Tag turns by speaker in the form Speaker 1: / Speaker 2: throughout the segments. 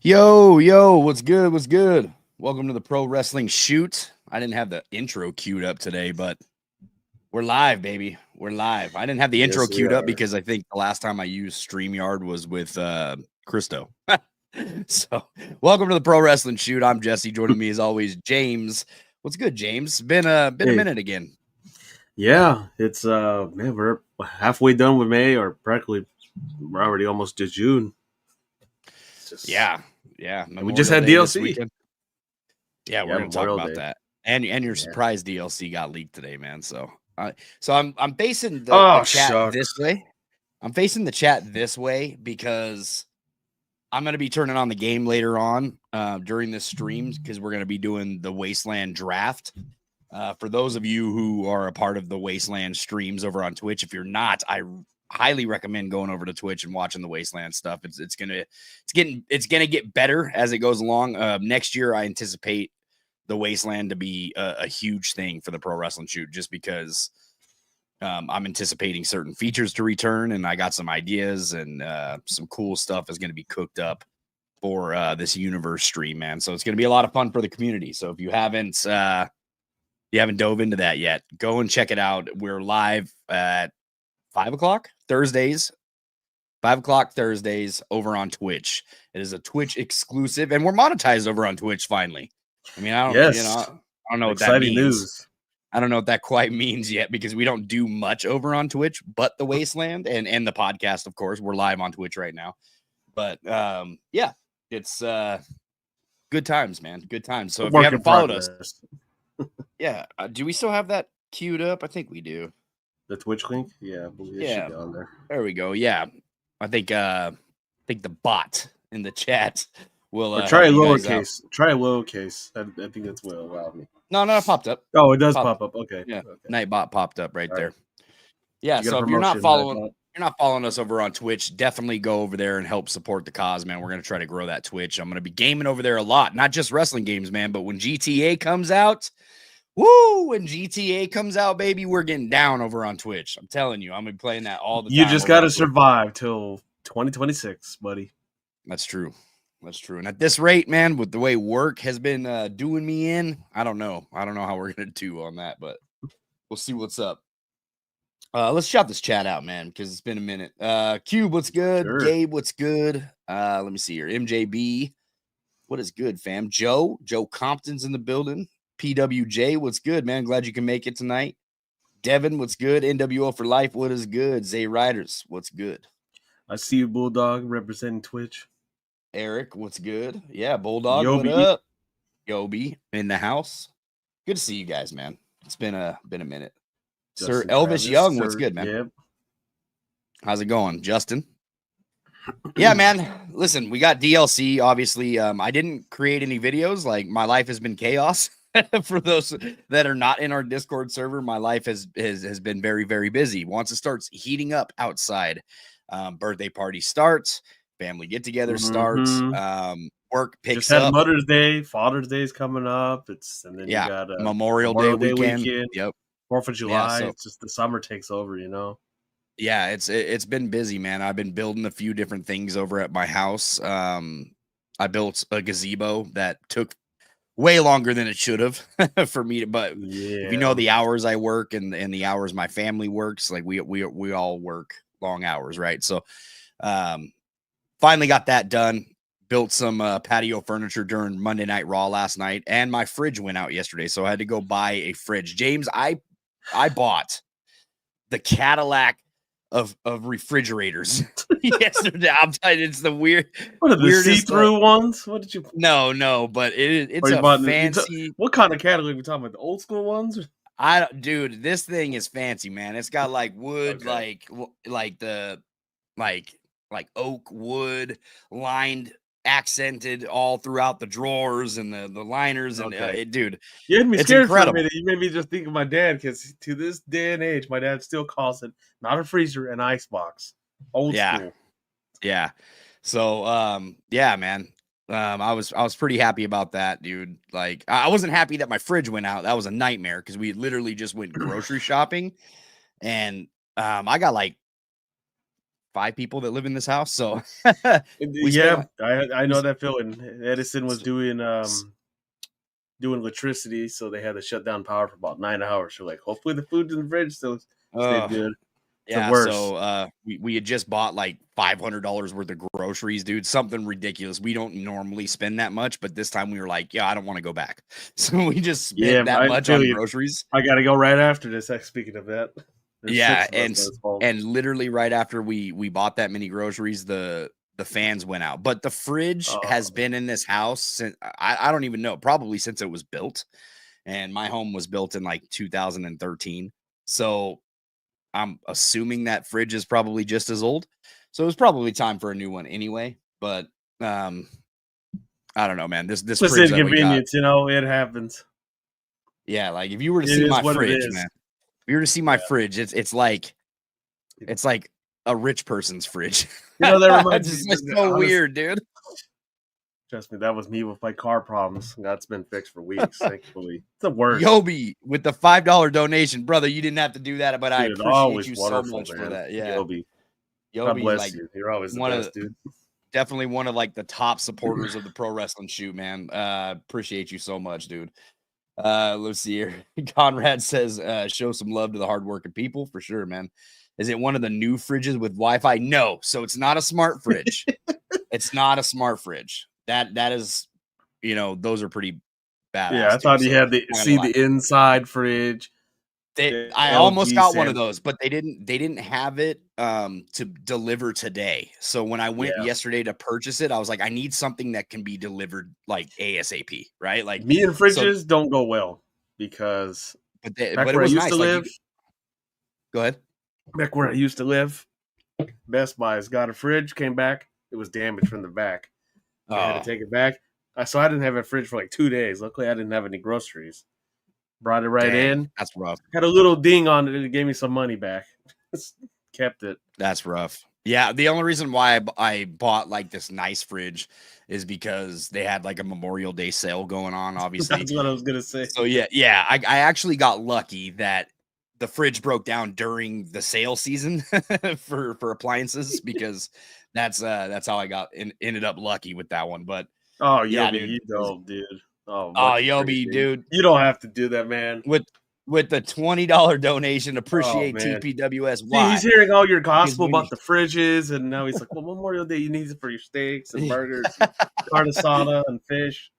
Speaker 1: Yo, what's good? What's good? Welcome to the Pro Wrestling Shoot. I didn't have the intro queued up today, but we're live, baby. We're live. I didn't have the intro
Speaker 2: Yes, we
Speaker 1: queued up
Speaker 2: are.
Speaker 1: because I think the last time I used StreamYard was with Christo. So, welcome to the Pro Wrestling Shoot. I'm Jesse. Joining me as always, James. What's good, James? Been a
Speaker 2: Hey,
Speaker 1: minute again.
Speaker 2: yeah, it's man, we're halfway done with May, or practically we're already almost to June. It's just
Speaker 1: Yeah.
Speaker 2: and we just
Speaker 1: Memorial
Speaker 2: had
Speaker 1: Day this
Speaker 2: DLC.
Speaker 1: weekend. Yeah, we're
Speaker 2: Yeah,
Speaker 1: gonna talk
Speaker 2: Memorial
Speaker 1: about
Speaker 2: Day.
Speaker 1: that. And your
Speaker 2: Yeah.
Speaker 1: surprise DLC got leaked today, man. So I'm facing the
Speaker 2: Oh
Speaker 1: chat this
Speaker 2: shucks.
Speaker 1: way. I'm facing the chat this way because I'm gonna be turning on the game later on during this streams because we're gonna be doing the WasteLand draft. For those of you who are a part of the WasteLand streams over on Twitch, if you're not, I highly recommend going over to Twitch and watching the WasteLand stuff. It's gonna get better as it goes along. Next year, I anticipate the WasteLand to be a huge thing for the Pro Wrestling Shoot, just because I'm anticipating certain features to return, and I got some ideas and some cool stuff is going to be cooked up for this universe stream, man. So it's going to be a lot of fun for the community. So if you haven't dove into that yet, go and check it out. We're live at 5 o'clock Thursdays. 5 o'clock Thursdays over on Twitch. It is a Twitch exclusive, and we're monetized over on Twitch finally. I mean, I
Speaker 2: Yes.
Speaker 1: don't know what that
Speaker 2: Exciting
Speaker 1: means.
Speaker 2: news.
Speaker 1: I don't know what that quite means yet because we don't do much over on Twitch, but the WasteLand and the podcast, of course. We're live on Twitch right now. But yeah, it's good times, man. Good times. So if you haven't followed us, yeah, do we still have that queued up? I think we do.
Speaker 2: The Twitch link, yeah, I believe it should be on there.
Speaker 1: There we go. Yeah, I think the bot in the chat will
Speaker 2: try
Speaker 1: help you guys out.
Speaker 2: lowercase. Try lowercase. I think that's what allowed me.
Speaker 1: No, it popped up.
Speaker 2: Oh, it does pop up. Okay.
Speaker 1: Yeah,
Speaker 2: Okay.
Speaker 1: Nightbot popped up right there. Yeah,
Speaker 2: You
Speaker 1: so if you're not following us over on Twitch, definitely go over there and help support the cause, man. We're gonna try to grow that Twitch. I'm gonna be gaming over there a lot, not just wrestling games, man. But when GTA comes out, when GTA comes out, baby, we're getting down over on Twitch. I'm telling you, I'm gonna be playing that all the time.
Speaker 2: You just got to survive till 2026, buddy.
Speaker 1: That's true. And at this rate, man, with the way work has been doing me in, I don't know how we're gonna do on that, but we'll see what's up. Let's shout this chat out, man, because it's been a minute. Cube, what's good?
Speaker 2: Sure.
Speaker 1: Gabe, what's good? Let me see here. MJB, what is good, fam? Joe Compton's in the building. PWJ, what's good, man? Glad you can make it tonight. Devin, what's good? NWO for life, what is good? Zay Riders, what's good?
Speaker 2: I see you, Bulldog, representing Twitch.
Speaker 1: Eric, what's good? Yeah, Bulldog, Yobi. What up? Yobi in the house. Good to see you guys, man. It's been a minute.
Speaker 2: Justin
Speaker 1: Sir Elvis
Speaker 2: Travis,
Speaker 1: Young, what's good, man?
Speaker 2: Yep.
Speaker 1: How's it going, Justin? Yeah, man. Listen, we got DLC. Obviously, I didn't create any videos. Like, my life has been chaos. For those that are not in our Discord server, my life has been very, very busy. Once it starts heating up outside, birthday party starts, family get together starts, work picks up.
Speaker 2: Mother's Day, Father's Day is coming up. And then you got
Speaker 1: Memorial Day weekend. Yep.
Speaker 2: 4th of July. So, it's just the summer takes over, you know.
Speaker 1: Yeah, it's been busy, man. I've been building a few different things over at my house. I built a gazebo that took way longer than it should have for me to, but if you know the hours I work and the hours my family works, like we all work long hours, right? So finally got that done. Built some patio furniture during Monday Night Raw last night, and my fridge went out yesterday, so I had to go buy a fridge. James, I bought the Cadillac of refrigerators yesterday. I'm telling you, it's the
Speaker 2: What are the see-through ones? What did you?
Speaker 1: No, but it's a fancy.
Speaker 2: What kind of Cadillac are we talking about? The old school ones?
Speaker 1: Dude, this thing is fancy, man. It's got like wood, like oak wood lined, accented all throughout the drawers and the liners, and dude,
Speaker 2: you had me
Speaker 1: it's
Speaker 2: scared
Speaker 1: incredible.
Speaker 2: For a minute. You made me just think of my dad, because to this day and age, my dad still calls it not a freezer, an ice box. Old school.
Speaker 1: Yeah. So yeah, man. I was pretty happy about that, dude. Like, I wasn't happy that my fridge went out. That was a nightmare because we literally just went grocery shopping, and I got like 5 people that live in this house. So we
Speaker 2: Yeah,
Speaker 1: spent
Speaker 2: I
Speaker 1: we
Speaker 2: know that feeling. Edison was doing
Speaker 1: s-
Speaker 2: electricity, so they had to shut down power for about 9 hours. So like, hopefully the food in the fridge still stayed
Speaker 1: uh
Speaker 2: good. It's the
Speaker 1: yeah,
Speaker 2: worst.
Speaker 1: so we had just bought like $500 worth of groceries, dude. Something ridiculous. We don't normally spend that much, but this time we were like, yeah, I don't want to go back. So we just
Speaker 2: Yeah,
Speaker 1: spent that
Speaker 2: I
Speaker 1: much
Speaker 2: feel
Speaker 1: on
Speaker 2: you.
Speaker 1: groceries.
Speaker 2: I got to go right after this. Speaking of that, there's
Speaker 1: Yeah,
Speaker 2: 6 of us on this phone.
Speaker 1: and literally right after we bought that many groceries, the fans went out. But the fridge has
Speaker 2: Oh,
Speaker 1: been in this house since I don't even know, probably since it was built. And my home was built in like 2013. So I'm assuming that fridge is probably just as old. So it's probably time for a new one anyway. But um, I don't know, man. This
Speaker 2: just
Speaker 1: fridge that we got,
Speaker 2: inconvenience, you know. It happens.
Speaker 1: yeah, like if you were to
Speaker 2: It
Speaker 1: see
Speaker 2: is
Speaker 1: my
Speaker 2: what it
Speaker 1: fridge,
Speaker 2: is.
Speaker 1: man, if you were to see my
Speaker 2: Yeah.
Speaker 1: fridge, it's like a rich person's fridge.
Speaker 2: You know, that reminds
Speaker 1: It's
Speaker 2: me.
Speaker 1: just so
Speaker 2: Honest,
Speaker 1: weird, dude.
Speaker 2: trust me, that was me with my car problems. That's been fixed for weeks, thankfully. It's the worst.
Speaker 1: Yobi with the $5 donation, brother. You didn't have to do that, but I
Speaker 2: Dude,
Speaker 1: appreciate
Speaker 2: always
Speaker 1: you so
Speaker 2: wonderful,
Speaker 1: much for
Speaker 2: man.
Speaker 1: that. Yeah,
Speaker 2: Yobi. God
Speaker 1: Yobi,
Speaker 2: bless
Speaker 1: like
Speaker 2: you. You're always the
Speaker 1: one of
Speaker 2: best, dude.
Speaker 1: definitely one of like the top supporters of the pro wrestling shoot, man. Appreciate you so much, dude. Let's see here. Conrad says, show some love to the hardworking people for sure, man. Is it one of the new fridges with Wi-Fi? No, so it's not a smart fridge. It's not a smart fridge. That is, those are pretty
Speaker 2: Yeah, I
Speaker 1: badass, dude.
Speaker 2: thought he
Speaker 1: So
Speaker 2: had the
Speaker 1: I'm not gonna
Speaker 2: see
Speaker 1: lie.
Speaker 2: the inside fridge, the
Speaker 1: I almost
Speaker 2: LG
Speaker 1: got one of
Speaker 2: Sam.
Speaker 1: those, but they didn't have it to deliver today. So when I went
Speaker 2: Yeah,
Speaker 1: yesterday to purchase it, I was like, I need something that can be delivered like ASAP, right? Like
Speaker 2: me and
Speaker 1: so,
Speaker 2: fridges don't go well because back
Speaker 1: but it
Speaker 2: where I
Speaker 1: was
Speaker 2: used to
Speaker 1: nice. Like
Speaker 2: live,
Speaker 1: go ahead.
Speaker 2: Best Buy's got a fridge, came back, it was damaged from the back. I had to
Speaker 1: Oh,
Speaker 2: take it back. So I didn't have a fridge for like 2 days. Luckily, I didn't have any groceries. Brought it right
Speaker 1: dang,
Speaker 2: in.
Speaker 1: that's rough.
Speaker 2: Had a little ding on it, and it gave me some money back. Kept it.
Speaker 1: That's rough. Yeah, the only reason why I bought like this nice fridge is because they had like a Memorial Day sale going on, obviously.
Speaker 2: That's what I was gonna say.
Speaker 1: So yeah, I actually got lucky that the fridge broke down during the sale season for appliances because that's how I ended up lucky with that one. But
Speaker 2: Oh,
Speaker 1: yeah,
Speaker 2: Yobi,
Speaker 1: dude,
Speaker 2: you don't, dude. Oh,
Speaker 1: oh,
Speaker 2: much
Speaker 1: Yobi,
Speaker 2: appreciated.
Speaker 1: dude,
Speaker 2: You don't have to do that, man.
Speaker 1: with the $20 donation,
Speaker 2: Oh
Speaker 1: appreciate
Speaker 2: man.
Speaker 1: TPWS.
Speaker 2: See, he's
Speaker 1: Why?
Speaker 2: hearing all your
Speaker 1: Because
Speaker 2: gospel
Speaker 1: when
Speaker 2: about the fridges, and now he's like, "Well, Memorial Day, you need it for your steaks and burgers, and carne asada, and fish."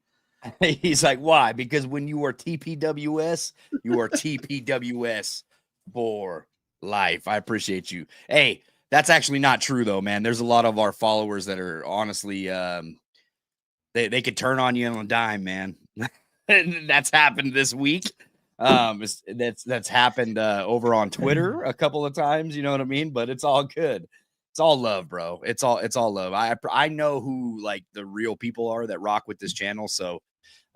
Speaker 1: he's like, why? Because when you are TPWS, you are TPWS for life. I appreciate you. Hey, that's actually not true though, man. There's a lot of our followers that are honestly they could turn on you on a dime, man. And that's happened this week. That's happened over on Twitter a couple of times, you know what I mean? But it's all good. It's all love, bro. It's all love. I know who like the real people are that rock with this channel, so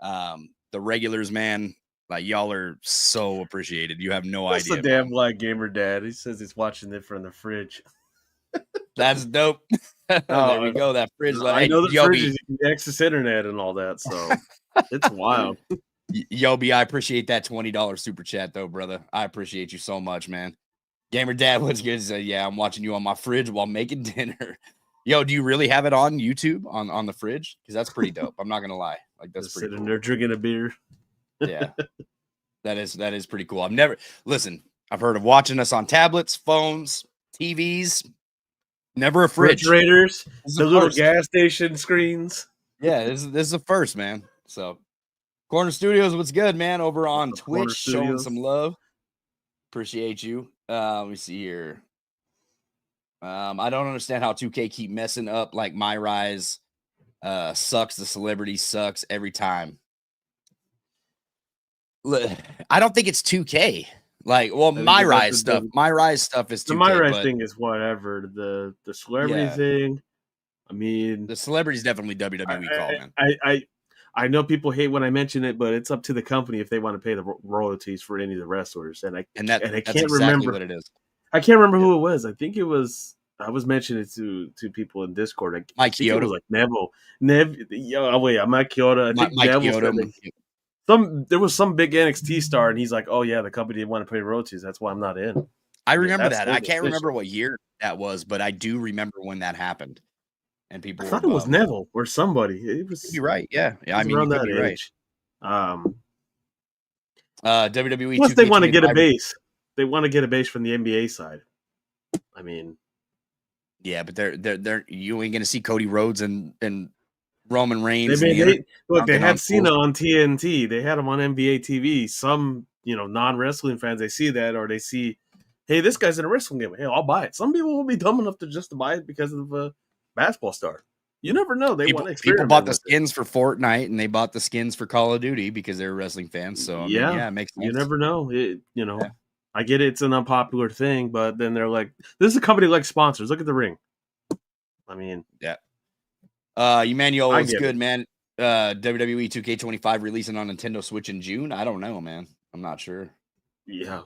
Speaker 1: the regulars, man, like y'all are so appreciated. You have no
Speaker 2: That's the
Speaker 1: idea,
Speaker 2: damn
Speaker 1: man.
Speaker 2: black gamer dad. He says he's watching it from the fridge.
Speaker 1: That's dope. There we
Speaker 2: Oh,
Speaker 1: go. That fridge.
Speaker 2: I
Speaker 1: Hey,
Speaker 2: know the
Speaker 1: Yobi,
Speaker 2: fridges you can access internet and all that, so it's wild.
Speaker 1: Yobi, I appreciate that $20 super chat though, brother. I appreciate you so much, man. Gamer Dad, what's good? He said, yeah, I'm watching you on my fridge while making dinner. Yo, do you really have it on YouTube on the fridge? Because that's pretty dope. I'm not gonna lie. Like that's
Speaker 2: Just
Speaker 1: pretty
Speaker 2: sitting
Speaker 1: cool.
Speaker 2: there drinking a beer.
Speaker 1: Yeah. That is pretty cool. I've heard of watching us on tablets, phones, TVs, never a fridge.
Speaker 2: Refrigerators,
Speaker 1: This is
Speaker 2: the
Speaker 1: a
Speaker 2: little
Speaker 1: first.
Speaker 2: gas station screens.
Speaker 1: Yeah, this is a first, man. So Corner Studios, what's good, man? Over on
Speaker 2: The
Speaker 1: Twitch,
Speaker 2: corner
Speaker 1: showing some
Speaker 2: studios.
Speaker 1: love. Appreciate you. Let me see here. I don't understand how 2K keep messing up like My Rise sucks. The celebrity sucks every time. I don't think it's 2K. Like, well,
Speaker 2: I think
Speaker 1: My
Speaker 2: that
Speaker 1: Rise stuff. My Rise stuff is
Speaker 2: the
Speaker 1: 2K,
Speaker 2: MyRise
Speaker 1: but
Speaker 2: thing is whatever. The celebrity
Speaker 1: yeah,
Speaker 2: thing. I mean,
Speaker 1: the celebrity's definitely
Speaker 2: I,
Speaker 1: WWE call, man.
Speaker 2: I know people hate when I mention it, but it's up to the company if they want to pay the royalties for any of the wrestlers. And
Speaker 1: And
Speaker 2: I
Speaker 1: that's
Speaker 2: can't
Speaker 1: exactly
Speaker 2: remember.
Speaker 1: what it is.
Speaker 2: I can't remember
Speaker 1: Yeah.
Speaker 2: who it was. I think it was. I was mentioning it to people in Discord. I
Speaker 1: Mike
Speaker 2: think it was
Speaker 1: Kyoto.
Speaker 2: like Neville. Oh wait, I'm not Kyoto. I think
Speaker 1: Mike
Speaker 2: Neville
Speaker 1: Kyoto.
Speaker 2: said there was some big NXT star, and he's like, "Oh yeah, the company didn't want to pay royalties. That's why I'm not in."
Speaker 1: I
Speaker 2: mean,
Speaker 1: remember
Speaker 2: that's
Speaker 1: that.
Speaker 2: their
Speaker 1: I can't remember
Speaker 2: decision.
Speaker 1: what year that was, but I do remember when that happened, and
Speaker 2: I
Speaker 1: people were
Speaker 2: thought it was
Speaker 1: bummed.
Speaker 2: Neville or somebody.
Speaker 1: Could be right. Yeah.
Speaker 2: It
Speaker 1: Yeah. I
Speaker 2: was
Speaker 1: mean, you
Speaker 2: around
Speaker 1: could
Speaker 2: that
Speaker 1: be right.
Speaker 2: age.
Speaker 1: WWE
Speaker 2: Plus, they want to get a
Speaker 1: 2K25.
Speaker 2: base. They want to get a base from the NBA side. I mean,
Speaker 1: Yeah, but they're you ain't gonna see Cody Rhodes and Roman
Speaker 2: they
Speaker 1: Reigns and
Speaker 2: made
Speaker 1: the
Speaker 2: they look. They
Speaker 1: dunking on
Speaker 2: had Cena
Speaker 1: fools.
Speaker 2: on TNT. They had him on NBA TV. Some non-wrestling fans, they see that, or they see, hey, this guy's in a wrestling game. Hey, I'll buy it. Some people will be dumb enough to just to buy it because of a basketball star. You never know. They want to
Speaker 1: People bought
Speaker 2: experiment
Speaker 1: the
Speaker 2: with it.
Speaker 1: skins for Fortnite and they bought the skins for Call of Duty because they're wrestling fans. So I mean,
Speaker 2: Yeah,
Speaker 1: yeah, it makes sense.
Speaker 2: you never know.
Speaker 1: Yeah.
Speaker 2: I get it's an unpopular thing, but then they're like, this is a company like sponsors. Look at the ring. I mean,
Speaker 1: Yeah. Emmanuel,
Speaker 2: I
Speaker 1: it's
Speaker 2: get
Speaker 1: good,
Speaker 2: it.
Speaker 1: man. WWE 2K25 releasing on Nintendo Switch in June. I don't know, man. I'm not sure.
Speaker 2: Yeah,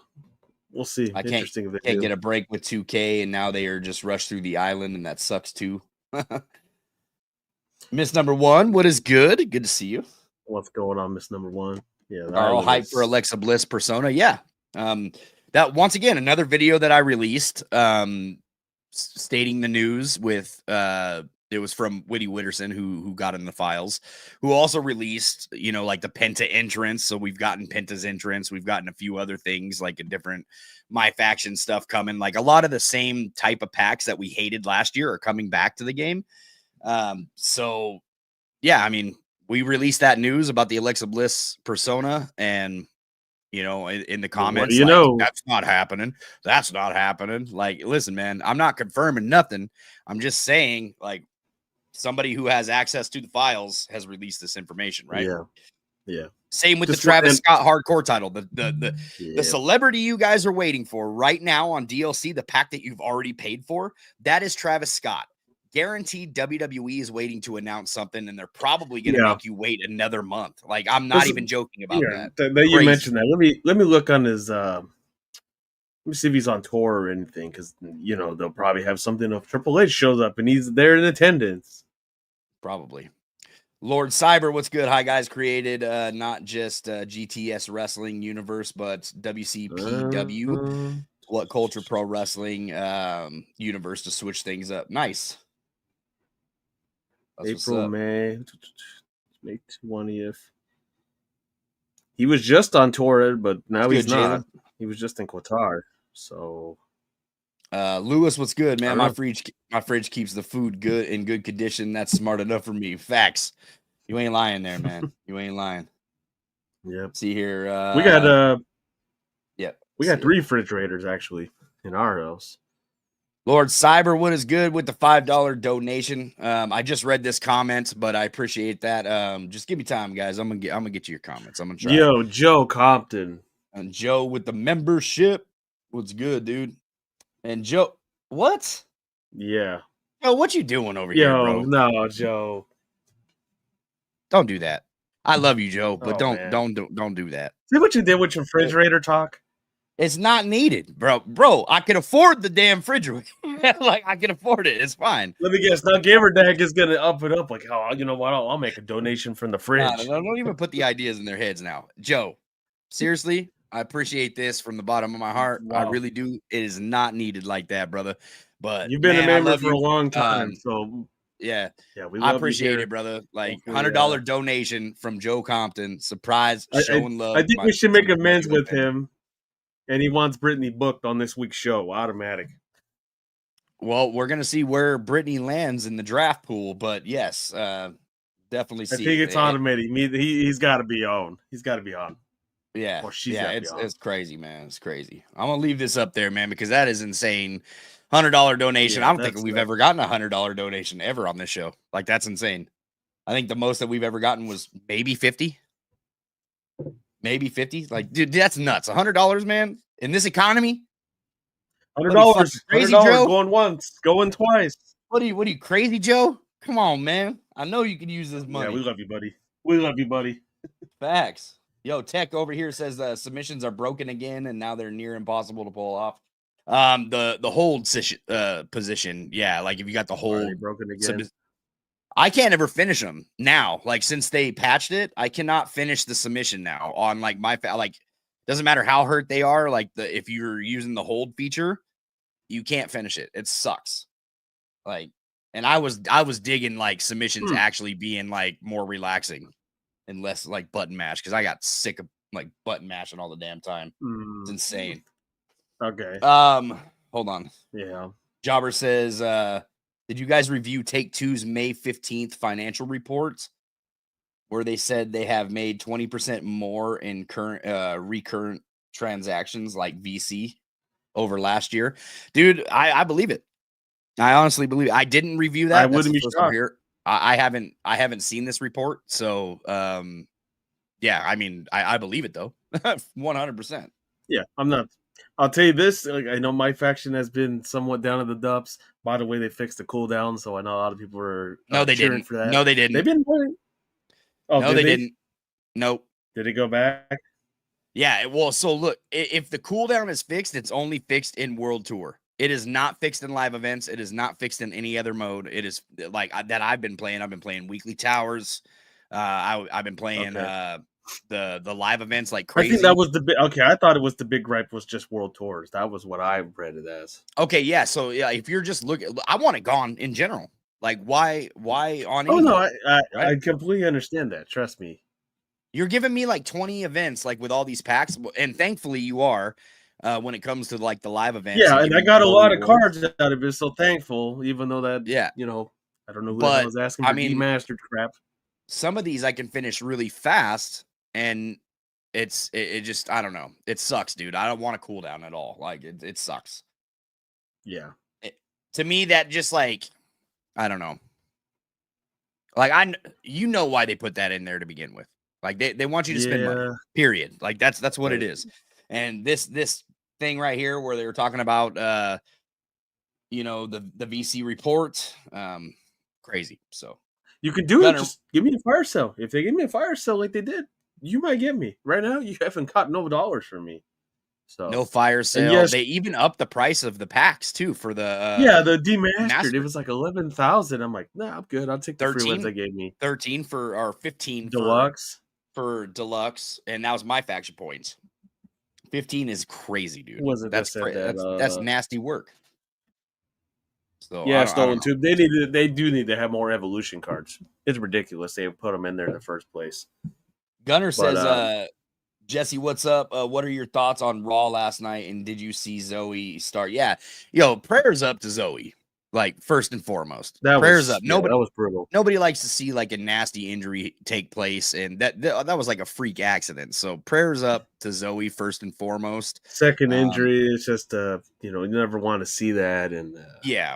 Speaker 2: we'll see.
Speaker 1: I
Speaker 2: Interesting if they
Speaker 1: can't
Speaker 2: do.
Speaker 1: get a break with 2K, and now they are just rushed through the island, and that sucks too. Miss number one, what is good? Good to see you.
Speaker 2: What's going on, Miss Number One? Yeah, the
Speaker 1: Are all
Speaker 2: island
Speaker 1: hyped for
Speaker 2: is-
Speaker 1: Alexa Bliss Persona? Yeah. That once again, another video that I released, stating the news with it was from Whitty Witterson who got in the files, who also released, like the Penta entrance. So we've gotten Penta's entrance, we've gotten a few other things like a different MyFaction stuff coming. Like a lot of the same type of packs that we hated last year are coming back to the game. So yeah, I mean, we released that news about the Alexa Bliss Persona, and in the
Speaker 2: Well, what
Speaker 1: comments,
Speaker 2: do you
Speaker 1: like,
Speaker 2: know?
Speaker 1: that's not happening. That's not happening. Like, listen, man, I'm not confirming nothing. I'm just saying, like, somebody who has access to the files has released this information, right?
Speaker 2: Yeah.
Speaker 1: Same with
Speaker 2: Just
Speaker 1: the Travis
Speaker 2: and-
Speaker 1: Scott hardcore title. The
Speaker 2: Yeah.
Speaker 1: celebrity you guys are waiting for right now on DLC, the pack that you've already paid for, that is Travis Scott. Guaranteed WWE is waiting to announce something, and they're probably going to make you wait another month. Like, I'm not even joking about that.
Speaker 2: You mentioned that. Let me look on his. Let me see if he's on tour or anything, because they'll probably have something if Triple H shows up and he's there in attendance.
Speaker 1: Probably. Lord Cyber, what's good? Hi guys, created not just GTS Wrestling Universe, but WCPW, What Culture Pro Wrestling Universe to switch things up. Nice. That's
Speaker 2: April, May 20th. He was just on tour, but now he's not.
Speaker 1: Jalen.
Speaker 2: He was just in Qatar. So,
Speaker 1: Lewis, what's good, man? My fridge keeps the food good in good condition. That's smart enough for me. Facts. You ain't lying there, man. You ain't lying.
Speaker 2: Yep.
Speaker 1: See here.
Speaker 2: We got
Speaker 1: yep.
Speaker 2: We got 3 refrigerators actually in our house.
Speaker 1: Lord Cyber, what is good with the $5 donation? I just read this comment, but I appreciate that. Just give me time, guys. I'm gonna get you your comments. I'm gonna try.
Speaker 2: Yo, Joe Compton.
Speaker 1: And Joe with the membership. What's good, dude? And Joe, what?
Speaker 2: Yeah.
Speaker 1: Yo, what you doing over here, bro?
Speaker 2: No, Joe.
Speaker 1: Don't do that. I love you, Joe, but
Speaker 2: man.
Speaker 1: don't do that.
Speaker 2: See what you did with your refrigerator talk?
Speaker 1: It's not needed, bro. Bro, I can afford the damn refrigerator. Like, I can afford it. It's fine.
Speaker 2: Let me guess. Now, Gamerdag is gonna up it up. Like, oh, you know what? I'll make a donation from the fridge.
Speaker 1: No, don't even put the ideas in their heads now, Joe. Seriously, I appreciate this from the bottom of my heart. Wow. I really do. It is not needed like that, brother. But
Speaker 2: you've been a member for a long time, so
Speaker 1: yeah,
Speaker 2: we
Speaker 1: I appreciate it, brother. Like $100 donation from Joe Compton. Surprise, showing love.
Speaker 2: I think we should make amends with him, and he wants Brittany booked on this week's show. Automatic.
Speaker 1: Well, we're gonna see where Brittany lands in the draft pool, but yes, definitely.
Speaker 2: I think it's automatic. He's got to be on. He's got to be on.
Speaker 1: Yeah, it's crazy, man. It's crazy. I'm gonna leave this up there, man, because that is insane. $100 donation. I don't think we've ever gotten a $100 donation ever on this show. Like, that's insane. I think the most that we've ever gotten was maybe 50. Maybe 50. Like, dude, that's nuts. $100, man, in this economy.
Speaker 2: $100,
Speaker 1: crazy, Joe.
Speaker 2: Going once, going twice.
Speaker 1: What are you crazy, Joe? Come on, man. I know you can use this money.
Speaker 2: Yeah, we love you, buddy. We love you, buddy.
Speaker 1: Facts. Yo, Tech over here says submissions are broken again, and now they're near impossible to pull off. The hold position, yeah, like if you got the hold
Speaker 2: broken again.
Speaker 1: I can't ever finish them now. Like, since they patched it, I cannot finish the submission now on like Doesn't matter how hurt they are. Like if you're using the hold feature, you can't finish it. It sucks. Like, and I was digging like submissions actually being like more relaxing and less like button mash because I got sick of like button mashing all the damn time. It's insane.
Speaker 2: Okay.
Speaker 1: Hold on.
Speaker 2: Yeah.
Speaker 1: Jobber says, did you guys review Take-Two's May 15th financial reports where they said they have made 20% more in current recurrent transactions like VC over last year? Dude, I believe it. I honestly believe it. I didn't review that.
Speaker 2: I wouldn't be shocked.
Speaker 1: Here. I haven't seen this report. So yeah, I mean, I believe it though. 100%.
Speaker 2: Yeah, I'm not. I'll tell you this. Like, I know MyFaction has been somewhat down in the dumps. By the way, they fixed the cooldown, so I know a lot of people are
Speaker 1: No, they
Speaker 2: cheering
Speaker 1: didn't.
Speaker 2: for that.
Speaker 1: No, they didn't.
Speaker 2: They've been playing. Oh,
Speaker 1: no, they didn't. Nope.
Speaker 2: Did it go back?
Speaker 1: Yeah, well, so look, if the cooldown is fixed, it's only fixed in World Tour. It is not fixed in live events. It is not fixed in any other mode. It is like that I've been playing. I've been playing weekly towers. I've been playing the live events like crazy.
Speaker 2: I think that was the big. Okay, I thought it was the big gripe was just World Tours. That was what I read it as.
Speaker 1: Okay, yeah. So yeah, if you're just looking, I want it gone in general. Like why on?
Speaker 2: Oh no,
Speaker 1: right?
Speaker 2: I completely understand that. Trust me.
Speaker 1: You're giving me like 20 events, like with all these packs, and thankfully you are. When it comes to like the live events,
Speaker 2: yeah, and I got a lot of cards out of it, so thankful. Even though that, you know, I don't know who I was asking for demastered crap.
Speaker 1: Some of these I can finish really fast, and it just I don't know. It sucks, dude. I don't want a cooldown at all. Like it sucks.
Speaker 2: Yeah.
Speaker 1: To me, that just like I don't know. Like you know why they put that in there to begin with. Like they want you to spend money. Period. Like that's what it is. And this thing right here where they were talking about you know, the VC report, crazy. So
Speaker 2: you can do it. Just give me a fire sale. If they give me a fire sale like they did, you might get me. Right now, you haven't caught no dollars from me. So
Speaker 1: no fire sale. Yes, they even upped the price of the packs too for the
Speaker 2: the demastered. It was like 11,000. I'm like, nah, I'm good. I'll take the 13, free ones they gave me.
Speaker 1: 13 for or 15
Speaker 2: deluxe
Speaker 1: for deluxe, and that was MyFaction points. 15 is crazy, dude.
Speaker 2: Was it
Speaker 1: that's nasty work. So
Speaker 2: yeah, Stolen Tube. They do need to have more evolution cards. It's ridiculous they put them in there in the first place.
Speaker 1: Gunner says, Jesse, what's up? What are your thoughts on Raw last night? And did you see Zoe start? Yeah, prayers up to Zoe. Like first and foremost, prayers up.
Speaker 2: Nobody, that was brutal.
Speaker 1: Nobody likes to see like a nasty injury take place, and that was like a freak accident. So prayers up to Zoe first and foremost.
Speaker 2: Second injury is just you never want to see that, and
Speaker 1: yeah,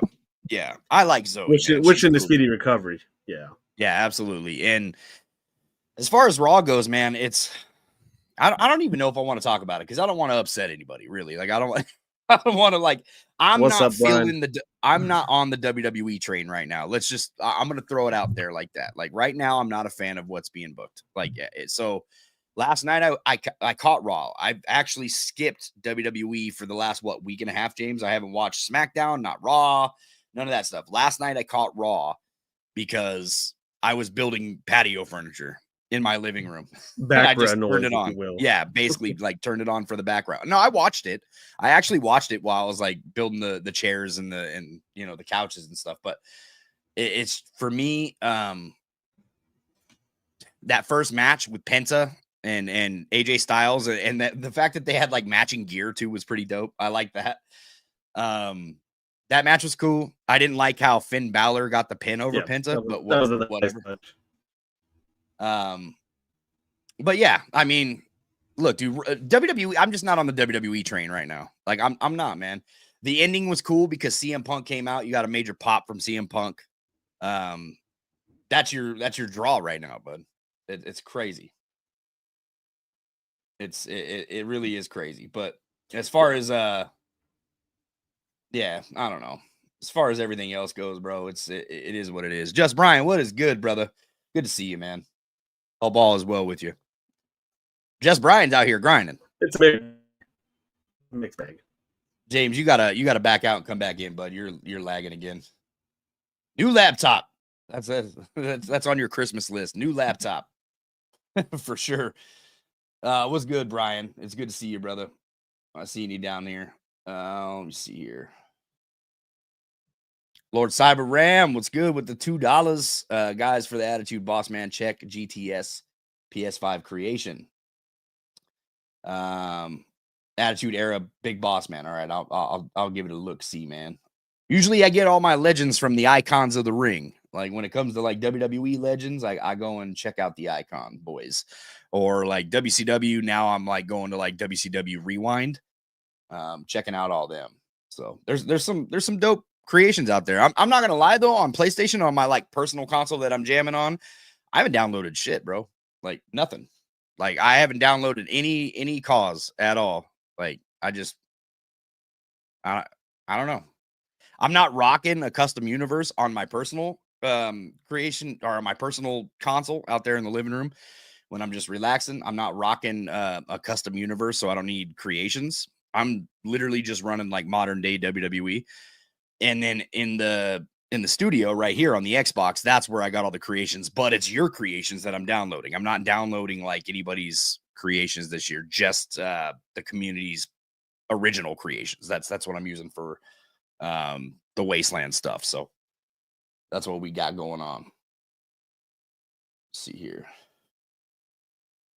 Speaker 1: I like Zoe.
Speaker 2: Wishing the speedy recovery. Yeah,
Speaker 1: absolutely. And as far as Raw goes, man, I don't even know if I want to talk about it because I don't want to upset anybody. Really, like I don't want to like. I'm not on the WWE train right now. I'm going to throw it out there like that. Like right now, I'm not a fan of what's being booked. Like, so last night I caught Raw. I've actually skipped WWE for the last, week and a half, James. I haven't watched SmackDown, not Raw, none of that stuff. Last night I caught Raw because I was building patio furniture in my living room. I just turned it on. Yeah, basically like turned it on for the background. No, I watched it. I actually watched it while I was like building the chairs and the couches and stuff. But it's for me, that first match with Penta and AJ Styles and the fact that they had like matching gear too was pretty dope. I like that. That match was cool. I didn't like how Finn Balor got the pin over Penta, but whatever. But yeah, I mean, look, dude, WWE, I'm just not on the WWE train right now. Like I'm not, man. The ending was cool because CM Punk came out. You got a major pop from CM Punk. That's your draw right now, bud. It's crazy. It really is crazy. But as far as yeah, I don't know. As far as everything else goes, bro, it is what it is. Just Brian, what is good, brother? Good to see you, man. All ball is well with you. Just Brian's out here grinding.
Speaker 2: It's a big mixed bag.
Speaker 1: James, you gotta back out and come back in, bud. You're lagging again. New laptop. That's on your Christmas list. New laptop for sure. What's good, Brian? It's good to see you, brother. I see you down here. Let me see here. Lord Cyber Ram, what's good with the $2? Guys, for the Attitude Boss Man check GTS PS5 creation. Attitude Era Big Boss Man. All right, I'll give it a look. See, man. Usually I get all my legends from the icons of the ring. Like when it comes to like WWE legends, I go and check out the icon boys, or like WCW. Now I'm like going to like WCW Rewind, checking out all them. So there's some dope creations out there. I'm not gonna lie though, on PlayStation, on my like personal console that I'm jamming on, I haven't downloaded shit, bro. Like nothing. Like I haven't downloaded any cause at all. Like I don't know. I'm not rocking a custom universe on my personal creation or my personal console out there in the living room when I'm just relaxing. I'm not rocking a custom universe, so I don't need creations. I'm literally just running like modern day WWE. And then in the studio right here on the Xbox, that's where I got all the creations, but it's your creations that I'm downloading. I'm not downloading like anybody's creations this year, just the community's original creations. That's what I'm using for the WasteLand stuff. So that's what we got going on. Let's see here.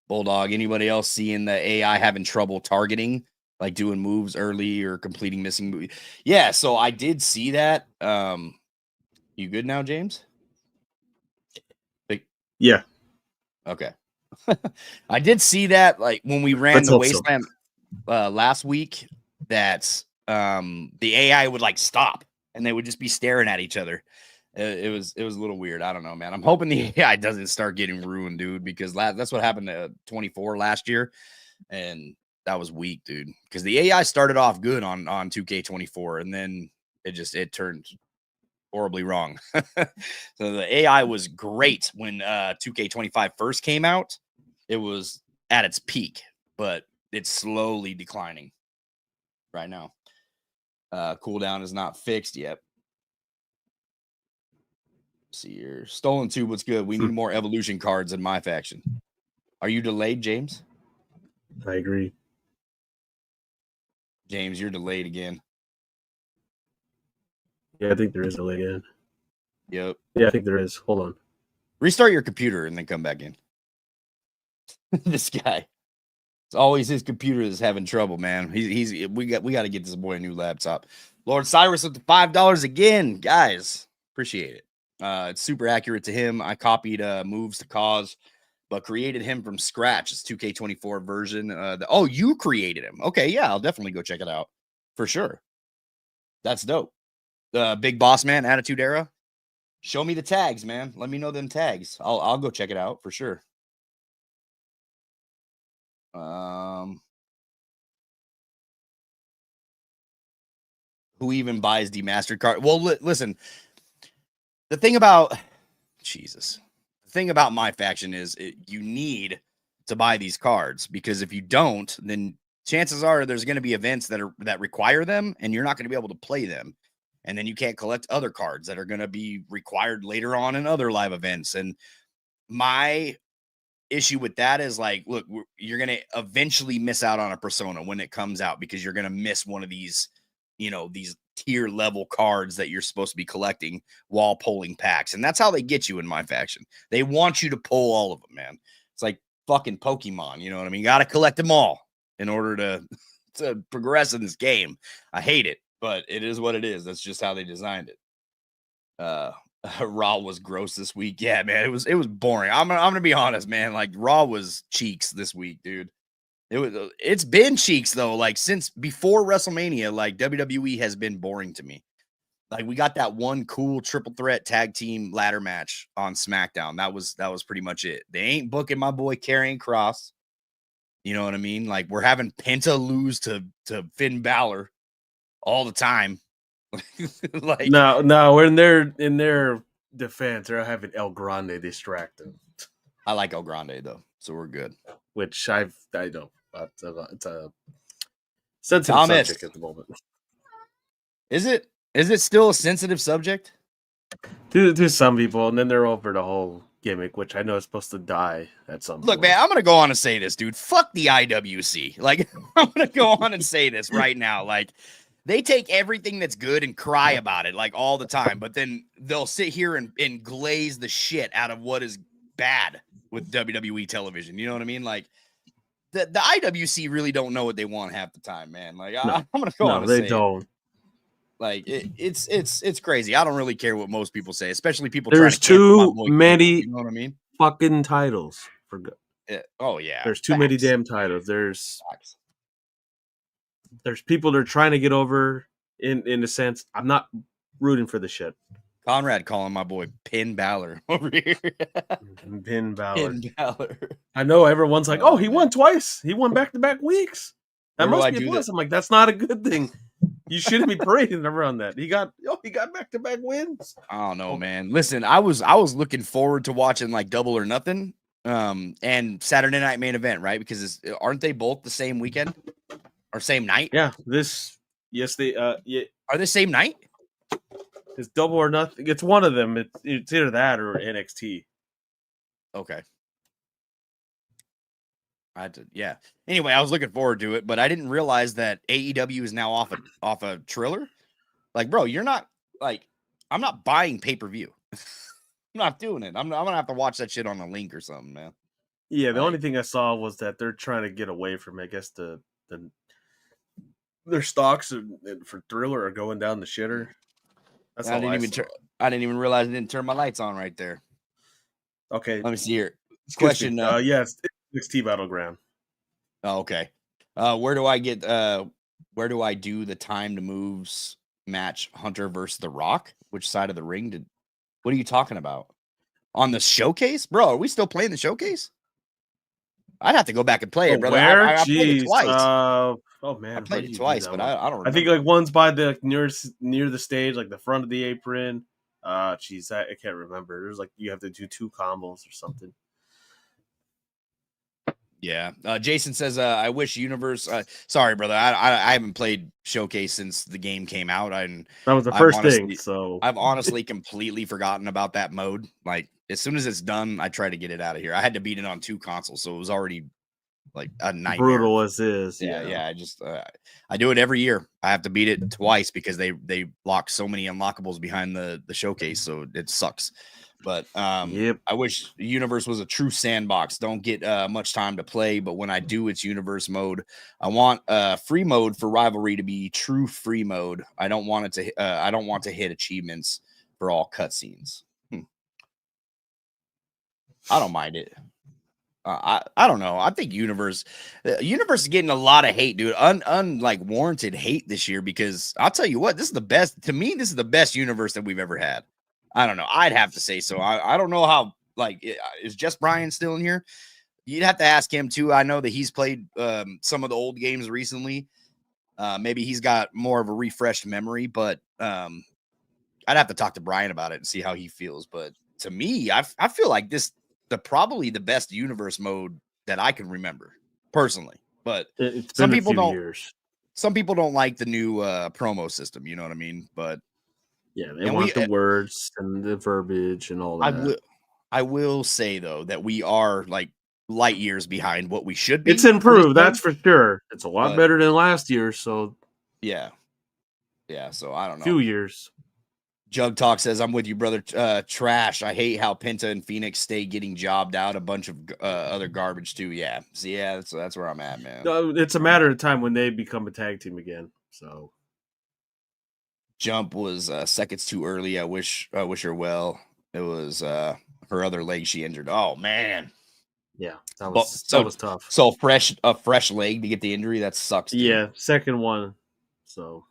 Speaker 1: Bulldog, anybody else seeing the AI having trouble targeting, like doing moves early or completing missing moves? Yeah, so I did see that. You good now, James?
Speaker 2: Yeah.
Speaker 1: Okay. I did see that, like when we ran the WasteLand last week, that the AI would like stop and they would just be staring at each other. It was a little weird. I don't know, man. I'm hoping the AI doesn't start getting ruined, dude, because that's what happened to 24 last year, and that was weak, dude. Because the AI started off good on 2K24, and then it turned horribly wrong. So the AI was great when 2K25 first came out. It was at its peak, but it's slowly declining right now. Cooldown is not fixed yet. Let's see here. Stolen Tube, what's good? We need more evolution cards in MyFaction. Are you delayed, James?
Speaker 2: I agree.
Speaker 1: James, you're delayed again.
Speaker 2: Yeah, I think there is a delay again.
Speaker 1: Yep.
Speaker 2: Yeah, I think there is. Hold on.
Speaker 1: Restart your computer and then come back in. This guy. It's always his computer that's having trouble, man. We got to get this boy a new laptop. Lord Cyrus with the $5 again, guys. Appreciate it. It's super accurate to him. I copied moves to cause, but created him from scratch. It's 2K24 version. Oh, you created him. Okay, yeah, I'll definitely go check it out for sure. That's dope. Big Boss Man, Attitude Era. Show me the tags, man. Let me know them tags. I'll go check it out for sure. Who even buys demastered card? Well, listen. The thing about MyFaction is you need to buy these cards, because if you don't, then chances are there's going to be events that require them, and you're not going to be able to play them, and then you can't collect other cards that are going to be required later on in other live events. And my issue with that is like, look, you're going to eventually miss out on a persona when it comes out, because you're going to miss one of these, these tier level cards that you're supposed to be collecting while pulling packs. And that's how they get you in MyFaction. They want you to pull all of them, man. It's like fucking Pokemon. You know what I mean? You got to collect them all in order to progress in this game. I hate it, but it is what it is. That's just how they designed it. Raw was gross this week. Yeah, man, it was boring. I'm gonna be honest, man. Like Raw was cheeks this week, dude. It's been cheeks though. Like since before WrestleMania, like WWE has been boring to me. Like we got that one cool triple threat tag team ladder match on SmackDown. That was pretty much it. They ain't booking my boy Karrion Kross. You know what I mean? Like we're having Penta lose to Finn Balor all the time.
Speaker 2: Like no, in their defense, they're having El Grande distract them.
Speaker 1: I like El Grande though, so we're good.
Speaker 2: Which I don't. It's a sensitive subject at the moment.
Speaker 1: Is it still a sensitive subject?
Speaker 2: To some people, and then they're over the whole gimmick, which I know is supposed to die at some
Speaker 1: Look,
Speaker 2: point.
Speaker 1: man, I'm gonna go on and say this, dude. Fuck the IWC. Like, I'm gonna go on and say this right now. Like, they take everything that's good and cry about it like all the time, but then they'll sit here and glaze the shit out of what is bad with WWE television. You know what I mean? Like, the IWC really don't know what they want half the time, man. Like, I'm gonna go on and
Speaker 2: they
Speaker 1: say
Speaker 2: don't.
Speaker 1: It. Like, it's crazy. I don't really care what most people say, especially people
Speaker 2: There's
Speaker 1: trying to
Speaker 2: too many.
Speaker 1: You know what I mean?
Speaker 2: Fucking titles for.
Speaker 1: Oh yeah,
Speaker 2: there's too many damn titles. There's people that are trying to get over in a sense. I'm not rooting for the shit.
Speaker 1: Conrad calling my boy Pin Balor over here.
Speaker 2: Pin Balor.
Speaker 1: Pin Balor.
Speaker 2: I know everyone's like, oh, he won twice. He won back-to-back weeks. That must be a plus. I'm like, that's not a good thing. You shouldn't be parading around that. He got back-to-back wins.
Speaker 1: I don't know, man. Listen, I was looking forward to watching like Double or Nothing, and Saturday Night Main Event, right? Because aren't they both the same weekend or same night?
Speaker 2: Yeah, they
Speaker 1: are they same night?
Speaker 2: It's Double or Nothing. It's one of them. It's either that or NXT.
Speaker 1: Okay. Yeah. Anyway, I was looking forward to it, but I didn't realize that AEW is now off a Triller. Like, bro, you're not like, I'm not buying pay-per-view. I'm not doing it. I'm gonna have to watch that shit on a link or something, man.
Speaker 2: Yeah, the only thing I saw was that they're trying to get away from, I guess, their stocks for Thriller are going down the shitter. That's
Speaker 1: I didn't even realize I didn't turn my lights on right there.
Speaker 2: Okay,
Speaker 1: let me see here. Question.
Speaker 2: Yes, NXT Battleground.
Speaker 1: Oh, okay. Where do I do the time to moves match Hunter versus The Rock? Which side of the ring what are you talking about? On the showcase? Bro, are we still playing the showcase? I'd have to go back and play it, brother. I played it twice.
Speaker 2: Oh man,
Speaker 1: I played it twice, but I don't remember.
Speaker 2: I think like one's by the near the stage, like the front of the apron. I can't remember. There's like you have to do 2 combos or something.
Speaker 1: Yeah. Jason says, I wish Universe. Sorry, brother. I haven't played Showcase since the game came out. That
Speaker 2: was the first thing. So
Speaker 1: I've honestly completely forgotten about that mode. Like, as soon as it's done, I try to get it out of here. I had to beat it on 2 consoles, so it was already like a nightmare.
Speaker 2: Brutal as is.
Speaker 1: Yeah. I just I do it every year. I have to beat it twice because they lock so many unlockables behind the showcase, so it sucks. But I wish Universe was a true sandbox. Don't get much time to play, but when I do, it's Universe mode. I want free mode for Rivalry to be true free mode. I don't want it to. I don't want to hit achievements for all cutscenes. I don't mind it. I don't know. I think Universe is getting a lot of hate, dude. Like warranted hate this year because I'll tell you what, this is the best. To me, this is the best Universe that we've ever had. I don't know. I'd have to say so. I don't know how, like, is Jess Bryan still in here? You'd have to ask him too. I know that he's played some of the old games recently. Maybe he's got more of a refreshed memory, but I'd have to talk to Brian about it and see how he feels. But to me, I feel like probably the best Universe mode that I can remember personally. But some people don't. Some people don't like the new promo system. You know what I mean? But
Speaker 2: yeah, they want the words and the verbiage and all that.
Speaker 1: I will say though that we are like light years behind what we should be.
Speaker 2: It's improved, that's for sure. It's a lot better than last year. So
Speaker 1: yeah. So I don't know.
Speaker 2: 2 years.
Speaker 1: Jug Talk says, "I'm with you, brother. Trash. I hate how Penta and Phoenix stay getting jobbed out. A bunch of other garbage too. Yeah. See, that's where I'm at, man.
Speaker 2: It's a matter of time when they become a tag team again. So."
Speaker 1: Jump was seconds too early. I wish her well. It was her other leg she injured. Oh man,
Speaker 2: yeah, that was tough.
Speaker 1: So a fresh leg to get the injury, that sucks. Dude.
Speaker 2: Yeah, second one. So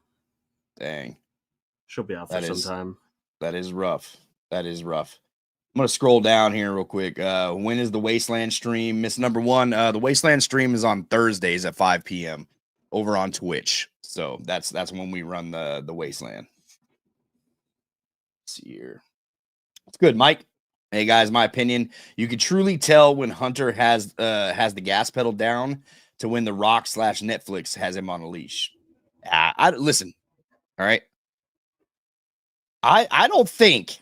Speaker 1: dang,
Speaker 2: she'll be out for some time.
Speaker 1: That is rough. I'm gonna scroll down here real quick. When is the WasteLand stream? Miss number 1. The WasteLand stream is on Thursdays at 5 p.m. over on Twitch. So that's when we run the WasteLand. Let's see here. It's good, Mike. Hey guys, my opinion, you could truly tell when Hunter has the gas pedal down to when The Rock / Netflix has him on a leash. I listen. All right. I don't think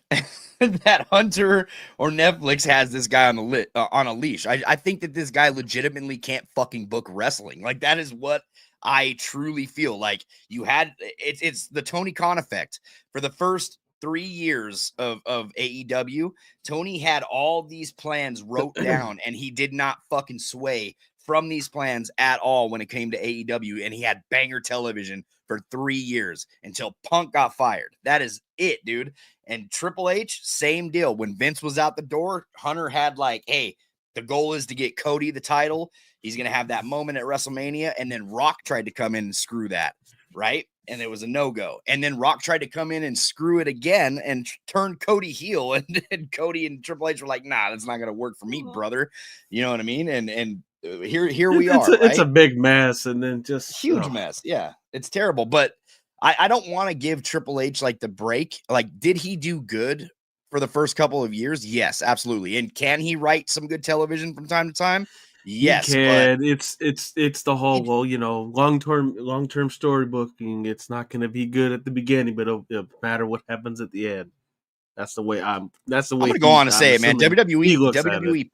Speaker 1: that Hunter or Netflix has this guy on a leash. I think that this guy legitimately can't fucking book wrestling. Like, that is what I truly feel. Like, it's the Tony Khan effect. For the first 3 years of AEW, Tony had all these plans wrote down, and he did not fucking sway from these plans at all when it came to AEW, and he had banger television for 3 years until Punk got fired. That is it, dude. And Triple H, same deal. When Vince was out the door, Hunter had like, hey, the goal is to get Cody the title. He's going to have that moment at WrestleMania. And then Rock tried to come in and screw that, right? And it was a no-go. And then Rock tried to come in and screw it again and turn Cody heel. And Cody and Triple H were like, nah, that's not going to work for me, brother. You know what I mean? And here we are.
Speaker 2: It's a big mess, and then just
Speaker 1: huge mess. Yeah, it's terrible. But I don't want to give Triple H like the break. Like, did he do good for the first couple of years? Yes, absolutely. And can he write some good television from time to time? Yes,
Speaker 2: he can. It's the whole long term storybooking. It's not going to be good at the beginning, but it'll matter what happens at the end. That's the way I'm going to
Speaker 1: go on to say it, man. WWE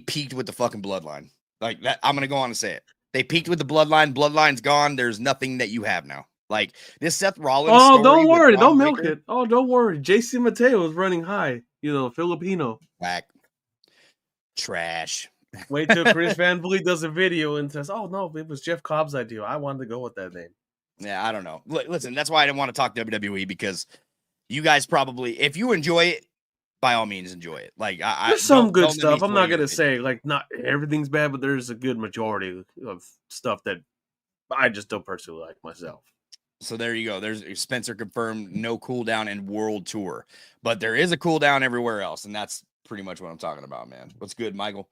Speaker 1: peaked with the fucking bloodline. Like that, I'm going to go on and say it. They peaked with the bloodline. Bloodline's gone. There's nothing that you have now. Like this Seth Rollins.
Speaker 2: Oh, don't worry. Don't milk it. Oh, don't worry. JC Mateo is running high. Filipino.
Speaker 1: Whack. Trash.
Speaker 2: Wait till Chris Van Vliet does a video and says, "Oh no, it was Jeff Cobb's idea. I wanted to go with that name."
Speaker 1: Yeah, I don't know. Listen, that's why I didn't want to talk WWE, because you guys probably, if you enjoy it, by all means enjoy it. Like
Speaker 2: there's some good stuff. I'm not gonna say like not everything's bad, but there's a good majority of stuff that I just don't personally like myself.
Speaker 1: So there you go. There's Spencer confirmed no cooldown in World Tour, but there is a cooldown everywhere else, and that's pretty much what I'm talking about, man. What's good, Michael?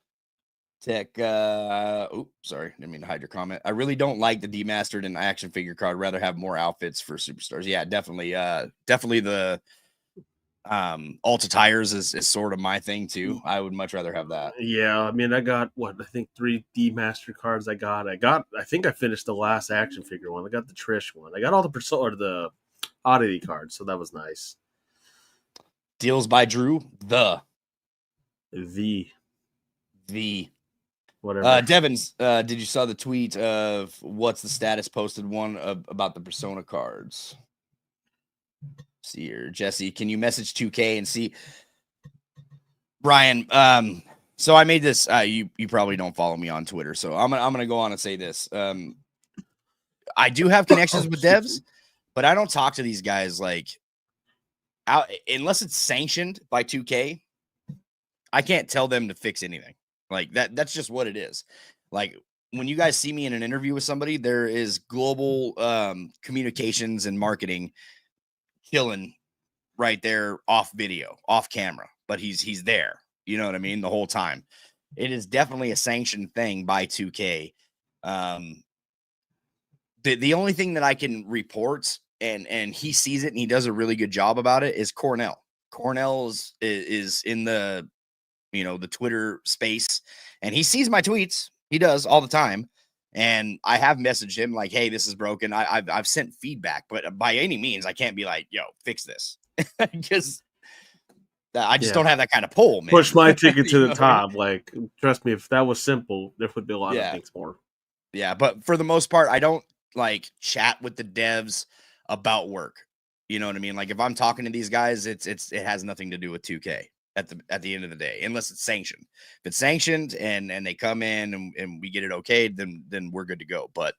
Speaker 1: Tech. Sorry, didn't mean to hide your comment. I really don't like the demastered and action figure card. Rather have more outfits for superstars. Yeah, definitely. Definitely the Alta Tires is sort of my thing too. I would much rather have that.
Speaker 2: Yeah, I mean, I got I think 3 demastered cards. I think I finished the last action figure one. I got the Trish one. I got all the the oddity cards, so that was nice.
Speaker 1: Deals by Drew. The whatever. Devins, did you saw the tweet of what's the status posted one about the Persona cards? See here, Jesse, can you message 2K and see? Brian, so I made this. You probably don't follow me on Twitter, so I'm gonna go on and say this. I do have connections with devs, but I don't talk to these guys like out unless it's sanctioned by 2K. I can't tell them to fix anything. Like that's just what it is. Like when you guys see me in an interview with somebody, there is global communications and marketing killing right there off video, off camera, but he's there. You know what I mean? The whole time. It is definitely a sanctioned thing by 2K. The only thing that I can report, and he sees it and he does a really good job about it, is Cornell. Cornell is in the the Twitter space, and he sees my tweets. He does all the time. And I have messaged him like, hey, this is broken. I've sent feedback, but by any means, I can't be like, yo, fix this. Because I just don't have that kind of pull, man.
Speaker 2: Push my ticket to the top. Like, trust me, if that was simple, there would be a lot of things more.
Speaker 1: Yeah, but for the most part, I don't like chat with the devs about work. You know what I mean? Like if I'm talking to these guys, it has nothing to do with 2K. At the end of the day, unless it's sanctioned. If it's sanctioned and they come in and we get it okayed, then we're good to go. But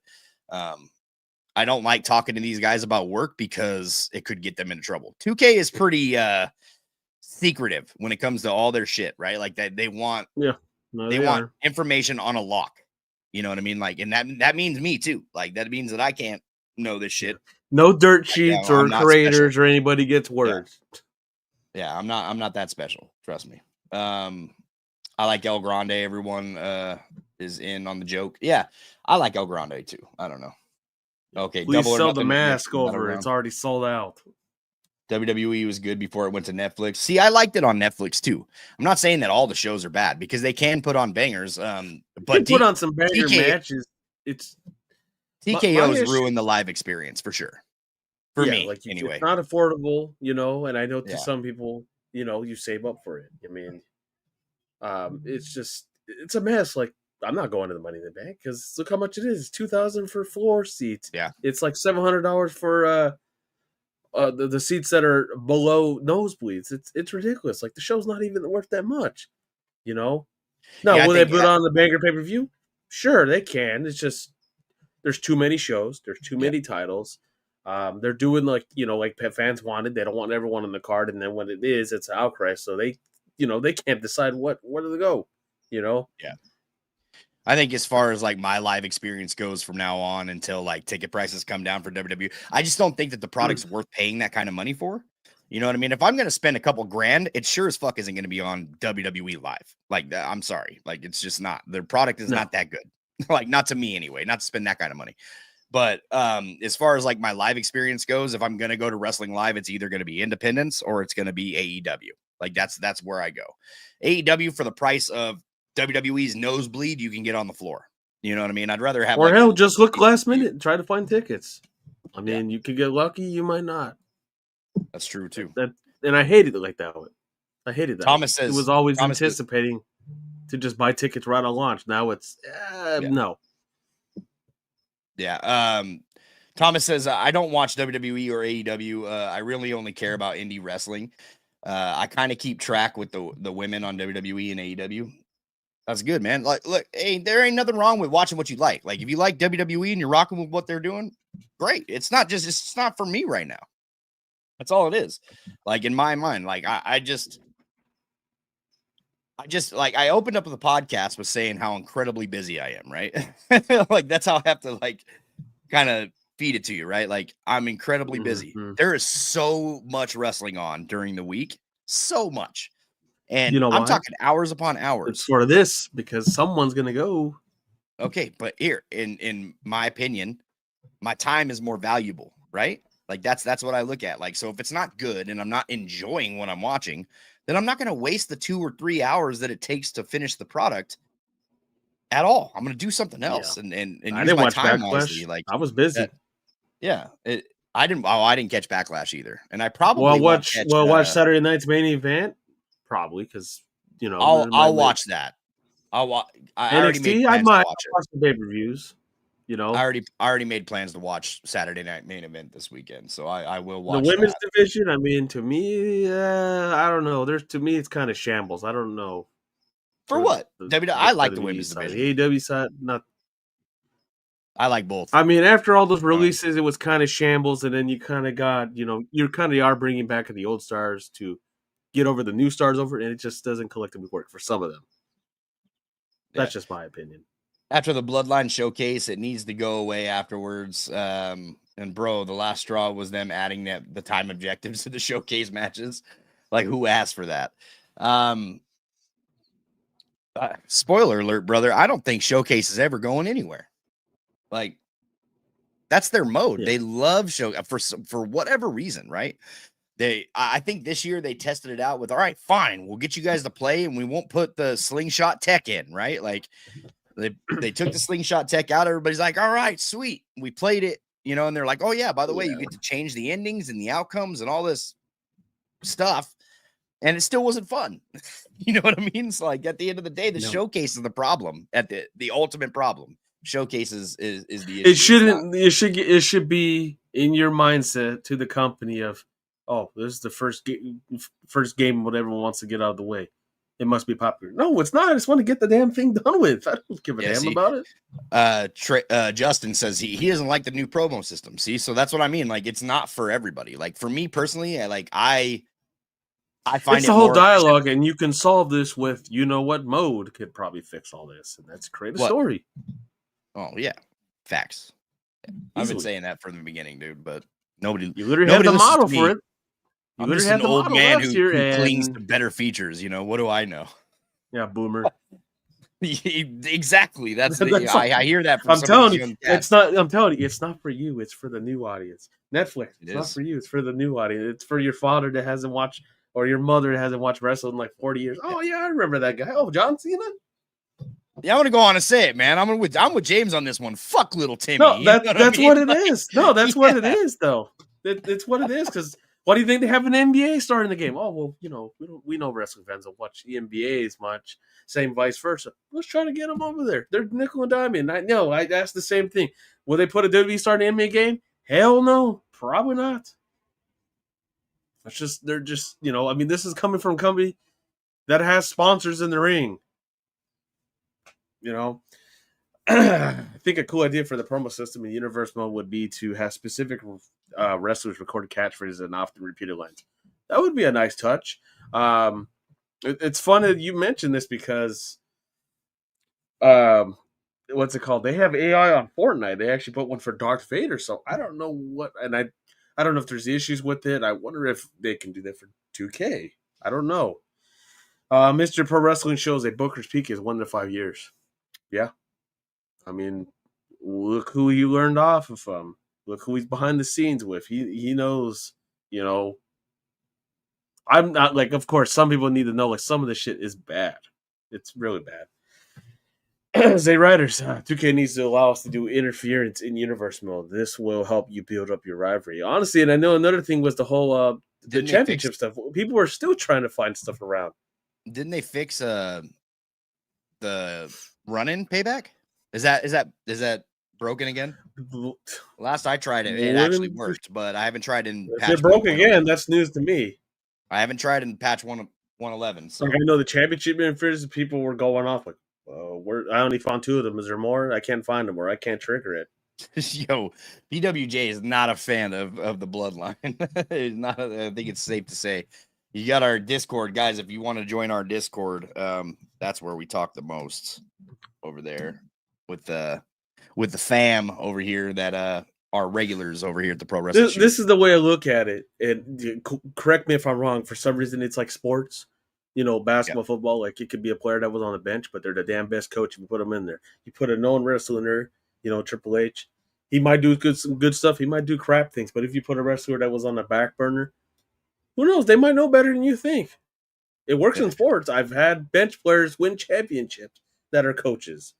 Speaker 1: I don't like talking to these guys about work because it could get them into trouble. 2K is pretty secretive when it comes to all their shit, right? Like that they want want information on a lock. You know what I mean? Like, and that means me too. Like that means that I can't know this shit.
Speaker 2: No dirt sheets or creators or anybody gets words.
Speaker 1: Yeah, I'm not that special. Trust me. I like El Grande. Everyone is in on the joke. Yeah, I like El Grande too. I don't know. Okay,
Speaker 2: please sell the mask over. It's already sold out.
Speaker 1: WWE was good before it went to Netflix. See, I liked it on Netflix too. I'm not saying that all the shows are bad because they can put on bangers. But
Speaker 2: put on some banger matches. It's
Speaker 1: TKO's ruined the live experience for sure. For me,
Speaker 2: like
Speaker 1: anyway.
Speaker 2: It's not affordable, and I know to some people you save up for it. I mean, it's a mess. Like, I'm not going to the Money in the Bank because look how much it is. $2,000 for floor seats.
Speaker 1: Yeah.
Speaker 2: It's like $700 for the seats that are below nosebleeds. It's ridiculous. Like, the show's not even worth that much. Now,
Speaker 1: Yeah,
Speaker 2: will they put on the Banger pay-per-view? Sure, they can. It's just there's too many shows. There's too many titles. They're doing like fans wanted. They don't want everyone on the card, and then when it is, it's an outcry. So they can't decide where to go.
Speaker 1: Yeah. I think as far as like my live experience goes from now on until like ticket prices come down for WWE, I just don't think that the product's worth paying that kind of money for. You know what I mean? If I'm going to spend a couple grand, it sure as fuck isn't going to be on WWE Live. Like, I'm sorry. Like, it's just not. Their product is not that good. Like, not to me anyway, not to spend that kind of money. But as far as like my live experience goes, if I'm going to go to Wrestling Live, it's either going to be Independence or it's going to be AEW. Like, that's where I go. AEW for the price of WWE's nosebleed, you can get on the floor. You know what I mean? I'd rather have.
Speaker 2: Or hell, just look last minute and try to find tickets. I mean, you could get lucky, you might not.
Speaker 1: That's true too.
Speaker 2: And I hated it like that. I hated that.
Speaker 1: Thomas says
Speaker 2: it was always anticipating to just buy tickets right on launch. Now it's no.
Speaker 1: Yeah. Thomas says I don't watch WWE or AEW. I really only care about indie wrestling. I kind of keep track with the women on WWE and AEW. That's good, man. Like, look, hey, there ain't nothing wrong with watching what you like. Like, if you like WWE and you're rocking with what they're doing, great. It's not for me right now. That's all it is. Like, in my mind, like, I just like, I opened up the podcast with saying how incredibly busy I am, right? Like, that's how I have to like kind of feed it to you, right? Like, I'm incredibly busy. There is so much wrestling on during the week, so much. And I'm talking hours upon hours.
Speaker 2: It's for this because someone's gonna go.
Speaker 1: Okay, but here, in my opinion, my time is more valuable, right? Like that's what I look at. Like, so if it's not good and I'm not enjoying what I'm watching, then I'm not going to waste the 2 or 3 hours that it takes to finish the product at all. I'm going to do something else and
Speaker 2: I
Speaker 1: use
Speaker 2: didn't
Speaker 1: my
Speaker 2: watch
Speaker 1: time
Speaker 2: Backlash.
Speaker 1: wisely. Like,
Speaker 2: I was busy.
Speaker 1: I didn't catch Backlash either, and I probably
Speaker 2: watch Saturday night's main event. Probably because
Speaker 1: I'll watch that. I already made plans to watch it.
Speaker 2: Watch the pay-per-views.
Speaker 1: I already made plans to watch Saturday night main event this weekend, so I will watch
Speaker 2: the women's division. I mean, to me, I don't know. To me, it's kind of shambles. I don't know.
Speaker 1: For what? I like the women's division.
Speaker 2: The AEW side, not.
Speaker 1: I like both.
Speaker 2: I mean, after all those releases, it was kind of shambles, and then you kind of got, you kind of are bringing back the old stars to get over the new stars over, and it just doesn't collectively work for some of them. That's just my opinion.
Speaker 1: After the Bloodline showcase, it needs to go away afterwards. And bro, the last straw was them adding the time objectives to the showcase matches. Like, who asked for that? Spoiler alert, brother. I don't think showcase is ever going anywhere. Like, that's their mode. Yeah. They love show for whatever reason, right? I think this year they tested it out with, all right, fine, we'll get you guys to play and we won't put the slingshot tech in, right? Like, they took the slingshot tech out. Everybody's like, all right, sweet. We played it, and they're like, oh yeah, by the way, you get to change the endings and the outcomes and all this stuff. And it still wasn't fun. You know what I mean? It's like, at the end of the day, the showcase is the problem, at the ultimate problem. Showcases is the issue.
Speaker 2: It should be in your mindset to the company of, oh, this is the first game what everyone wants to get out of the way. It must be popular. No, it's not. I just want to get the damn thing done with. I don't give a damn about
Speaker 1: it. Justin says he doesn't like the new promo system. See, so that's what I mean. Like, it's not for everybody. Like, for me personally, I find
Speaker 2: it's the whole dialogue, and you can solve this with, what mode could probably fix all this, and that's create a story.
Speaker 1: Oh yeah, facts. I've been saying that from the beginning, dude. But nobody.
Speaker 2: You literally have the model for it.
Speaker 1: I'm just an old man who clings to better features. What do I know?
Speaker 2: Yeah, boomer.
Speaker 1: Exactly. I hear that from
Speaker 2: I'm telling you, it's not. I'm telling you, it's not for you. It's for the new audience. Netflix. It's not for you. It's for the new audience. It's for your father that hasn't watched, or your mother that hasn't watched wrestling in like 40 years. Oh yeah, I remember that guy. Oh, John Cena.
Speaker 1: Yeah, I'm gonna go on and say it, man. I'm with James on this one. Fuck little Timmy.
Speaker 2: No, that's what it is. No, that's what it is, though. It's what it is, because Why do you think they have an NBA star in the game? Oh well, we know wrestling fans don't watch the NBA as much. Same vice versa. Let's try to get them over there. They're nickel and diamond. I know. I asked the same thing. Will they put a WWE star in the NBA game? Hell no, probably not. They're just I mean, this is coming from a company that has sponsors in the ring. I think a cool idea for the promo system in Universe Mode would be to have specific wrestlers record catchphrases and often repeated lines. That would be a nice touch. It's fun that you mentioned this because, what's it called? They have AI on Fortnite. They actually put one for Darth Vader. So I don't know I don't know if there's issues with it. I wonder if they can do that for 2K. I don't know. Mr. Pro Wrestling shows a Booker's Peak is 1 to 5 years. Yeah. I mean, look who he learned off of from. Look who he's behind the scenes with. He knows, I'm not like, of course, some people need to know like some of the shit is bad. It's really bad. Zay Riders, 2K needs to allow us to do interference in universe mode. This will help you build up your rivalry. Honestly, and I know another thing was the whole the championship stuff. People were still trying to find stuff around.
Speaker 1: Didn't they fix the run-in payback? Is that broken again? Last I tried it, it actually worked, but I haven't tried in patch.
Speaker 2: They're broke again. That's news to me.
Speaker 1: I haven't tried in patch 111. So.
Speaker 2: Like I know the championship interference, people were going off like, I only found 2 of them. Is there more? I can't find them, or I can't trigger it.
Speaker 1: Yo, BWJ is not a fan of the bloodline. It's not. I think it's safe to say. You got our Discord, guys. If you want to join our Discord, that's where we talk the most over there with the fam over here that are regulars over here at the Pro Wrestling.
Speaker 2: This is the way I look at it. And correct me if I'm wrong. For some reason, it's like sports. Basketball, football. Like it could be a player that was on the bench, but they're the damn best coach. If you put them in there, you put a known wrestler in there. Triple H. He might do some good stuff. He might do crap things. But if you put a wrestler that was on the back burner, who knows? They might know better than you think. It works in sports. I've had bench players win championships that are coaches.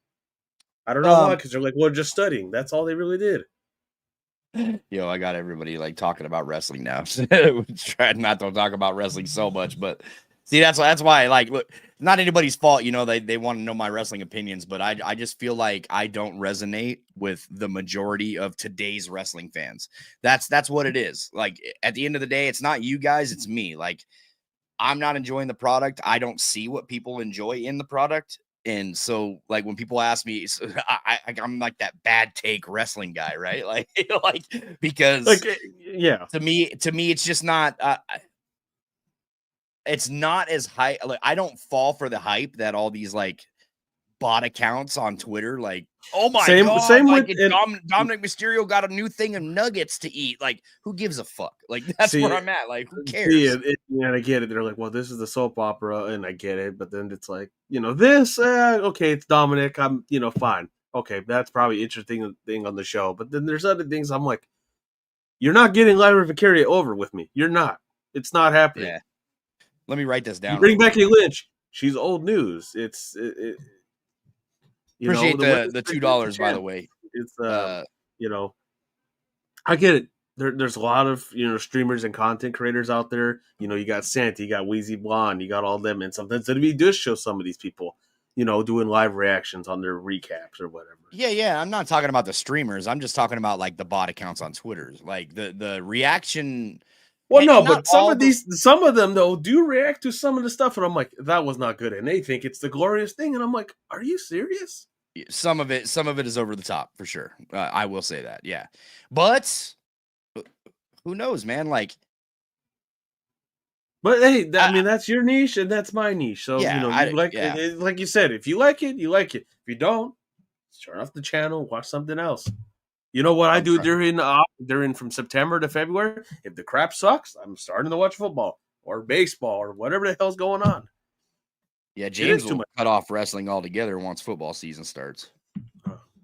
Speaker 2: I don't know why, because they're like, well, just studying. That's all they really did.
Speaker 1: Yo, I got everybody like talking about wrestling now. Trying not to talk about wrestling so much, but see, that's why. Like, look, not anybody's fault. They want to know my wrestling opinions, but I just feel like I don't resonate with the majority of today's wrestling fans. That's what it is. Like at the end of the day, it's not you guys, it's me. Like I'm not enjoying the product. I don't see what people enjoy in the product. And so, like, when people ask me, I'm like that bad take wrestling guy, right? Like, because,
Speaker 2: yeah,
Speaker 1: to me, it's just not. It's not as high. Like, I don't fall for the hype that all these like bot accounts on Twitter, like, oh my god,
Speaker 2: same
Speaker 1: like
Speaker 2: with
Speaker 1: Dominic Mysterio got a new thing of nuggets to eat. Like, who gives a fuck? Like, that's where I'm at. Like, who cares?
Speaker 2: And I get it. They're like, well, this is the soap opera, and I get it. But then it's like, this, okay, it's Dominic. I'm, fine. Okay, that's probably interesting thing on the show. But then there's other things. I'm like, you're not getting Lyra Vicaria over with me. You're not. It's not happening.
Speaker 1: Yeah. Let me write this down.
Speaker 2: You bring Becky Lynch. She's old news.
Speaker 1: Appreciate the $2, by the way.
Speaker 2: It's I get it. There's a lot of streamers and content creators out there. You got Santi, you got Wheezy Blonde, you got all them, and sometimes WWE does show some of these people, doing live reactions on their recaps or whatever.
Speaker 1: Yeah. I'm not talking about the streamers. I'm just talking about like the bot accounts on Twitter, like the reaction.
Speaker 2: Well, no, but some of them though do react to some of the stuff, and I'm like, that was not good, and they think it's the glorious thing, and I'm like, are you serious?
Speaker 1: Some of it is over the top for sure. I will say that, yeah. But who knows, man? Like,
Speaker 2: but hey, I mean, that's your niche, and that's my niche. So
Speaker 1: yeah,
Speaker 2: like you said, if you like it, you like it. If you don't, turn off the channel, watch something else. You know what I do during from September to February? If the crap sucks, I'm starting to watch football or baseball or whatever the hell's going on.
Speaker 1: Yeah, James will cut off wrestling altogether once football season starts.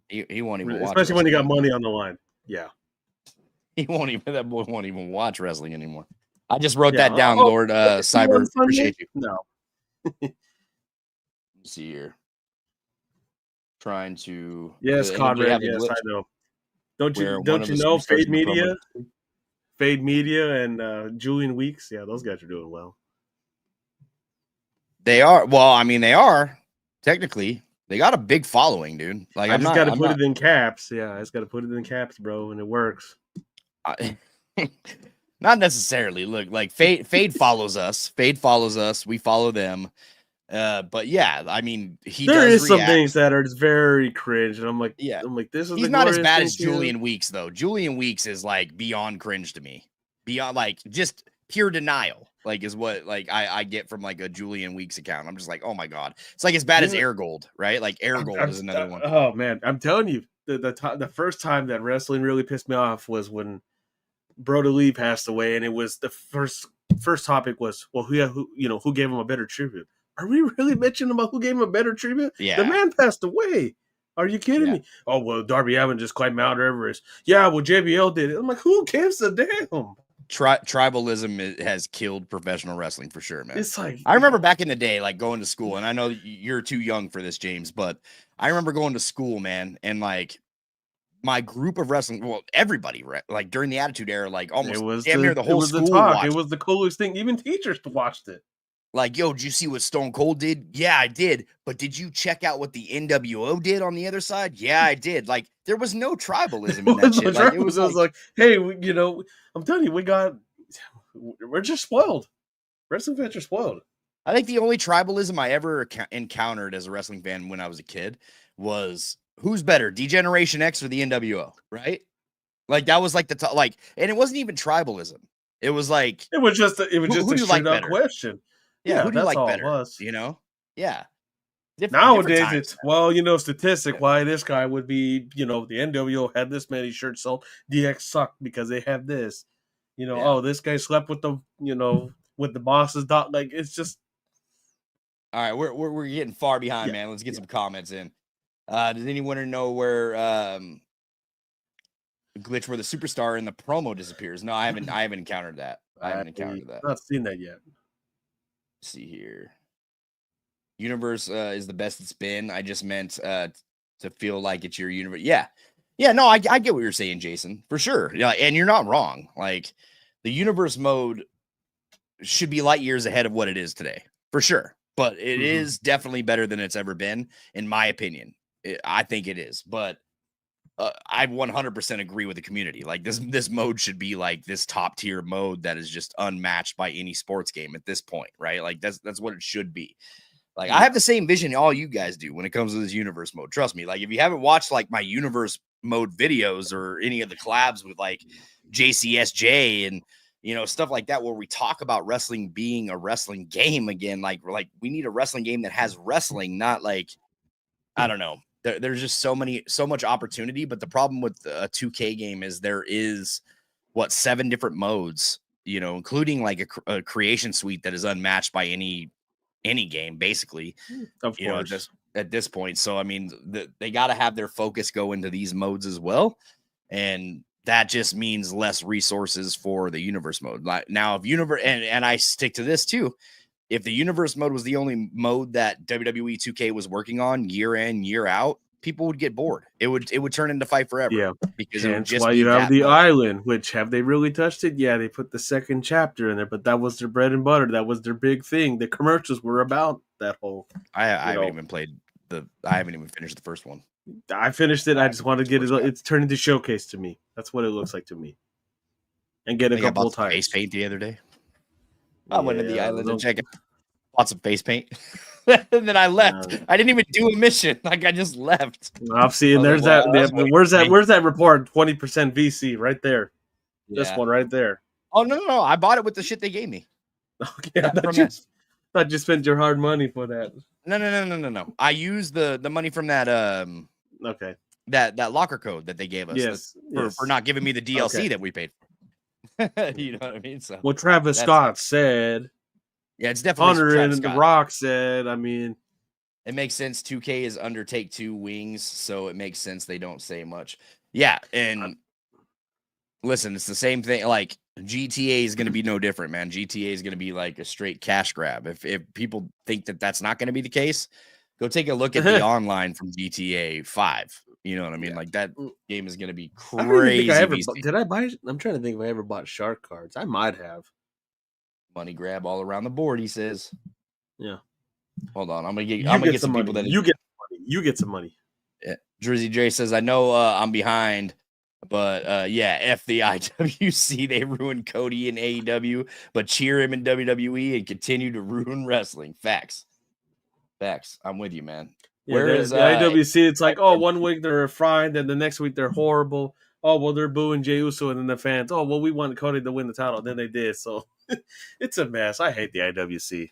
Speaker 1: He won't even watch,
Speaker 2: especially when you got money on the line. Yeah,
Speaker 1: that boy won't even watch wrestling anymore. I just wrote that down, Lord Cyber. Appreciate you.
Speaker 2: No,
Speaker 1: let's see here. Trying to
Speaker 2: Conrad. Yes, I know. Don't you know Fade Fade Media and Julian Weeks. Yeah, those guys are doing well.
Speaker 1: They are. Well, I mean, they are technically. They got a big following, dude. Like
Speaker 2: I
Speaker 1: I'm
Speaker 2: just
Speaker 1: not.
Speaker 2: got to
Speaker 1: I'm
Speaker 2: put
Speaker 1: not.
Speaker 2: it in caps. Yeah, I just got to put it in caps, bro, and it works.
Speaker 1: Not necessarily. Look, like Fade follows us. Fade follows us. We follow them. But yeah, I mean, he
Speaker 2: There
Speaker 1: does
Speaker 2: is some
Speaker 1: react.
Speaker 2: things that are just very cringe, and I'm like,
Speaker 1: Yeah,
Speaker 2: this is
Speaker 1: he's
Speaker 2: the
Speaker 1: not as
Speaker 2: glorious
Speaker 1: bad
Speaker 2: thing
Speaker 1: as
Speaker 2: too.
Speaker 1: Julian Weeks, though. Julian Weeks is like beyond cringe to me. Beyond like just pure denial, like is what like I get from like a Julian Weeks account. I'm just like, oh my god, it's like as bad as
Speaker 2: Yeah.
Speaker 1: Air Gold, right? Like Air Gold is another one.
Speaker 2: Oh man, I'm telling you, the first time that wrestling really pissed me off was when Brodie Lee passed away, and it was the first topic was, well, who gave him a better tribute? Are we really mentioning about who gave him a better tribute?
Speaker 1: Yeah.
Speaker 2: The man passed away. Are you kidding me? Oh, well, Darby Allin just climbed Mount Everest. Yeah, well, JBL did it. I'm like, who gives a damn?
Speaker 1: Tribalism has killed professional wrestling for sure, man.
Speaker 2: It's like,
Speaker 1: I remember back in the day, like going to school, and I know you're too young for this, James, but I remember going to school, man, and like my group of wrestling, well, everybody, like during the Attitude Era, like almost damn near the whole school watched.
Speaker 2: It was the coolest thing. Even teachers watched it.
Speaker 1: Like, yo, did you see what Stone Cold did? Yeah, I did. But did you check out what the NWO did on the other side? Yeah, I did. Like, there was no tribalism in that shit. Like, it was
Speaker 2: like, hey, I'm telling you, we're just spoiled. Wrestling fans are spoiled.
Speaker 1: I think the only tribalism I ever encountered as a wrestling fan when I was a kid was who's better, D-Generation X or the NWO, right? Like, that was like the top, like, and it wasn't even tribalism. It was like,
Speaker 2: it was just a straight up question.
Speaker 1: Yeah, who do you like better? You know? Yeah.
Speaker 2: Nowadays, it's, well, statistic why this guy would be, the NWO had this many shirts sold. DX sucked because they have this. Oh, this guy slept with the, with the boss's dog. Like, it's just.
Speaker 1: All right, we're getting far behind, man. Let's get some comments in. Does anyone know where glitch where the superstar in the promo disappears? No, I haven't encountered that. I haven't encountered that.
Speaker 2: Not seen that yet.
Speaker 1: Let's see here. Universe is the best it's been. I just meant to feel like it's your universe. Yeah. No, I get what you're saying, Jason, for sure. Yeah, and you're not wrong. Like the universe mode should be light years ahead of what it is today, for sure. But it is definitely better than it's ever been, in my opinion. I think it is, but I 100% agree with the community. Like this mode should be like this top tier mode that is just unmatched by any sports game at this point, right? Like that's what it should be. Like I have the same vision all you guys do when it comes to this universe mode. Trust me. Like if you haven't watched like my universe mode videos or any of the collabs with like JCSJ and stuff like that, where we talk about wrestling being a wrestling game again, like we need a wrestling game that has wrestling, not like, I don't know. There's just so much opportunity. But the problem with a 2K game is there is 7 different modes, including like a creation suite that is unmatched by any game, basically,
Speaker 2: of course,
Speaker 1: at this point. So, I mean, they got to have their focus go into these modes as well. And that just means less resources for the universe mode. Like now, if universe, and I stick to this too, if the universe mode was the only mode that WWE 2K was working on year in, year out, people would get bored. It would turn into Fight Forever.
Speaker 2: Yeah,
Speaker 1: because
Speaker 2: it would just why you have the island. Which have they really touched it? Yeah, they put the second chapter in there, but that was their bread and butter. That was their big thing. The commercials were about that whole.
Speaker 1: I haven't even played I haven't even finished the first one.
Speaker 2: I finished it. I just want to get it. It's turned into Showcase to me. That's what it looks like to me. And get a couple of times.
Speaker 1: Face paint the other day. I went to the island and checked lots of face paint. And then I left. I didn't even do a mission. Like I just left.
Speaker 2: I'm seeing there's that. Where's that report? 20% VC right there. Yeah. This one right there.
Speaker 1: Oh no. I bought it with the shit they gave me.
Speaker 2: Okay, I thought you spent your hard money for that.
Speaker 1: No. I used the money from that
Speaker 2: okay.
Speaker 1: That locker code that they gave us.
Speaker 2: Yes.
Speaker 1: For not giving me the DLC that we paid for. You know what I mean? So
Speaker 2: what Travis Scott said.
Speaker 1: Yeah, it's definitely
Speaker 2: Hunter and The Rock said. I mean,
Speaker 1: it makes sense. 2K is under Take Two wings, so it makes sense they don't say much. Yeah, and listen, it's the same thing. Like GTA is going to be no different, man. GTA is going to be like a straight cash grab. If people think that that's not going to be the case, go take a look at the online from GTA 5. You know what I mean?
Speaker 2: Yeah.
Speaker 1: Like that game is gonna be
Speaker 2: I don't even think
Speaker 1: crazy.
Speaker 2: I ever
Speaker 1: VC.
Speaker 2: did. I buy? I'm trying to think if I ever bought shark cards. I might have.
Speaker 1: Money grab all around the board. He says.
Speaker 2: Yeah.
Speaker 1: Hold on, I'm gonna get
Speaker 2: some
Speaker 1: people
Speaker 2: money.
Speaker 1: that
Speaker 2: You get some money. You get some money.
Speaker 1: Yeah. Drizzy J says, I know I'm behind, but yeah, F the IWC. They ruined Cody in AEW, but cheer him in WWE and continue to ruin wrestling. Facts. I'm with you, man.
Speaker 2: Yeah,
Speaker 1: Where is
Speaker 2: the IWC? It's like, oh, 1 week they're fine, then the next week they're horrible. Oh, well, they're booing Jey Uso, and then the fans, oh, well, we want Cody to win the title. Then they did. So it's a mess. I hate the IWC.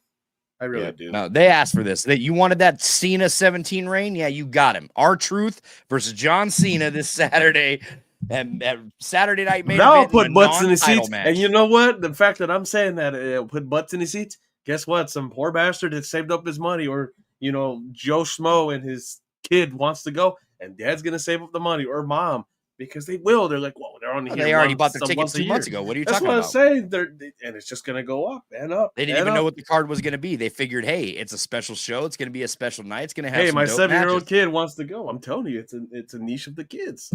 Speaker 2: I really do.
Speaker 1: No, they asked for this. That you wanted that Cena 17 reign? Yeah, you got him. R-Truth versus John Cena this Saturday. And Saturday night main
Speaker 2: now
Speaker 1: event.
Speaker 2: I'll put butts in the seats.
Speaker 1: Match.
Speaker 2: And you know what? The fact that I'm saying that it'll put butts in the seats, guess what? Some poor bastard that saved up his money, or, you know, Joe Schmo and his kid wants to go, and dad's going to save up the money, or mom, because they will. They're like, well, they're only here.
Speaker 1: They already bought their tickets 2 months ago. What are you talking about?
Speaker 2: That's what I'm saying. And it's just going to go up and up.
Speaker 1: They didn't even know what the card was going to be. They figured, hey, it's a special show. It's going to be a special night. It's going to have
Speaker 2: hey,
Speaker 1: some
Speaker 2: my
Speaker 1: dope
Speaker 2: 7-year-old
Speaker 1: matches.
Speaker 2: kid wants to go. I'm telling you, it's a niche of the kids.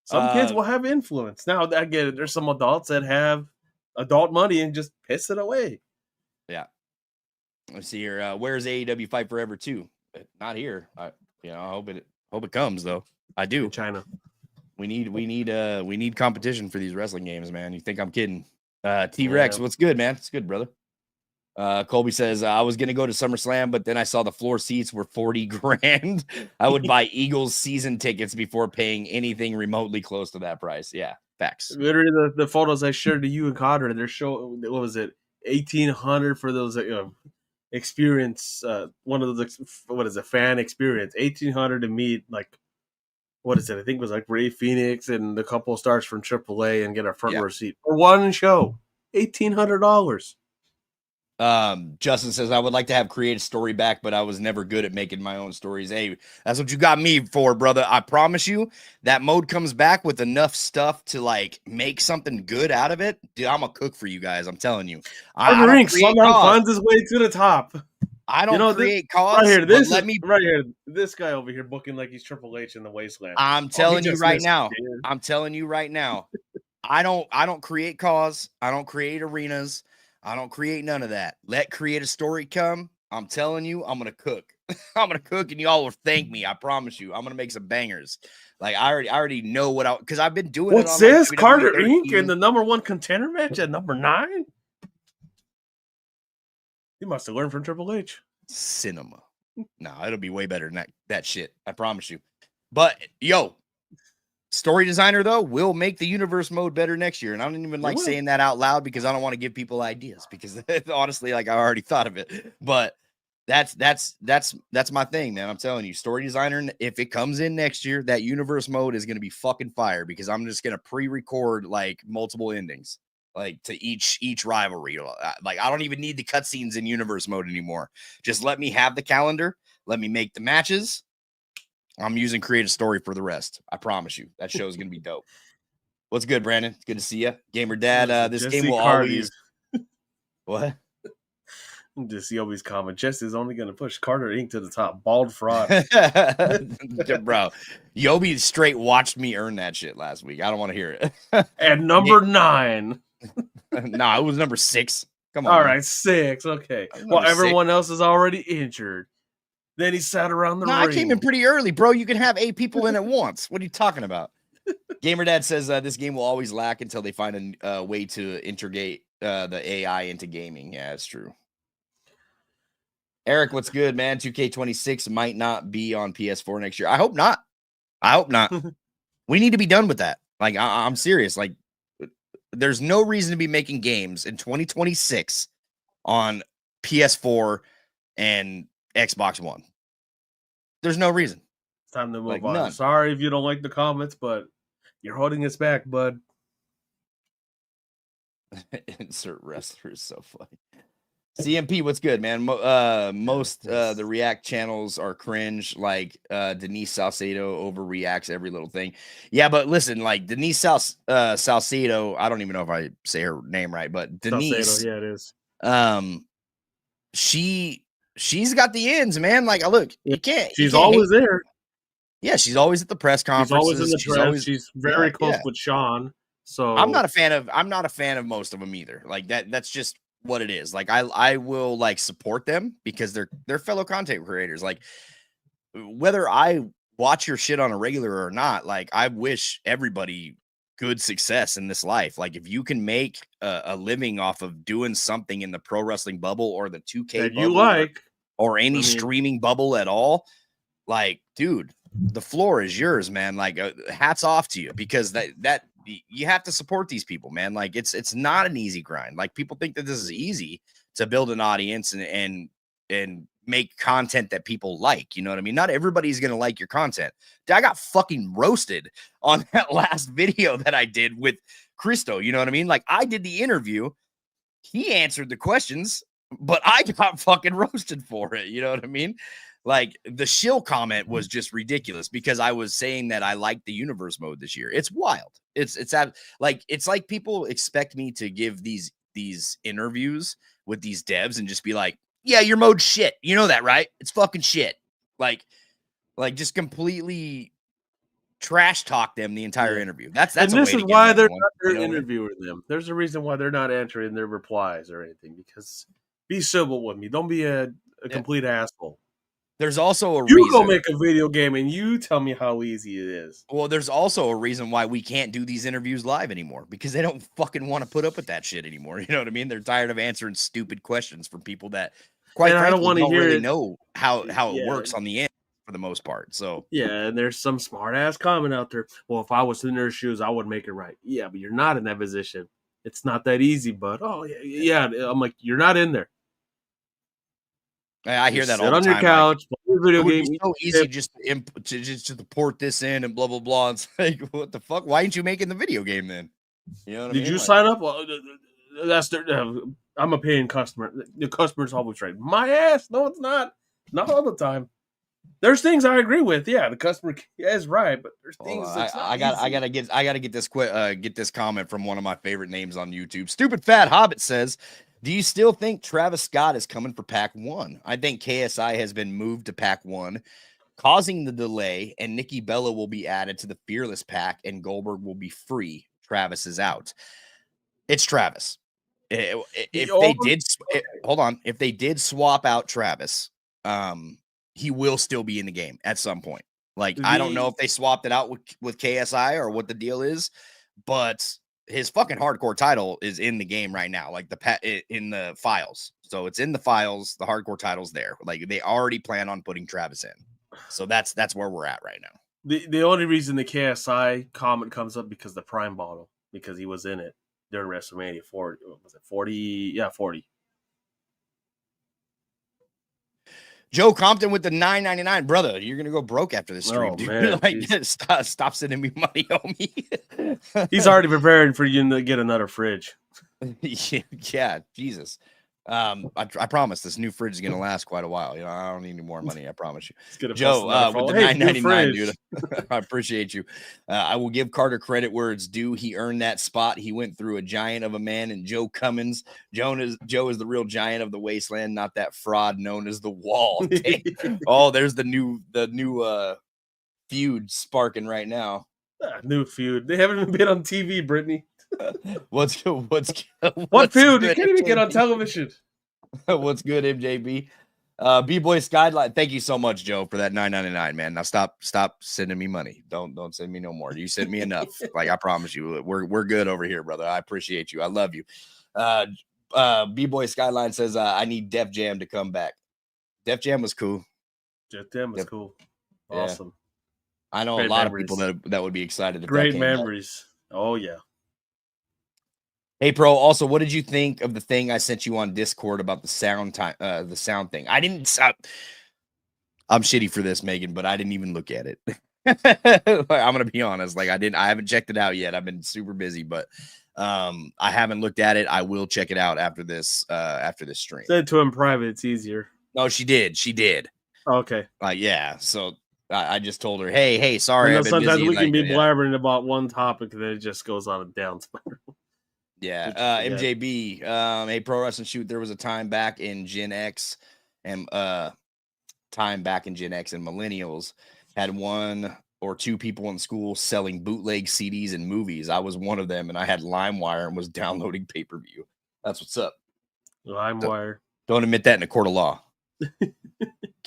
Speaker 2: Some kids will have influence. Now, I get it. There's some adults that have adult money and just piss it away.
Speaker 1: Yeah. Let's see here. Where's AEW Fight Forever 2? Not here. I hope it comes though. I do.
Speaker 2: In China.
Speaker 1: We need competition for these wrestling games, man. You think I'm kidding? T-Rex, what's good, man? It's good, brother. Colby says, I was going to go to SummerSlam, but then I saw the floor seats were 40 grand. I would buy Eagles season tickets before paying anything remotely close to that price. Yeah, facts.
Speaker 2: Literally, the photos I shared to you and Cotter, they're showing, what was it, 1,800 for those experience, one of those, what is a fan experience, 1,800 to meet, like, what is it? I think it was like Ray Phoenix and a couple of stars from AAA and get a front row seat for one show. $1,800.
Speaker 1: Justin says, I would like to have creative story back, but I was never good at making my own stories. Hey, that's what you got me for, brother. I promise you that mode comes back with enough stuff to like make something good out of it. Dude, I'm a cook for you guys. I'm telling you. I don't
Speaker 2: somehow finds his way to the top.
Speaker 1: I don't create cause.
Speaker 2: Right here, this guy over here booking like he's Triple H in the Wasteland.
Speaker 1: I'm telling you right now. I'm telling you right now. I don't create cause. I don't create arenas. I don't create none of that. Let creative story come. I'm telling you, I'm gonna cook. I'm gonna cook, and y'all will thank me. I promise you. I'm gonna make some bangers. Like I already know because I've been doing.
Speaker 2: What's
Speaker 1: it on,
Speaker 2: this?
Speaker 1: Like,
Speaker 2: Carter Inc. in the #1 contender match at number 9. You must have learned from Triple H.
Speaker 1: Cinema. No, it'll be way better than that shit. I promise you. But yo, story designer though will make the universe mode better next year, and I don't even like saying that out loud because I don't want to give people ideas because honestly, like I already thought of it. But that's my thing, man. I'm telling you, story designer. If it comes in next year, that universe mode is gonna be fucking fire because I'm just gonna pre-record like multiple endings. Like to each rivalry. Like I don't even need the cutscenes in universe mode anymore. Just let me have the calendar. Let me make the matches. I'm using creative story for the rest. I promise you. That show is going to be dope. What's good, Brandon? It's good to see you. Gamer Dad, this game will always... What?
Speaker 2: Just Yobi's comment. Jesse's only going to push Carter Inc. to the top. Bald fraud.
Speaker 1: Bro, Yobi straight watched me earn that shit last week. I don't want to hear it.
Speaker 2: And number 9.
Speaker 1: Nah, it was number 6. Come on.
Speaker 2: All right, 6. Okay. Well, everyone else is already injured. Then he sat around the ring.
Speaker 1: I came in pretty early, bro. You can have 8 people in at once. What are you talking about? Gamer Dad says this game will always lack until they find a way to integrate the AI into gaming. Yeah, it's true. Eric, what's good, man? 2K26 might not be on PS4 next year. I hope not. We need to be done with that. Like, I'm serious. Like, there's no reason to be making games in 2026 on PS4 and Xbox One. There's no reason.
Speaker 2: It's time to move on. None. Sorry if you don't like the comments, but you're holding us back, bud.
Speaker 1: Insert wrestler is so funny. CMP, what's good, man? Most the React channels are cringe. Like Denise Salcedo overreacts every little thing. Yeah, but listen, like Denise Salcedo, I don't even know if I say her name right, but Denise,
Speaker 2: Salcedo, yeah, it
Speaker 1: is. She's got the ends, man. Like, look, you can't.
Speaker 2: She's always there.
Speaker 1: Yeah, she's always at the press
Speaker 2: She's always in
Speaker 1: conferences.
Speaker 2: the
Speaker 1: She's
Speaker 2: press.
Speaker 1: always
Speaker 2: She's very close
Speaker 1: yeah.
Speaker 2: with Sean. So
Speaker 1: I'm not a fan of most of them either. Like that's just what it is. Like I will like support them because they're fellow content creators. Like whether I watch your shit on a regular or not, like I wish everybody good success in this life. Like if you can make a living off of doing something in the pro wrestling bubble or the 2K
Speaker 2: that you
Speaker 1: bubble
Speaker 2: like.
Speaker 1: or any
Speaker 2: I mean,
Speaker 1: streaming bubble at all, like dude, the floor is yours, man. Like hats off to you because that you have to support these people, man. Like it's not an easy grind. Like people think that this is easy to build an audience and make content that people like. You know what I mean? Not everybody's gonna like your content. I got fucking roasted on that last video that I did with Christo. You know what I mean? Like I did the interview, he answered the questions, but I got fucking roasted for it. You know what I mean? Like the shill comment was just ridiculous because I was saying that I liked the universe mode this year. It's wild. It's like people expect me to give these interviews with these devs and just be like, yeah, your mode's shit. You know that, right? It's fucking shit. Like just completely trash talk them the entire interview. That's
Speaker 2: and
Speaker 1: a
Speaker 2: this
Speaker 1: way
Speaker 2: is
Speaker 1: to get
Speaker 2: why they're
Speaker 1: one,
Speaker 2: not
Speaker 1: you know what I mean?
Speaker 2: interviewing them. There's a reason why they're not answering their replies or anything. Because be civil with me. Don't be a complete asshole.
Speaker 1: There's also a
Speaker 2: You
Speaker 1: reason.
Speaker 2: go make a video game and you tell me how easy it is.
Speaker 1: Well, there's also a reason why we can't do these interviews live anymore because they don't fucking want to put up with that shit anymore. You know what I mean? They're tired of answering stupid questions from people that, quite
Speaker 2: And I don't
Speaker 1: frankly,
Speaker 2: want to
Speaker 1: don't
Speaker 2: hear
Speaker 1: really
Speaker 2: it.
Speaker 1: know how it
Speaker 2: Yeah.
Speaker 1: works on the end for the most part. So
Speaker 2: Yeah, and there's some smart ass comment out there. Well, if I was in their shoes, I would make it right. Yeah, but you're not in that position. It's not that easy, but yeah. I'm like, you're not in there.
Speaker 1: I hear
Speaker 2: Just
Speaker 1: that all
Speaker 2: sit
Speaker 1: the
Speaker 2: on your
Speaker 1: time. Like,
Speaker 2: couch, play your video
Speaker 1: it would
Speaker 2: game.
Speaker 1: be so easy just to port this in and blah blah blah. It's like, what the fuck? Why ain't you making the video game then? You know what I mean?
Speaker 2: Did you
Speaker 1: Like,
Speaker 2: sign up? Well, that's their. I'm a paying customer. The customer's always right. My ass. No, it's not. Not all the time. There's things I agree with. Yeah, the customer is right, but there's things that's not easy.
Speaker 1: I gotta get this comment from one of my favorite names on YouTube. Stupid Fat Hobbit says, do you still think Travis Scott is coming for Pack 1? I think KSI has been moved to Pack 1, causing the delay, and Nikki Bella will be added to the Fearless Pack, and Goldberg will be free. Travis is out. It's Travis. Hold on, if they did swap out Travis, he will still be in the game at some point. Like I don't know if they swapped it out with KSI or what the deal is, but his fucking hardcore title is in the game right now, like in the files. So it's in the files. The hardcore title's there. Like they already plan on putting Travis in. So that's where we're at right now.
Speaker 2: The only reason the KSI comment comes up because the Prime bottle, because he was in it during WrestleMania 40. Was it 40? Yeah, 40.
Speaker 1: Joe Compton with the $9.99, brother. You're gonna go broke after this stream, dude.
Speaker 2: Man,
Speaker 1: like, stop sending me money, homie.
Speaker 2: He's already preparing for you to get another fridge.
Speaker 1: Yeah, Jesus. I promise this new fridge is gonna last quite a while. You know, I don't need any more money. I promise you. Joe, with the $9.99, dude. I appreciate you. I will give Carter credit where it's due. He earned that spot. He went through a giant of a man, and Joe Cummins. Joe is the real giant of the wasteland, not that fraud known as the Wall. Oh, there's the new feud sparking right now.
Speaker 2: New feud. They haven't even been on TV, Brittany.
Speaker 1: What's feud?
Speaker 2: You can't even get on television.
Speaker 1: What's good, MJB? B-Boy Skyline. Thank you so much, Joe, for that $9.99, man. Now stop sending me money. Don't send me no more. You sent me enough. Like I promise you, we're good over here, brother. I appreciate you. I love you. B-Boy Skyline says I need Def Jam to come back. Def Jam was cool.
Speaker 2: Def Jam was cool. Awesome.
Speaker 1: Yeah. I know a lot of people that would be excited.
Speaker 2: Great memories. Back. Oh yeah.
Speaker 1: Hey, Pro, also, what did you think of the thing I sent you on Discord about the sound thing? I'm shitty for this, Megan, but I didn't even look at it. I'm going to be honest. Like I haven't checked it out yet. I've been super busy, but I haven't looked at it. I will check it out after this stream.
Speaker 2: Said to him private, it's easier.
Speaker 1: No, she did.
Speaker 2: Okay.
Speaker 1: Yeah. So I just told her, hey, sorry.
Speaker 2: I've been sometimes busy. We can be blabbering about one topic and then it just goes on a down spiral.
Speaker 1: Yeah, MJB, hey, Pro Wrestling Shoot. There was a time back in Gen X and Millennials had 1 or 2 people in school selling bootleg CDs and movies. I was one of them, and I had LimeWire and was downloading pay-per-view. That's what's up.
Speaker 2: LimeWire.
Speaker 1: Don't admit that in a court of law.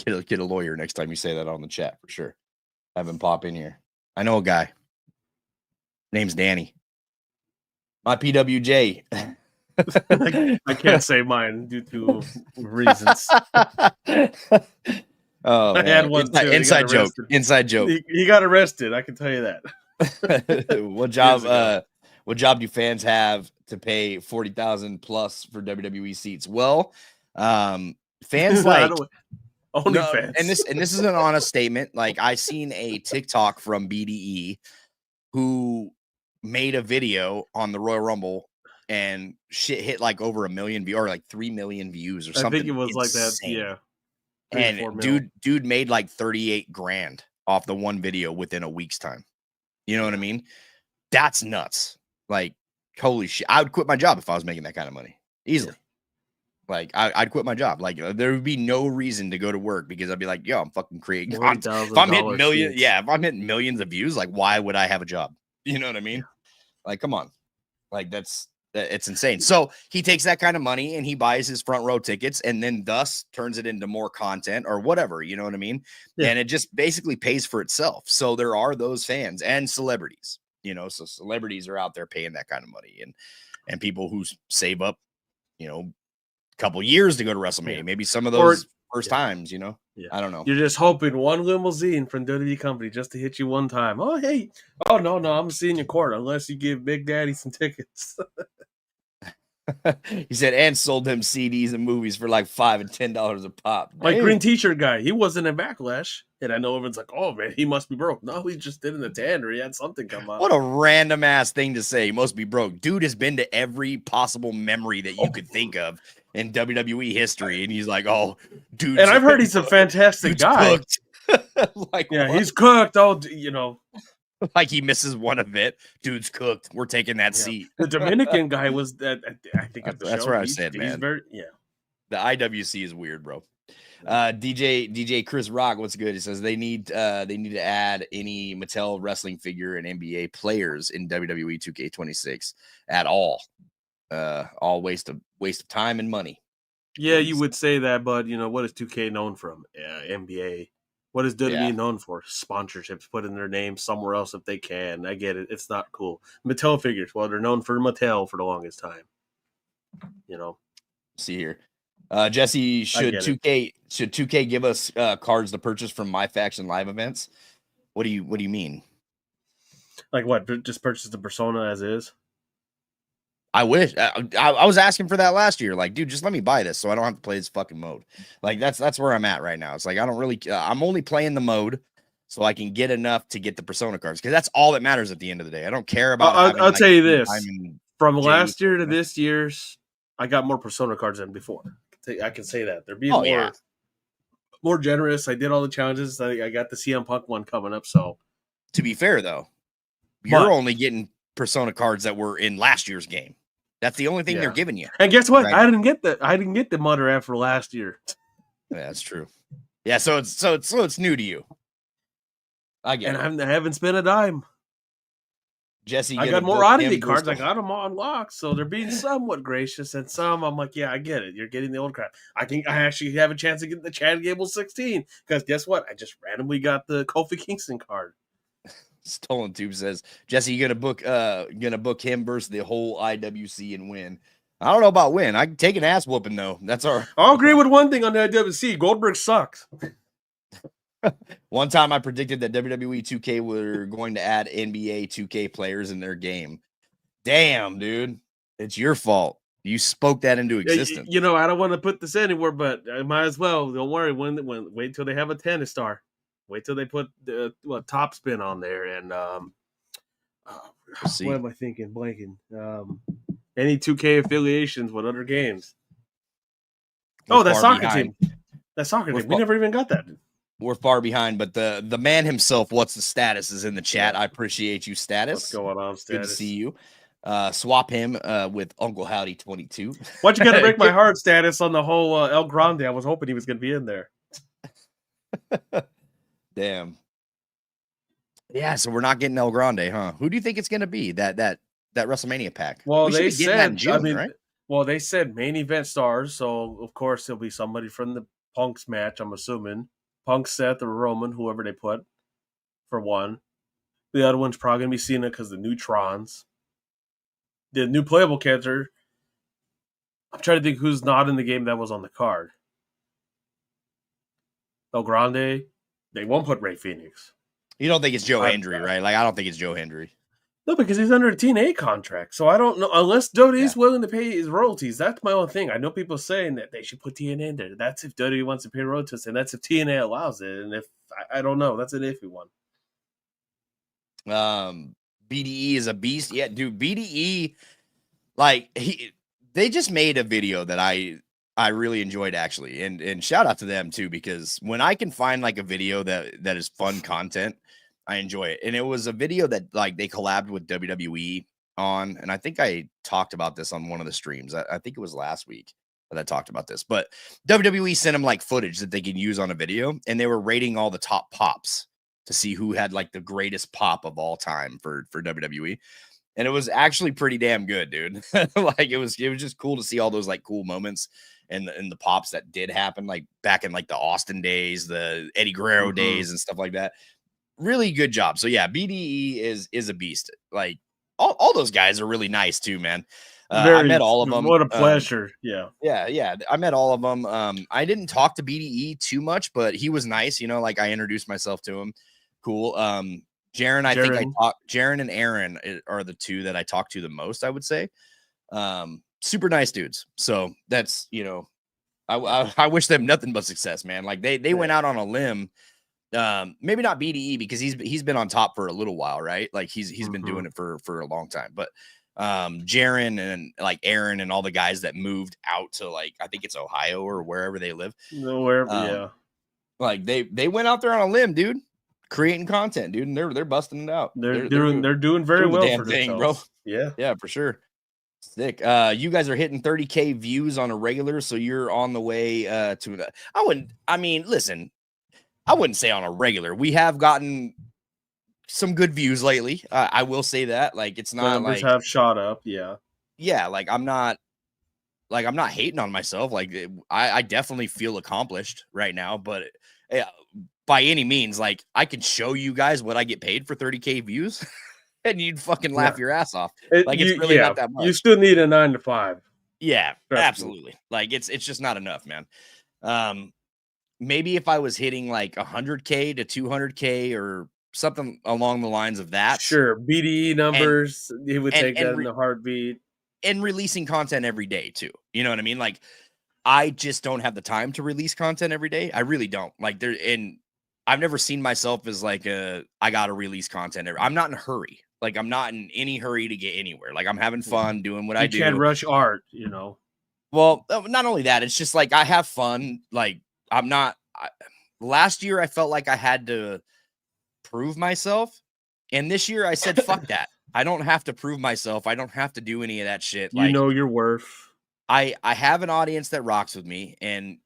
Speaker 1: Get a lawyer next time you say that on the chat for sure. Have him pop in here. I know a guy. Name's Danny. My PWJ.
Speaker 2: I can't say mine due to reasons.
Speaker 1: Oh,
Speaker 2: I had one too.
Speaker 1: Inside joke. Inside joke.
Speaker 2: He got arrested. I can tell you that.
Speaker 1: What job do fans have to pay $40,000 plus for WWE seats? Well, fans like
Speaker 2: OnlyFans.
Speaker 1: and this is an honest statement. Like, I seen a TikTok from BDE who made a video on the Royal Rumble and shit hit like over 1 million views or like 3 million views or something.
Speaker 2: I think it was insane. Like that. Yeah.
Speaker 1: And dude made like 38 grand off the one video within a week's time. You know what I mean? That's nuts. Like, holy shit. I would quit my job if I was making that kind of money easily. Like, I'd quit my job. Like, there would be no reason to go to work because I'd be like, yo, I'm fucking creating content. If I'm hitting millions, if I'm hitting millions of views, like, why would I have a job? You know what I mean? Like, come on. Like, it's insane. So he takes that kind of money and he buys his front row tickets and then thus turns it into more content or whatever. You know what I mean? Yeah. And it just basically pays for itself. So there are those fans and celebrities, you know, so celebrities are out there paying that kind of money and people who save up, you know, a couple years to go to WrestleMania, maybe some of those first times, you know, I don't know.
Speaker 2: You're just hoping one limousine from WWE company just to hit you one time. Oh, hey. Oh, no, I'm seeing your court unless you give Big Daddy some tickets.
Speaker 1: He said, and sold him CDs and movies for like $5 and $10 a pop.
Speaker 2: Like green t-shirt guy, he wasn't in Backlash, and I know everyone's like, "Oh man, he must be broke." No, he just did in the tan, or he had something come out.
Speaker 1: What a random ass thing to say. He must be broke. Dude has been to every possible memory that you could think of in WWE history, and he's like, "Oh, dude."
Speaker 2: And I've heard he's a fantastic guy.
Speaker 1: Like,
Speaker 2: yeah, what? He's cooked. Oh, you know.
Speaker 1: Like he misses one event, dude's cooked. We're taking that seat.
Speaker 2: The Dominican guy was that. I think
Speaker 1: that's where I said, man. The IWC is weird, bro. DJ Chris Rock, what's good? He says they need to add any Mattel wrestling figure and NBA players in WWE 2K26 at all. All waste of time and money.
Speaker 2: Yeah, you would say that, but you know what is 2K known from? NBA. What is WWE known for? Sponsorships, putting their name somewhere else if they can. I get it. It's not cool. Mattel figures. Well, they're known for Mattel for the longest time. You know.
Speaker 1: See here. Jesse, should 2K give us cards to purchase from MyFaction live events? What do you mean?
Speaker 2: Like what? Just purchase the Persona as is?
Speaker 1: I wish I was asking for that last year. Like, dude, just let me buy this so I don't have to play this fucking mode. Like, that's where I'm at right now. It's like I don't really. I'm only playing the mode so I can get enough to get the Persona cards because that's all that matters at the end of the day. I don't care about.
Speaker 2: I'll tell you this: from last year to this year's, I got more Persona cards than before. I can say that they're being more generous. I did all the challenges. I got the CM Punk one coming up. So,
Speaker 1: to be fair though, you're only getting Persona cards that were in last year's game. That's the only thing they're giving you.
Speaker 2: And guess what? Right? I didn't get the Mudder after last year.
Speaker 1: Yeah, that's true. Yeah, so it's new to you. I get it.
Speaker 2: And I haven't spent a dime.
Speaker 1: Jesse,
Speaker 2: I got more oddity cards. I got them all unlocked, so they're being somewhat gracious. And some, I'm like, yeah, I get it. You're getting the old crap. I think I actually have a chance to get the Chad Gable 16 because guess what? I just randomly got the Kofi Kingston card.
Speaker 1: Stolen Tube says, Jesse, you gonna book him versus the whole IWC and win. I don't know about win. I can take an ass whooping though. That's
Speaker 2: I'll agree with one thing on the IWC. Goldberg sucks.
Speaker 1: One time I predicted that WWE 2K were going to add NBA 2K players in their game. Damn, dude. It's your fault. You spoke that into existence.
Speaker 2: You know, I don't want to put this anywhere, but I might as well. Don't worry. Wait till they have a tennis star. Wait till they put the top spin on there and what am I thinking? Blanking. Any 2K affiliations with other games. That soccer team. That soccer team. We never even got that.
Speaker 1: We're far behind, but the man himself, what's the status, is in the chat. I appreciate you, status.
Speaker 2: What's going on, status?
Speaker 1: Good to see you. Swap him with Uncle Howdy 22.
Speaker 2: Why'd you gotta break my heart, status, on the whole El Grande? I was hoping he was gonna be in there.
Speaker 1: Damn. Yeah, so we're not getting El Grande, huh? Who do you think it's gonna be? That WrestleMania pack.
Speaker 2: Well,
Speaker 1: We should
Speaker 2: they
Speaker 1: be getting that in
Speaker 2: said, I
Speaker 1: June,
Speaker 2: mean,
Speaker 1: right?
Speaker 2: well, they said main event stars, so of course it'll be somebody from the Punk's match. I'm assuming Punk, Seth, or Roman, whoever they put for one. The other one's probably gonna be Cena because the Neutrons, the new playable character. I'm trying to think who's not in the game that was on the card. El Grande. They won't put Ray Phoenix.
Speaker 1: You don't think it's Joe
Speaker 2: I,
Speaker 1: Hendry, right? Like I don't think it's Joe Hendry.
Speaker 2: No, because he's under a TNA contract. So I don't know. Unless
Speaker 1: Yeah.
Speaker 2: WWE's willing to pay his royalties. That's my own thing. I know people saying that they should put TNA in there. That's if WWE wants to pay royalties, and that's if TNA allows it. And if I don't know, that's an iffy one.
Speaker 1: BDE is a beast. Yeah, dude, BDE, like they just made a video that I really enjoyed actually. And shout out to them too, because when I can find like a video that is fun content, I enjoy it. And it was a video that like they collabed with WWE on, and I think I talked about this on one of the streams. I think it was last week that I talked about this, but WWE sent them like footage that they can use on a video, and they were rating all the top pops to see who had like the greatest pop of all time for WWE. And it was actually pretty damn good, dude. Like it was just cool to see all those like cool moments and the pops that did happen, like back in like the Austin days, the Eddie Guerrero days, and stuff like that. Really good job. So yeah, BDE is a beast. Like all those guys are really nice too, man. I met all of them.
Speaker 2: What a pleasure. Yeah.
Speaker 1: Yeah, I met all of them. I didn't talk to BDE too much, but he was nice. You know, like I introduced myself to him. Cool. Jaren, I think I talked. Jaren and Aaron are the two that I talk to the most, I would say. Super nice dudes. So that's, you know, I wish them nothing but success, man. Like they went out on a limb. Maybe not BDE because he's been on top for a little while, right? Like he's been doing it for a long time. But Jaren and like Aaron and all the guys that moved out to like I think it's Ohio or wherever they live.
Speaker 2: Yeah.
Speaker 1: Like they went out there on a limb, dude, creating content, dude, and they're busting it out.
Speaker 2: They're doing very well for
Speaker 1: thing,
Speaker 2: themselves.
Speaker 1: Bro. Yeah, for sure. Sick. You guys are hitting 30K views on a regular, so you're on the way to listen, I wouldn't say on a regular. We have gotten some good views lately. I will say that. Like it's not
Speaker 2: numbers
Speaker 1: like
Speaker 2: have shot up. Yeah.
Speaker 1: Yeah, like I'm not hating on myself. Like I definitely feel accomplished right now, but by any means, like I can show you guys what I get paid for 30K views and you'd fucking laugh your ass off. Like it's really not that much.
Speaker 2: You still need a 9 to 5.
Speaker 1: Yeah, absolutely. Like it's just not enough, man. Maybe if I was hitting like 100K to 200K or something along the lines of that.
Speaker 2: Sure, BDE numbers, he would take that in the heartbeat.
Speaker 1: And releasing content every day too. You know what I mean? Like I just don't have the time to release content every day. I really don't. Like I've never seen myself as like I gotta release content. I'm not in a hurry. Like I'm not in any hurry to get anywhere. Like I'm having fun doing what I do.
Speaker 2: You can't rush art, you know.
Speaker 1: Well, not only that, it's just like I have fun. Like last year I felt like I had to prove myself. And this year I said, fuck that. I don't have to prove myself. I don't have to do any of that shit.
Speaker 2: You know your worth.
Speaker 1: I have an audience that rocks with me, and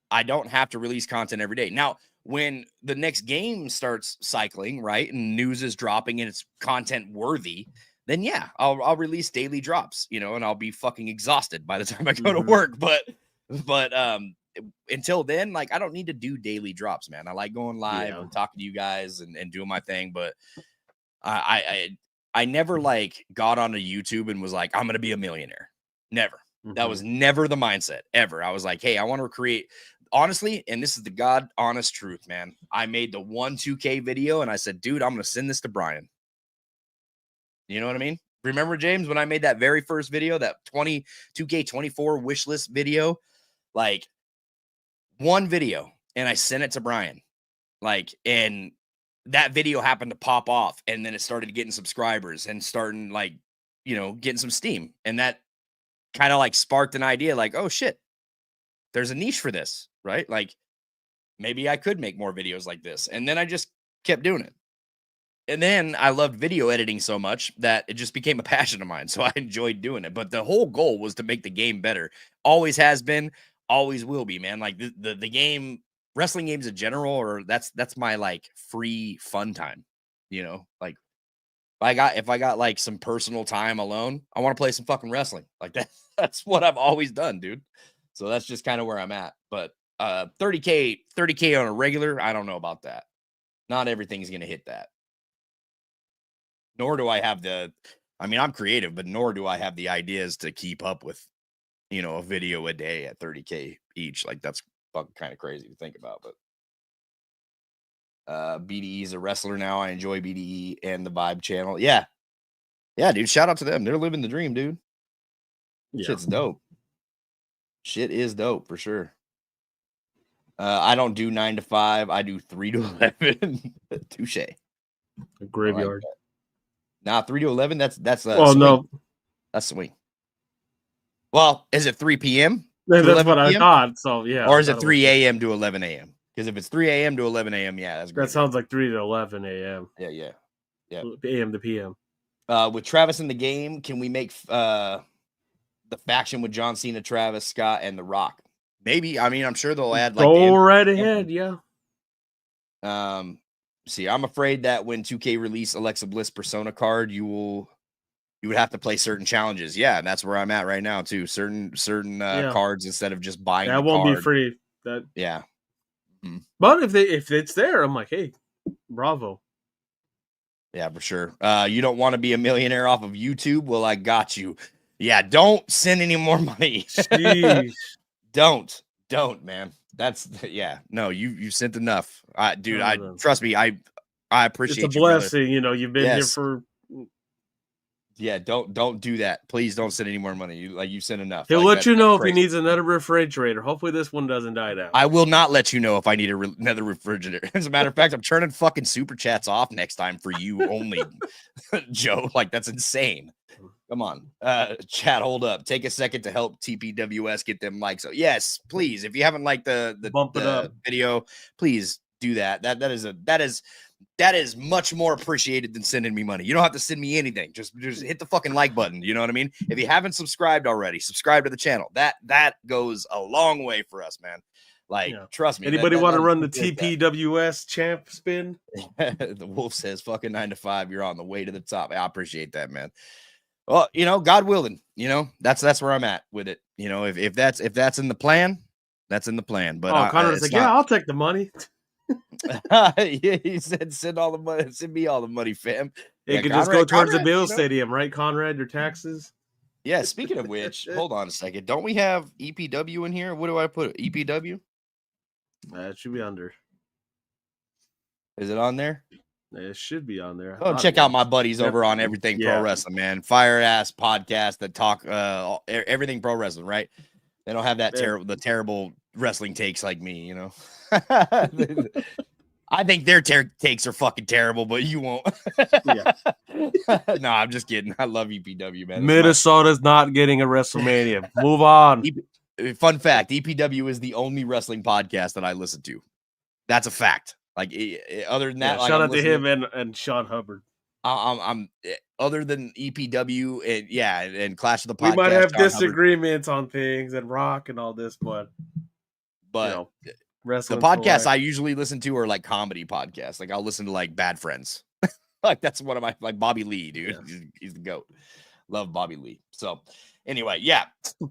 Speaker 1: I don't have to release content every day. Now, when the next game starts cycling, right, and news is dropping and it's content worthy, then yeah, I'll release daily drops, you know, and I'll be fucking exhausted by the time I go to work. But until then, like I don't need to do daily drops, man. I like going live and talking to you guys and doing my thing, but I never like got onto YouTube and was like, I'm gonna be a millionaire. Never. That was never the mindset ever. I was like, hey, I want to create, honestly, and this is the God honest truth, man. I made the 2K video and I said, dude, I'm going to send this to Brian. You know what I mean? Remember, James, when I made that very first video, that 2K24 wish list video, like one video, and I sent it to Brian. Like, and that video happened to pop off, and then it started getting subscribers and starting like, you know, getting some steam. And that kind of like sparked an idea like, oh shit, there's a niche for this, right? Like maybe I could make more videos like this. And then I just kept doing it. And then I loved video editing so much that it just became a passion of mine. So I enjoyed doing it. But the whole goal was to make the game better. Always has been, always will be, man. Like the game, wrestling games in general, or that's my like free fun time. You know, like if I got like some personal time alone, I want to play some fucking wrestling. Like that's what I've always done, dude. So that's just kind of where I'm at. But 30K on a regular, I don't know about that. Not everything's gonna hit that. Nor do I have I'm creative, but nor do I have the ideas to keep up with, a video a day at 30K each. Like that's fucking kind of crazy to think about. But BDE is a wrestler now. I enjoy BDE and the Vibe channel. Yeah, dude. Shout out to them. They're living the dream, dude.
Speaker 2: Yeah.
Speaker 1: Shit's dope. Shit is dope for sure. I don't do 9 to 5. I do 3 to 11. Touche.
Speaker 2: A graveyard.
Speaker 1: Nah, 3 to 11. That's
Speaker 2: well,
Speaker 1: swing.
Speaker 2: no,
Speaker 1: that's swing. Well, is it 3 p.m.?
Speaker 2: That's what I thought. So yeah,
Speaker 1: or is it 3 a.m. to 11 a.m.? Because if it's 3 a.m. to 11 a.m., yeah, that's great.
Speaker 2: That sounds like 3 to 11 a.m.
Speaker 1: Yeah.
Speaker 2: AM to PM.
Speaker 1: With Travis in the game, can we make the faction with John Cena, Travis, Scott, and The Rock? Maybe. I mean, I'm sure they'll add like.
Speaker 2: Go right ahead, yeah.
Speaker 1: See, I'm afraid that when 2K release Alexa Bliss Persona card, you would have to play certain challenges. Yeah, and that's where I'm at right now too. Certain cards instead of just buying.
Speaker 2: That won't be free.
Speaker 1: Yeah.
Speaker 2: Mm-hmm. But if it's there, I'm like, hey, bravo.
Speaker 1: Yeah, for sure. You don't want to be a millionaire off of YouTube? Well, I got you. Yeah, don't send any more money. Don't, man. That's no, you sent enough. Dude, trust me, I appreciate
Speaker 2: it's a blessing, you've been here for.
Speaker 1: Yeah, don't do that. Please don't send any more money. You sent enough.
Speaker 2: He'll let you know if he needs another refrigerator. Hopefully this one doesn't die down.
Speaker 1: I will not let you know if I need another refrigerator. As a matter of fact, I'm turning fucking super chats off next time for you only, Joe. Like that's insane. Come on, chat, hold up. Take a second to help TPWS get them likes. So yes, please. If you haven't liked the video, please do that. That is much more appreciated than sending me money. You don't have to send me anything. Just hit the fucking like button. You know what I mean? If you haven't subscribed already, subscribe to the channel. That goes a long way for us, man. Like, trust me.
Speaker 2: Anybody want to run the TPWS champ spin?
Speaker 1: The Wolf says, fucking 9 to 5. You're on the way to the top. I appreciate that, man. Well, God willing, that's where I'm at with it. If that's in the plan, that's in the plan. But
Speaker 2: Conrad's like, I'll take the money.
Speaker 1: Yeah, he said, send me all the money, fam.
Speaker 2: It could just go towards the Bill Stadium, right, Conrad? Your taxes.
Speaker 1: Yeah. Speaking of which, hold on a second. Don't we have EPW in here? What do I put? EPW?
Speaker 2: It should be under.
Speaker 1: Is it on there?
Speaker 2: It should be on there.
Speaker 1: Oh, check out my buddies over on Everything Pro Wrestling, man. Fire ass podcast that talk everything pro wrestling, right? They don't have that terrible wrestling takes like me, I think their takes are fucking terrible, but you won't. No, I'm just kidding. I love EPW, man.
Speaker 2: Minnesota's not getting a WrestleMania. Move on.
Speaker 1: Fun fact: EPW is the only wrestling podcast that I listen to. That's a fact. Like other than that,
Speaker 2: shout out to him and Sean Hubbard.
Speaker 1: I'm other than EPW and Clash of the Podcast.
Speaker 2: We might have disagreements on things and Rock and all this, but
Speaker 1: the podcasts I usually listen to are like comedy podcasts. Like I'll listen to like Bad Friends. Like that's one of my Bobby Lee, dude. Yeah. He's the GOAT. Love Bobby Lee. So anyway,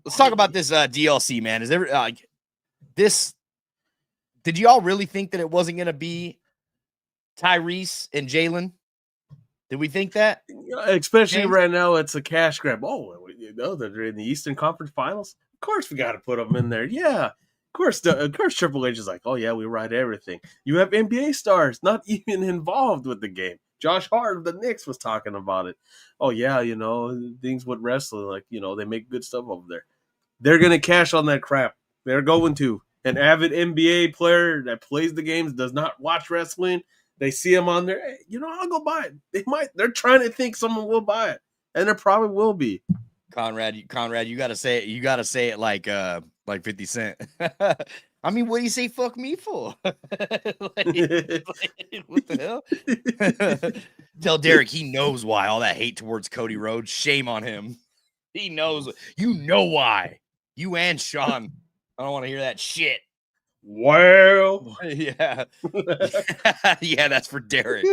Speaker 1: let's talk about this DLC, man. Is there this? Did you all really think that it wasn't going to be Tyrese and Jalen? Did we think that?
Speaker 2: Especially right now, it's a cash grab. Oh, they're in the Eastern Conference Finals. Of course, we got to put them in there. Yeah, of course. Triple H is like, oh yeah, we write everything. You have NBA stars not even involved with the game. Josh Hart of the Knicks was talking about it. Oh yeah, things with wrestling, like they make good stuff over there. They're gonna cash on that crap. They're going to. An avid NBA player that plays the games, does not watch wrestling. They see him on there. Hey, I'll go buy it. They're trying to think someone will buy it, and there probably will be.
Speaker 1: Conrad, you gotta say it. You gotta say it like 50 Cent. I mean, what do you say? Fuck me for? What the hell? Tell Derek he knows why all that hate towards Cody Rhodes. Shame on him. He knows. You know why. You and Sean. I don't want to hear that shit.
Speaker 2: Well,
Speaker 1: yeah, yeah, that's for Derek.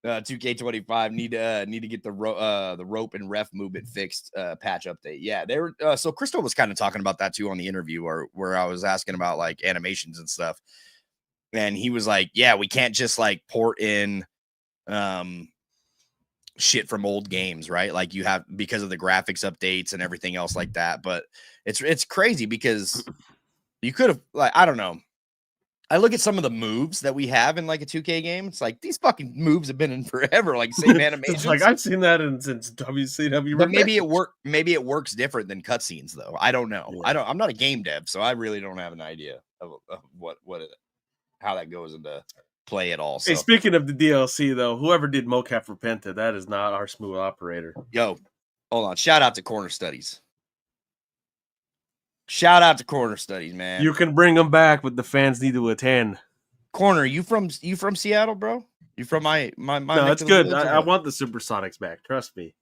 Speaker 1: 2K25 need to get the rope and ref movement fixed. Patch update. Yeah, they were. So Crystal was kind of talking about that too on the interview, where I was asking about like animations and stuff, and he was like, "Yeah, we can't just like port in shit from old games, right? Like you have because of the graphics updates and everything else like that. But it's crazy because you could have like I don't know." I look at some of the moves that we have in like a 2K game. It's like these fucking moves have been in forever, like same animations.
Speaker 2: It's like I've seen that since WCW.
Speaker 1: But maybe it works different than cutscenes though. I don't know.
Speaker 2: Yeah.
Speaker 1: I'm not a game dev, so I really don't have an idea of how that goes into play at all. So
Speaker 2: Hey, speaking of the DLC though, whoever did mocap for Penta, that is not our smooth operator.
Speaker 1: yo, hold on. Shout out to Corner Studies. Shout out to Corner Studies, man.
Speaker 2: You can bring them back, but the fans need to attend.
Speaker 1: Corner, you from Seattle, bro? You from my
Speaker 2: No, it's good. I want the Supersonics back. Trust me.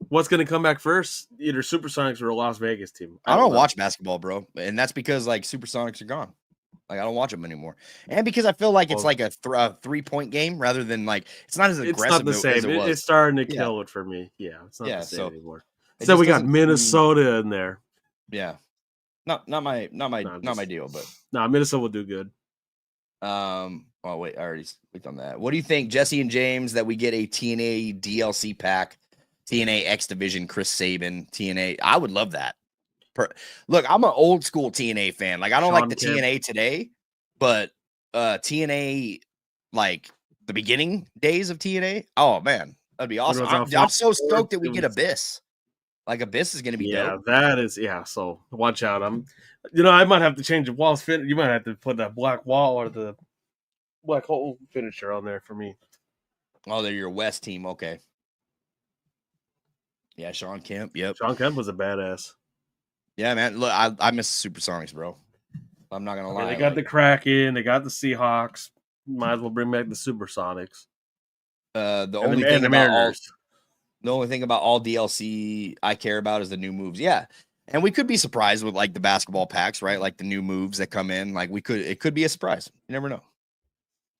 Speaker 2: What's going to come back first? Either Supersonics or a Las Vegas team.
Speaker 1: I don't watch basketball, bro, and that's because like Supersonics are gone. Like I don't watch them anymore, and because I feel like it's like a 3-point game rather than like it's not as aggressive.
Speaker 2: It's not the same.
Speaker 1: As it was.
Speaker 2: It's starting to kill it for me. Yeah, it's not the same anymore.
Speaker 1: So
Speaker 2: we got Minnesota in there.
Speaker 1: Yeah. Not my deal, but
Speaker 2: Minnesota will do good.
Speaker 1: Oh wait, I already clicked on that. What do you think, Jesse and James, that we get a TNA DLC pack, TNA X Division, Chris Sabin, TNA? I would love that. Look, I'm an old school TNA fan. Like I don't like the TNA today, but TNA like the beginning days of TNA. Oh man, that'd be awesome. I'm so stoked that we get Abyss. Like Abyss is going to be dope.
Speaker 2: That is So watch out. I might have to change the walls fit. You might have to put that black wall or the black hole finisher on there for me.
Speaker 1: Oh, they're your West team. Okay. Yeah, Sean Kemp. Yep.
Speaker 2: Sean Kemp was a badass.
Speaker 1: Yeah, man. Look, I miss Supersonics, bro. I'm not gonna lie.
Speaker 2: They got the Kraken. They got the Seahawks. Might as well bring back the Supersonics.
Speaker 1: The only thing about all DLC I care about is the new moves. Yeah. And we could be surprised with like the basketball packs, right? Like the new moves that come in. Like it could be a surprise. You never know.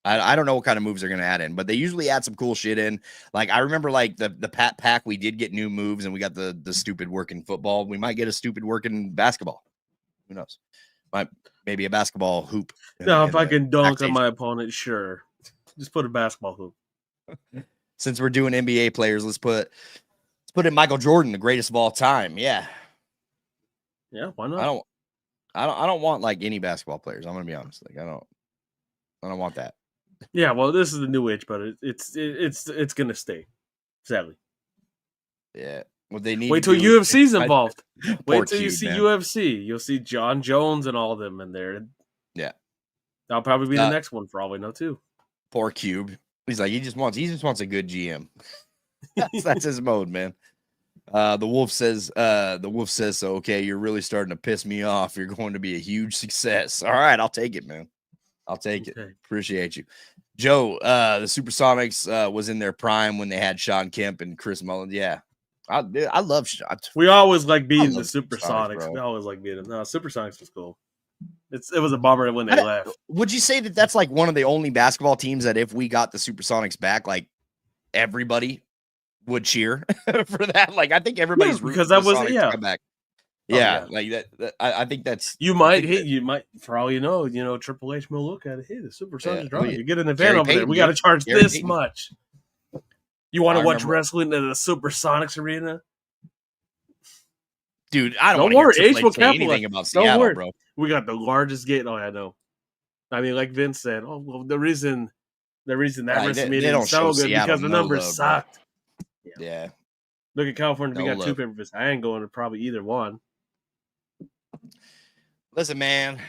Speaker 1: I don't know what kind of moves they're going to add in, but they usually add some cool shit in. Like I remember like the Pat pack, we did get new moves and we got the stupid working football. We might get a stupid working basketball. Who knows? Maybe a basketball hoop.
Speaker 2: If I can dunk on my opponent, sure. Just put a basketball hoop.
Speaker 1: Since we're doing NBA players, let's put in Michael Jordan, the greatest of all time. Yeah.
Speaker 2: Yeah, why not?
Speaker 1: I don't want like any basketball players. I'm gonna be honest. Like I don't want that.
Speaker 2: Yeah, well, this is the new age, but it's gonna stay. Sadly.
Speaker 1: Yeah. What they need.
Speaker 2: Wait till UFC's involved. Wait till you see
Speaker 1: man.
Speaker 2: UFC. You'll see John Jones and all of them in there.
Speaker 1: Yeah.
Speaker 2: That'll probably be the next one for all we know too.
Speaker 1: Poor Cube. He's like he just wants a good GM. That's his mode, man. The wolf says so. Okay, you're really starting to piss me off. You're going to be a huge success. All right, I'll take it, man. I'll take it. Appreciate you. Joe, the Supersonics was in their prime when they had Sean Kemp and Chris Mullins. Yeah. I love
Speaker 2: we always like beating the Supersonics. We always like beating them. No, Supersonics was cool. It was a bummer when they left.
Speaker 1: Would you say that that's like one of the only basketball teams that if we got the Supersonics back, like everybody would cheer for that? Like I think everybody's
Speaker 2: because that was
Speaker 1: to come back. Yeah, like that. I think that's
Speaker 2: you might for all you know, Triple H will look at it. Hey, the Supersonics drawing. You get an event over there. We got to charge this much. You want to watch wrestling in the Supersonics arena?
Speaker 1: Dude, I don't want to say anything about Seattle, bro.
Speaker 2: We got the largest gate. Oh, I know. I mean, like Vince said, the reason that wrestling meeting is so good because the numbers sucked.
Speaker 1: Yeah.
Speaker 2: Look at California. We got two pay-per-views. I ain't going to probably either one.
Speaker 1: Listen, man.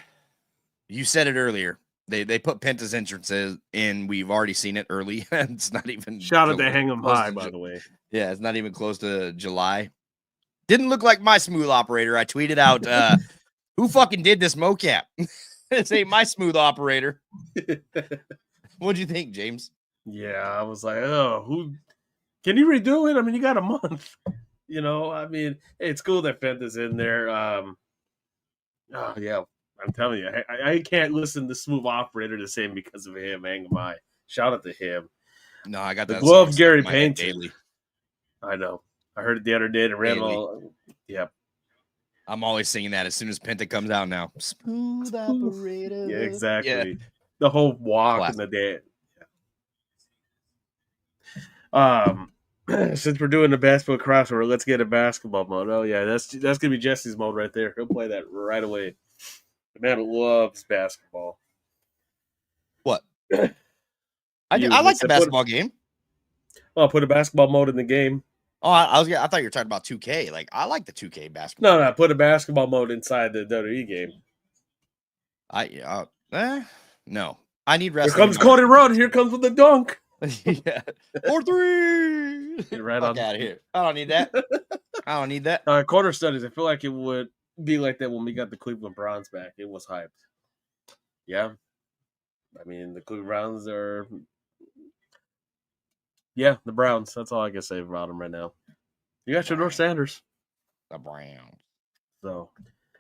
Speaker 1: You said it earlier. They put Penta's entrances in. We've already seen it early. It's not even
Speaker 2: shout out to Hang 'em High, by the way.
Speaker 1: Yeah, it's not even close to July. Didn't look like my smooth operator. I tweeted out, who fucking did this mocap? This ain't my smooth operator. What'd you think, James?
Speaker 2: Yeah, I was like, oh, who can you redo it? I mean, you got a month. I mean, hey, it's cool that Penta's in there. Yeah, I'm telling you, I can't listen to Smooth Operator the same because of him. Hang my Shout out to him.
Speaker 1: No, I got
Speaker 2: The
Speaker 1: that
Speaker 2: glove
Speaker 1: song stuck
Speaker 2: Gary
Speaker 1: in my head
Speaker 2: Payton.
Speaker 1: daily.
Speaker 2: I know. I heard it the other day and ran all. Yep.
Speaker 1: I'm always singing that as soon as Penta comes out now. Smooth operator.
Speaker 2: Yeah, exactly.
Speaker 1: Yeah.
Speaker 2: The whole walk
Speaker 1: Classic.
Speaker 2: and the dance. Yeah. Since we're doing the basketball crossover, let's get a basketball mode. Oh yeah, that's gonna be Jesse's mode right there. He'll play that right away. The man loves basketball.
Speaker 1: What?
Speaker 2: I
Speaker 1: I like the basketball game.
Speaker 2: I'll put a basketball mode in the game.
Speaker 1: Oh, I thought you were talking about 2K. Like, I like the 2K basketball.
Speaker 2: No, put a basketball mode inside the WWE game.
Speaker 1: No. I need wrestling.
Speaker 2: Here comes Cody Rhodes. Here comes with the dunk.
Speaker 1: Yeah. 4-3.
Speaker 2: Get right
Speaker 1: Fuck out of here. I don't need that. I don't need that.
Speaker 2: Quarter studies. I feel like it would be like that when we got the Cleveland Browns back. It was hyped. Yeah. I mean, the Cleveland Browns are... Yeah, the Browns. That's all I can say about them right now. You got Shedeur Sanders.
Speaker 1: The Browns.
Speaker 2: So,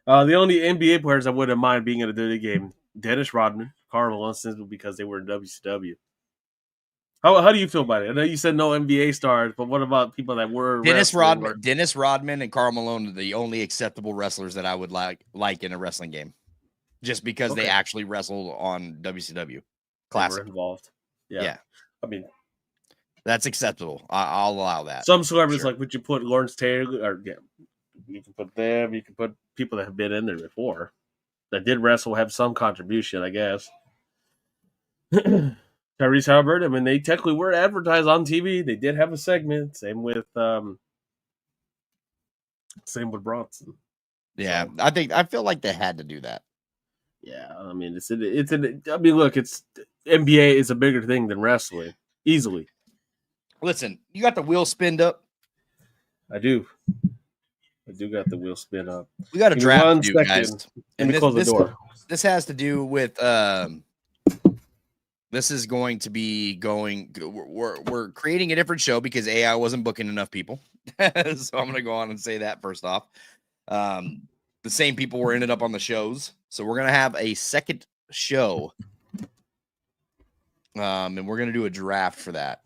Speaker 2: the only NBA players I wouldn't mind being in a WWE game, Dennis Rodman, Karl Malone, because they were in WCW. How do you feel about it? I know you said no NBA stars, but what about people that were
Speaker 1: Dennis Rodman and Karl Malone are the only acceptable wrestlers that I would like in a wrestling game, just because they actually wrestled on WCW. Classic.
Speaker 2: They were involved. Yeah. I mean,
Speaker 1: that's acceptable. I'll allow that.
Speaker 2: Some celebrities, like, would you put Lawrence Taylor? Or you can put them. You can put people that have been in there before that did wrestle, have some contribution, I guess. Tyrese Halliburton, I mean, they technically were advertised on TV. They did have a segment. Same with Bronson.
Speaker 1: Yeah, so, I feel like they had to do that.
Speaker 2: Yeah, I mean, look, it's NBA is a bigger thing than wrestling, easily.
Speaker 1: Listen, you got the wheel spinned up.
Speaker 2: I do got the wheel spin up.
Speaker 1: We got a draft to do, guys.
Speaker 2: And close the door.
Speaker 1: This has to do with this is going to be going. We're creating a different show because AI wasn't booking enough people. So I'm going to go on and say that first off. The same people were ended up on the shows, so we're going to have a second show, and we're going to do a draft for that.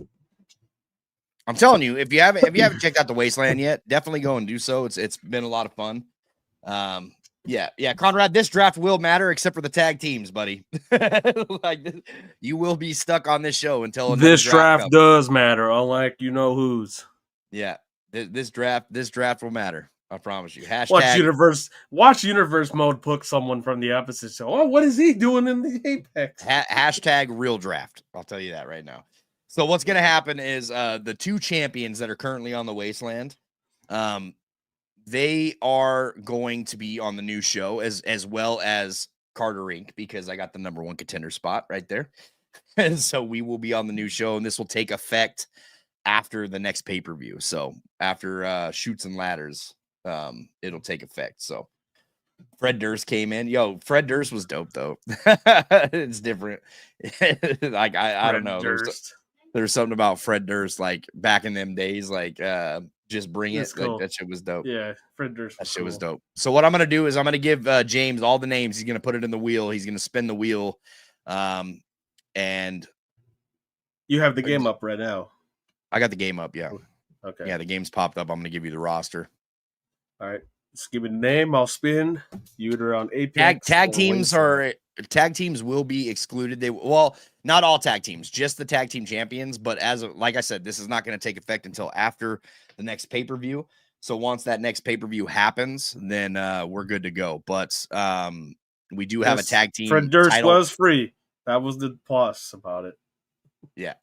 Speaker 1: I'm telling you, if you haven't checked out the WasteLand yet, definitely go and do so. It's been a lot of fun. Yeah, Conrad, this draft will matter except for the tag teams, buddy. You will be stuck on this show until
Speaker 2: this draft does matter, unlike you know who's.
Speaker 1: Yeah, this draft will matter. I promise you.
Speaker 2: Watch Universe mode put someone from the opposite show. Oh, what is he doing in the Apex?
Speaker 1: Hashtag real draft. I'll tell you that right now. So what's going to happen is the two champions that are currently on the WasteLand, they are going to be on the new show as well as Carter Inc. because I got the #1 contender spot right there. And so we will be on the new show, and this will take effect after the next pay-per-view. So after Shoots and Ladders, it'll take effect. So Fred Durst came in. Yo, Fred Durst was dope though. It's different. Like I don't know. There's something about Fred Durst, like back in them days, like just bring it.
Speaker 2: Cool.
Speaker 1: Like, that shit was dope.
Speaker 2: Yeah, Fred Durst.
Speaker 1: That shit was dope. So what I'm gonna do is I'm gonna give James all the names. He's gonna put it in the wheel. He's gonna spin the wheel, and
Speaker 2: you have the game up right now.
Speaker 1: I got the game up. Yeah.
Speaker 2: Okay.
Speaker 1: Yeah, the game's popped up. I'm gonna give you the roster.
Speaker 2: All right. Just give me the name. I'll spin. You either on Apex.
Speaker 1: Tag teams will be excluded. Not all tag teams, just the tag team champions. But like I said, this is not going to take effect until after the next pay-per-view. So once that next pay-per-view happens, then we're good to go. But we do have a tag team.
Speaker 2: Fred Durst was free. That was the plus about it.
Speaker 1: Yeah,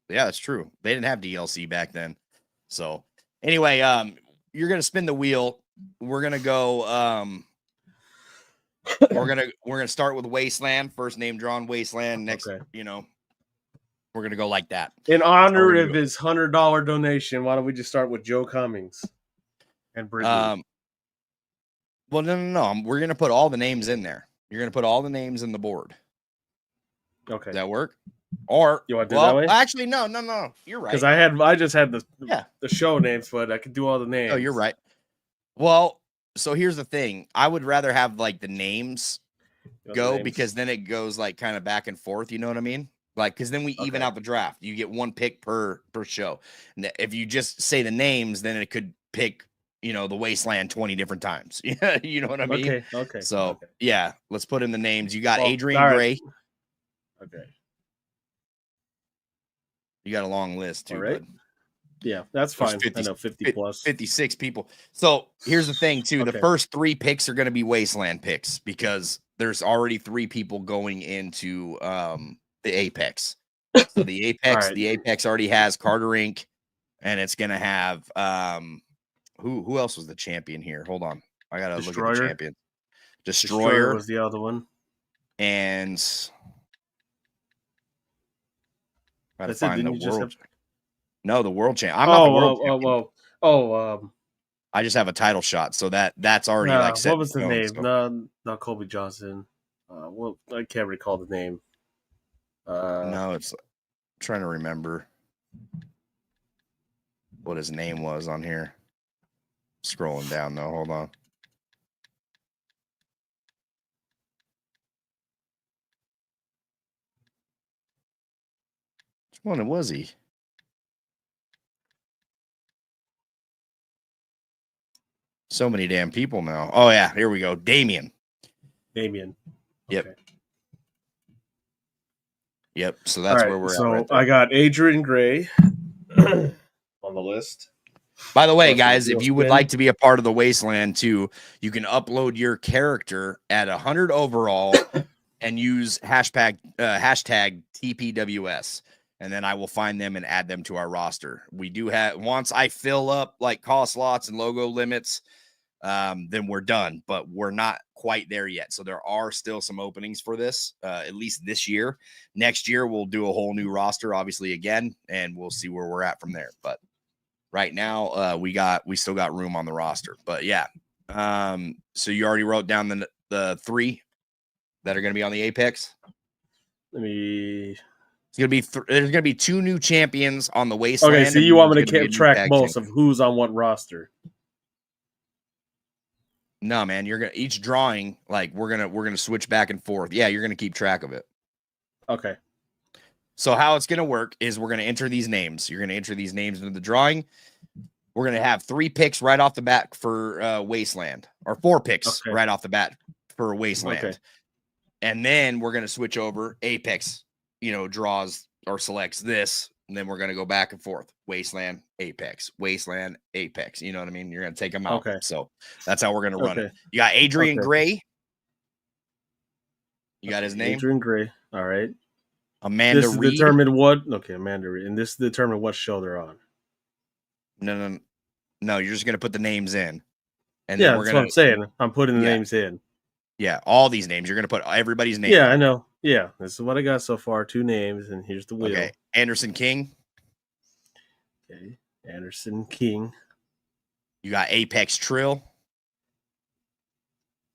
Speaker 1: that's true. They didn't have DLC back then. So anyway, you're gonna spin the wheel. We're gonna go. We're gonna start with WasteLand. First name drawn, WasteLand. Next, we're gonna go like that.
Speaker 2: In honor of his $100 donation, why don't we just start with Joe Cummings and Brittany?
Speaker 1: Well, no. We're gonna put all the names in there. You're gonna put all the names in the board.
Speaker 2: Okay.
Speaker 1: Does that work? Or
Speaker 2: you want to do that way?
Speaker 1: Actually, no. You're right.
Speaker 2: Because I just had the show names, but I could do all the names.
Speaker 1: Oh, you're right. Well, so here's the thing. I would rather have like the names go because then it goes like kind of back and forth. You know what I mean? Like, because then we even
Speaker 2: Okay.
Speaker 1: out the draft. You get one pick per show. And if you just say the names, then it could pick, the Wasteland 20 different times. Yeah, you know what I mean?
Speaker 2: Okay. Okay.
Speaker 1: So
Speaker 2: Okay.
Speaker 1: yeah, let's put in the names. You got
Speaker 2: Well,
Speaker 1: Adrian
Speaker 2: all right.
Speaker 1: Gray.
Speaker 2: Okay.
Speaker 1: You got a long list
Speaker 2: All
Speaker 1: too,
Speaker 2: right.
Speaker 1: bud.
Speaker 2: Yeah, that's
Speaker 1: There's
Speaker 2: fine.
Speaker 1: 50,
Speaker 2: I know 50 plus.
Speaker 1: 56 people. So here's the thing too. The
Speaker 2: Okay.
Speaker 1: first 3 picks are going to be Wasteland picks because there's already 3 people going into the Apex. So the Apex,
Speaker 2: right.
Speaker 1: the Apex already has Carter Inc. And it's gonna have who else was the champion here? Hold on. I gotta look at the
Speaker 2: Destroyer.
Speaker 1: champion.
Speaker 2: Destroyer
Speaker 1: Destroyer
Speaker 2: was the other one.
Speaker 1: and gotta
Speaker 2: That's it.
Speaker 1: find the
Speaker 2: Didn't you just
Speaker 1: world.
Speaker 2: have?
Speaker 1: No, the world champ. I'm not the world champion.
Speaker 2: Oh.
Speaker 1: I just have a title shot, so that's already like set
Speaker 2: What
Speaker 1: in
Speaker 2: was the
Speaker 1: stone,
Speaker 2: name?
Speaker 1: so.
Speaker 2: No, not Kobe Johnson. Well, I can't recall the name.
Speaker 1: No, it's trying to remember what his name was on here. Scrolling down though. Hold on. Which one was he? So many damn people now. Oh yeah, here we go. Damien.
Speaker 2: Damien.
Speaker 1: Yep.
Speaker 2: Okay.
Speaker 1: Yep. So that's where we're at right there.
Speaker 2: I got Adrian Gray on the list.
Speaker 1: By the way,
Speaker 2: Plus
Speaker 1: guys, if
Speaker 2: Wheel
Speaker 1: you would
Speaker 2: Spin.
Speaker 1: like to be a part of the Wasteland too, you can upload your character at 100 overall and use hashtag TPWS. And then I will find them and add them to our roster. We do have, once I fill up like cost slots and logo limits, then we're done, but we're not quite there yet. So there are still some openings for this, at least this year. Next year, we'll do a whole new roster, obviously, again, and we'll see where we're at from there. But right now, we still got room on the roster. But yeah, so you already wrote down the 3 that are going to be on the Apex. It's going to be there's going to be 2 new champions on the Wasteland.
Speaker 2: Okay, so you want me to keep track both of who's on what roster?
Speaker 1: No, man, you're gonna each drawing, like we're gonna switch back and forth. Yeah, you're gonna keep track of it.
Speaker 2: Okay.
Speaker 1: So how it's gonna work is we're gonna enter these names. You're gonna enter these names into the drawing. We're gonna have 3 picks right off the bat for Wasteland, or 4 picks right off the bat for Wasteland.
Speaker 2: Okay.
Speaker 1: And then we're gonna switch over Apex, draws or selects this, and then we're gonna go back and forth. Wasteland, Apex, Wasteland, Apex. You know what I mean? You're gonna take them out.
Speaker 2: Okay.
Speaker 1: So that's how we're gonna run it. You got Adrian Gray. You got his name?
Speaker 2: Adrian Gray. All right.
Speaker 1: Amanda
Speaker 2: This is
Speaker 1: Reed.
Speaker 2: determined what? Okay, Amanda Reed. And this is determined what show they're on.
Speaker 1: No. You're just gonna put the names in, and
Speaker 2: yeah,
Speaker 1: then we're
Speaker 2: that's
Speaker 1: gonna.
Speaker 2: What I'm saying. I'm putting the names in.
Speaker 1: Yeah, all these names. You're gonna put everybody's name.
Speaker 2: Yeah, I know. Yeah, this is what I got so far. 2 names, and here's the wheel.
Speaker 1: Okay, Anderson King.
Speaker 2: Okay, Anderson King.
Speaker 1: You got Apex Trill.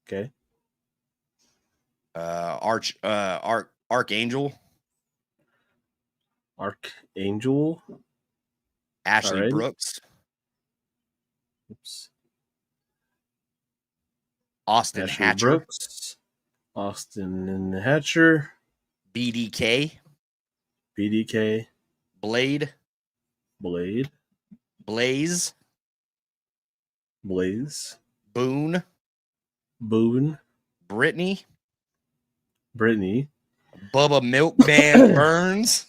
Speaker 2: Okay.
Speaker 1: Archangel.
Speaker 2: Archangel.
Speaker 1: Ashley
Speaker 2: Alrighty.
Speaker 1: Brooks.
Speaker 2: Oops.
Speaker 1: Ashley Hatcher.
Speaker 2: Brooks. Austin and Hatcher.
Speaker 1: BDK. Blade. Blaze. Boone. Brittany. Bubba Milkman Burns.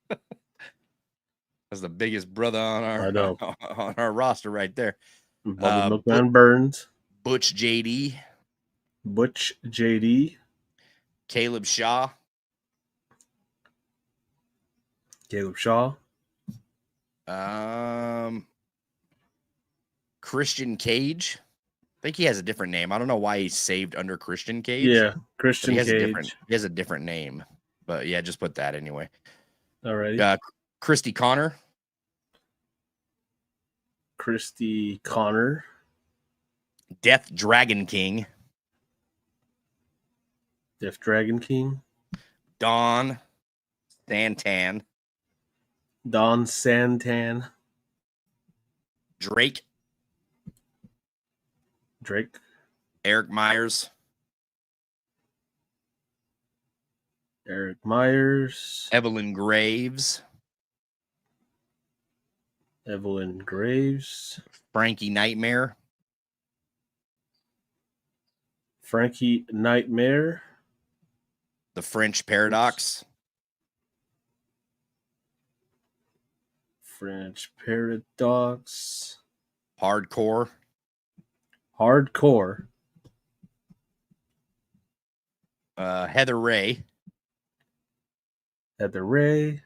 Speaker 1: That's the biggest brother on our roster right there.
Speaker 2: Bubba Milkman Burns.
Speaker 1: Butch JD. Caleb Shaw. Christian Cage. I think he has a different name. I don't know why he's saved under Christian Cage.
Speaker 2: Yeah, Christian Cage.
Speaker 1: He has a different name. But yeah, just put that anyway.
Speaker 2: All right.
Speaker 1: Christy Connor. Death Dragon King. Don Santan. Drake. Eric Myers.
Speaker 2: Eric Myers.
Speaker 1: Evelyn Graves.
Speaker 2: Evelyn Graves.
Speaker 1: Frankie Nightmare.
Speaker 2: Frankie Nightmare.
Speaker 1: The French Paradox.
Speaker 2: French Paradox.
Speaker 1: Hardcore.
Speaker 2: Hardcore.
Speaker 1: Heather Ray.
Speaker 2: Heather Ray.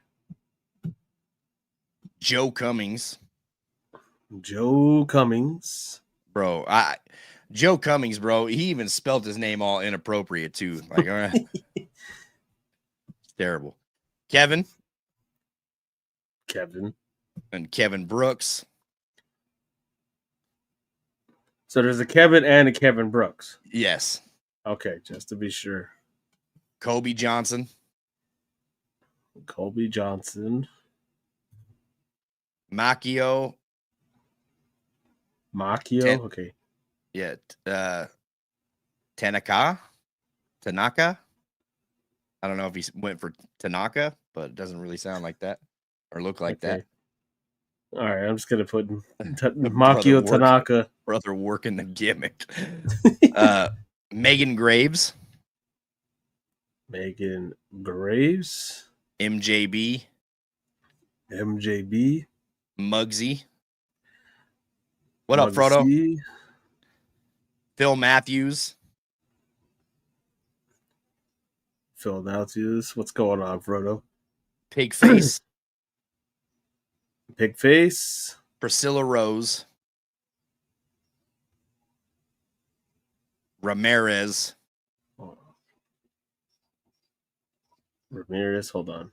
Speaker 1: Joe Cummings.
Speaker 2: Joe Cummings.
Speaker 1: Bro, Joe Cummings, bro, he even spelled his name all inappropriate too. Like, all right. It's terrible. Kevin. And Kevin Brooks.
Speaker 2: So there's a Kevin and a Kevin Brooks.
Speaker 1: Yes.
Speaker 2: Okay, just to be sure.
Speaker 1: Kobe Johnson.
Speaker 2: Colby Johnson.
Speaker 1: Macchio.
Speaker 2: Okay.
Speaker 1: Yeah. Tanaka. I don't know if he went for Tanaka, but it doesn't really sound like that or look like that.
Speaker 2: All right, I'm just gonna put Makio Tanaka.
Speaker 1: Brother working the gimmick. Megan Graves.
Speaker 2: Megan Graves.
Speaker 1: MJB. Muggsy. What up, Frodo? Phil Matthews.
Speaker 2: What's going on, Frodo?
Speaker 1: Pigface.
Speaker 2: Pigface.
Speaker 1: Priscilla Rose. Ramirez.
Speaker 2: Hold on.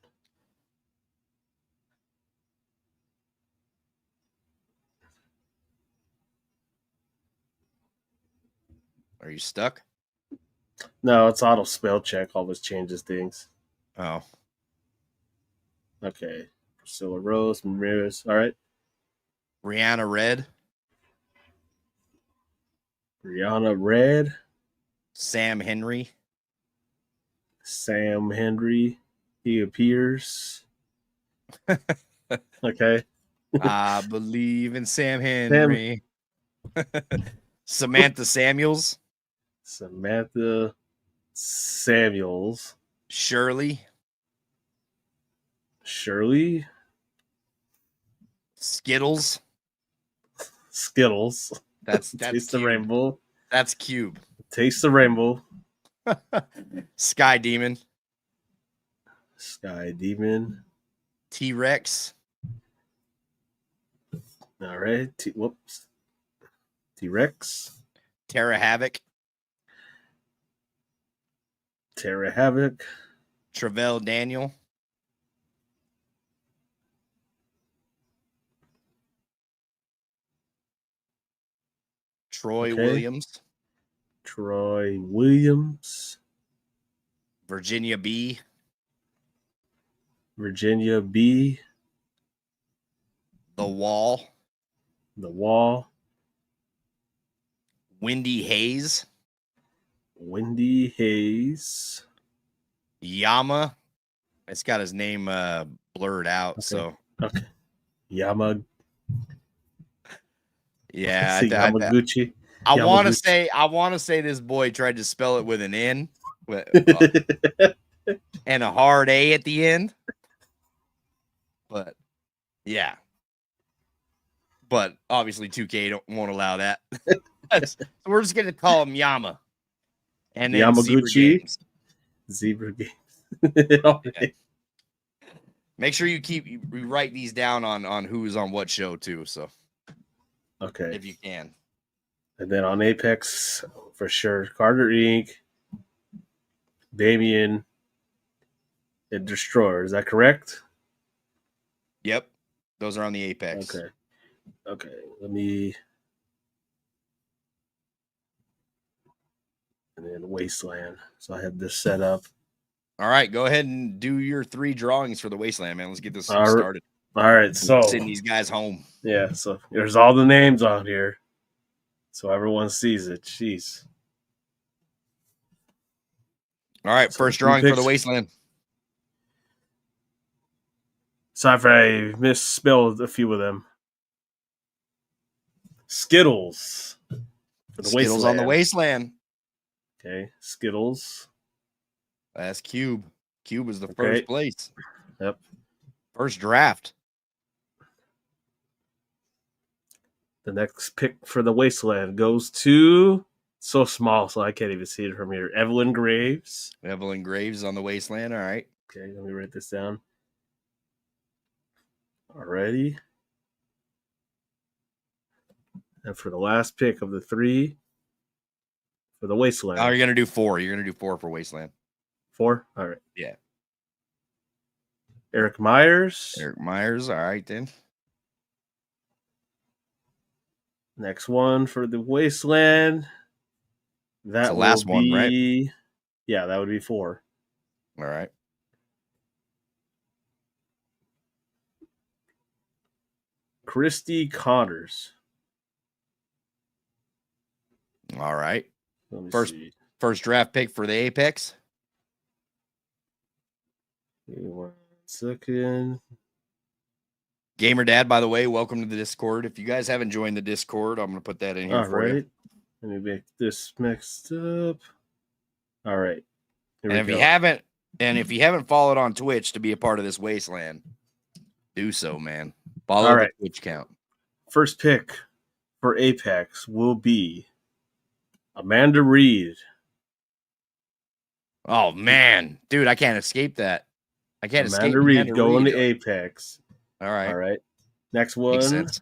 Speaker 1: Are you stuck?
Speaker 2: No, it's auto spell check. Always changes things.
Speaker 1: Oh.
Speaker 2: Okay. Priscilla Rose, Ramirez. All right.
Speaker 1: Rihanna Red. Sam Henry.
Speaker 2: He appears. Okay.
Speaker 1: I believe in Sam Henry. Samantha Samuels. Shirley. Skittles. That's
Speaker 2: Taste
Speaker 1: Cube.
Speaker 2: the rainbow.
Speaker 1: That's Cube.
Speaker 2: Taste the rainbow.
Speaker 1: Sky Demon. T-Rex.
Speaker 2: All right. T-Rex.
Speaker 1: Terra Havoc. Travell Daniel. Troy Williams. Virginia B. The Wall. Wendy Hayes. Yama. It's got his name blurred out.
Speaker 2: Okay.
Speaker 1: So
Speaker 2: Yama.
Speaker 1: Yeah,
Speaker 2: Yamaguchi.
Speaker 1: I want to say this boy tried to spell it with an N and a hard A at the end. But yeah. But obviously 2K won't allow that. So we're just going to call him Yama. And then
Speaker 2: Yamaguchi.
Speaker 1: Zebra Games.
Speaker 2: Okay.
Speaker 1: Make sure you write these down on who's on what show too. So
Speaker 2: okay,
Speaker 1: if you can.
Speaker 2: And then on Apex for sure, Carter Inc., Damien, and Destroyer. Is that correct?
Speaker 1: Yep, those are on the Apex.
Speaker 2: Okay. Let me. And then Wasteland. So I have this set up.
Speaker 1: All right, go ahead and do your 3 drawings for the Wasteland, man. Let's get this started.
Speaker 2: All right, so
Speaker 1: sending these guys home.
Speaker 2: Yeah, so there's all the names on here, so everyone sees it. Jeez.
Speaker 1: All right, first drawing for the Wasteland.
Speaker 2: Sorry if I misspelled a few of them. Skittles for the
Speaker 1: Skittles
Speaker 2: Wasteland.
Speaker 1: on the Wasteland.
Speaker 2: Okay, Skittles.
Speaker 1: That's Cube. Cube was the
Speaker 2: Okay.
Speaker 1: first place.
Speaker 2: Yep.
Speaker 1: First draft.
Speaker 2: The next pick for the Wasteland goes to so small, so I can't even see it from here. Evelyn Graves.
Speaker 1: Evelyn Graves on the Wasteland. All right.
Speaker 2: Okay, let me write this down. Alrighty. And for the last pick of the 3 for the Wasteland.
Speaker 1: Oh, you're gonna do 4. You're gonna do 4 for Wasteland.
Speaker 2: 4? All right.
Speaker 1: Yeah.
Speaker 2: Eric Myers.
Speaker 1: Eric Myers. All right then.
Speaker 2: Next one for the Wasteland. That
Speaker 1: the last one, right?
Speaker 2: Yeah, that would be 4.
Speaker 1: All right.
Speaker 2: Christy Connors.
Speaker 1: All right.
Speaker 2: Let me
Speaker 1: First-
Speaker 2: see.
Speaker 1: First draft pick for the Apex.
Speaker 2: Give me 1 second.
Speaker 1: Gamer Dad, by the way, welcome to the Discord. If you guys haven't joined the Discord, I'm gonna put that in here
Speaker 2: All
Speaker 1: for you.
Speaker 2: right. Let me make this mixed up. All right. Here
Speaker 1: And
Speaker 2: we
Speaker 1: if
Speaker 2: go.
Speaker 1: you haven't followed on Twitch to be a part of this Wasteland, do so, man. Follow
Speaker 2: All
Speaker 1: the
Speaker 2: right.
Speaker 1: Twitch count.
Speaker 2: First pick for Apex will be Amanda Reed.
Speaker 1: Oh man, dude, I can't escape that. I can't escape
Speaker 2: Amanda Reed
Speaker 1: Amanda
Speaker 2: going
Speaker 1: Reed.
Speaker 2: to Apex.
Speaker 1: All right.
Speaker 2: All right. Next
Speaker 1: Makes
Speaker 2: one.
Speaker 1: sense.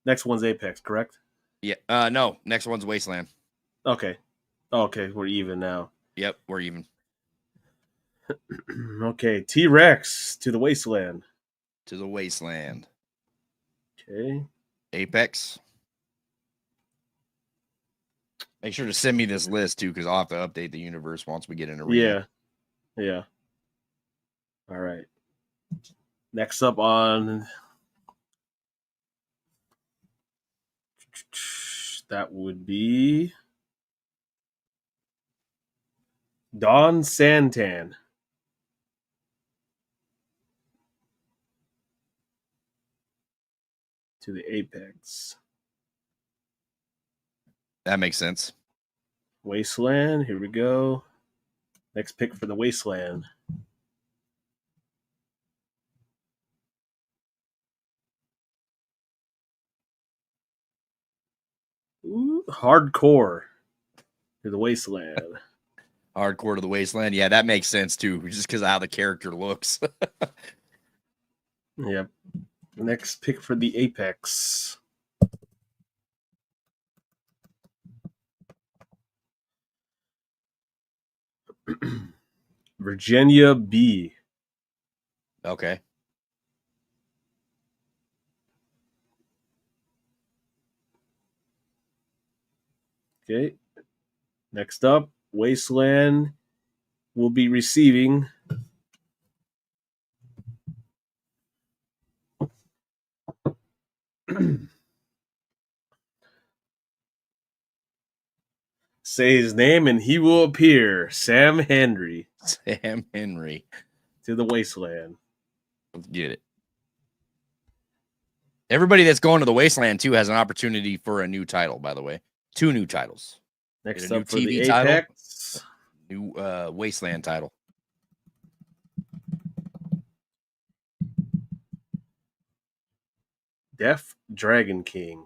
Speaker 2: Next one's Apex, correct?
Speaker 1: Yeah. No. Next one's Wasteland.
Speaker 2: Okay. Okay, we're even now.
Speaker 1: Yep, we're even.
Speaker 2: Okay, T-Rex to the Wasteland.
Speaker 1: To the Wasteland.
Speaker 2: Okay.
Speaker 1: Apex. Make sure to send me this list too, because I'll have to update the universe once we get in arena.
Speaker 2: Yeah. Yeah. All right. Next up on that would be Don Santan. To the Apex.
Speaker 1: That makes sense.
Speaker 2: Wasteland, here we go. Next pick for the Wasteland. Ooh, Hardcore to the Wasteland.
Speaker 1: Hardcore to the Wasteland. Yeah, that makes sense too, just because of how the character looks.
Speaker 2: Yep. Next pick for the Apex. Virginia B.
Speaker 1: Okay.
Speaker 2: Okay. Next up, Wasteland will be receiving say his name and he will appear. Sam Henry
Speaker 1: Sam Henry.
Speaker 2: to the Wasteland.
Speaker 1: Let's get it. Everybody that's going to the Wasteland too has an opportunity for a new title, by the way. 2 new titles.
Speaker 2: Next
Speaker 1: Get a new
Speaker 2: up for the
Speaker 1: TV title.
Speaker 2: Apex.
Speaker 1: New Wasteland title.
Speaker 2: Deaf Dragon King.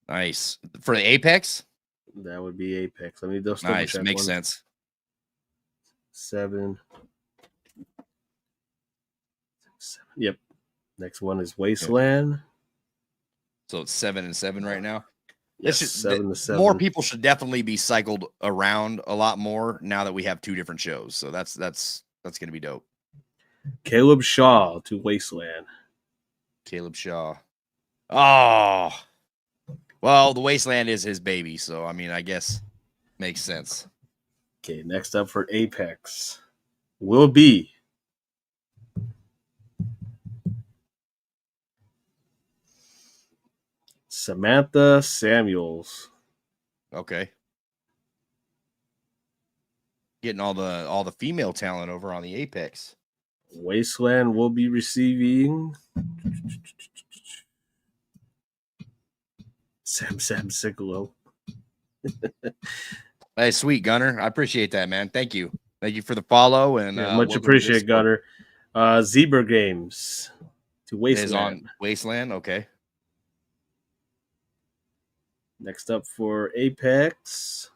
Speaker 1: Nice. For the Apex?
Speaker 2: That would be Apex. Let me just
Speaker 1: Nice. Makes sense.
Speaker 2: 7. Yep. Next one is Wasteland.
Speaker 1: So it's 7 and 7 right now.
Speaker 2: Yes,
Speaker 1: Should,
Speaker 2: 7 to 7.
Speaker 1: More people should definitely be cycled around a lot more now that we have 2 different shows. So that's gonna be dope.
Speaker 2: Caleb Shaw to Wasteland.
Speaker 1: Caleb Shaw. Oh, well, the Wasteland is his baby, so I mean, I guess makes sense.
Speaker 2: Okay, next up for Apex will be Samantha Samuels.
Speaker 1: Okay. Getting all the female talent over on the Apex.
Speaker 2: Wasteland will be receiving Sam Sigalo.
Speaker 1: Hey, sweet Gunner. I appreciate that, man. Thank you. Thank you for the follow and
Speaker 2: Yeah, much
Speaker 1: welcome to
Speaker 2: appreciate,
Speaker 1: Discord.
Speaker 2: Gunner. Zebra Games to
Speaker 1: Is on
Speaker 2: Wasteland.
Speaker 1: Wasteland. Okay.
Speaker 2: Next up for Apex.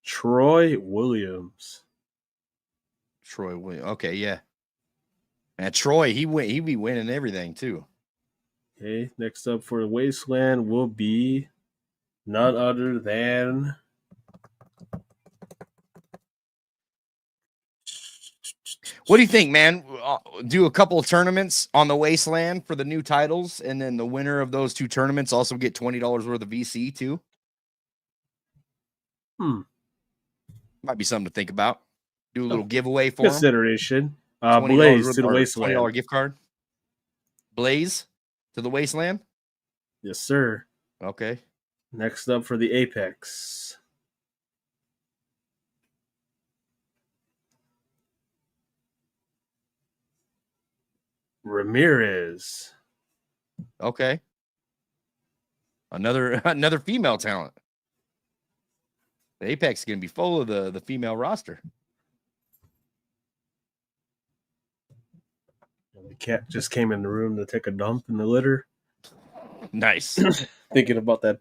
Speaker 2: Troy Williams.
Speaker 1: Troy Williams. Okay, yeah. And Troy, he be winning everything too.
Speaker 2: Okay, next up for the Wasteland will be none other than
Speaker 1: What do you think, man? Do a couple of tournaments on the Wasteland for the new titles, and then the winner of those two tournaments also get $20 worth of VC too. Might be something to think about. Do a little giveaway for them.
Speaker 2: consideration.
Speaker 1: $20
Speaker 2: Blaze
Speaker 1: worth
Speaker 2: to the
Speaker 1: or
Speaker 2: Wasteland.
Speaker 1: $20 gift card. Blaze to the Wasteland.
Speaker 2: Yes, sir.
Speaker 1: Okay.
Speaker 2: Next up for the Apex. Ramirez.
Speaker 1: Okay. Another female talent. The Apex is going to be full of the female roster.
Speaker 2: The cat just came in the room to take a dump in the litter.
Speaker 1: Nice.
Speaker 2: Thinking about that.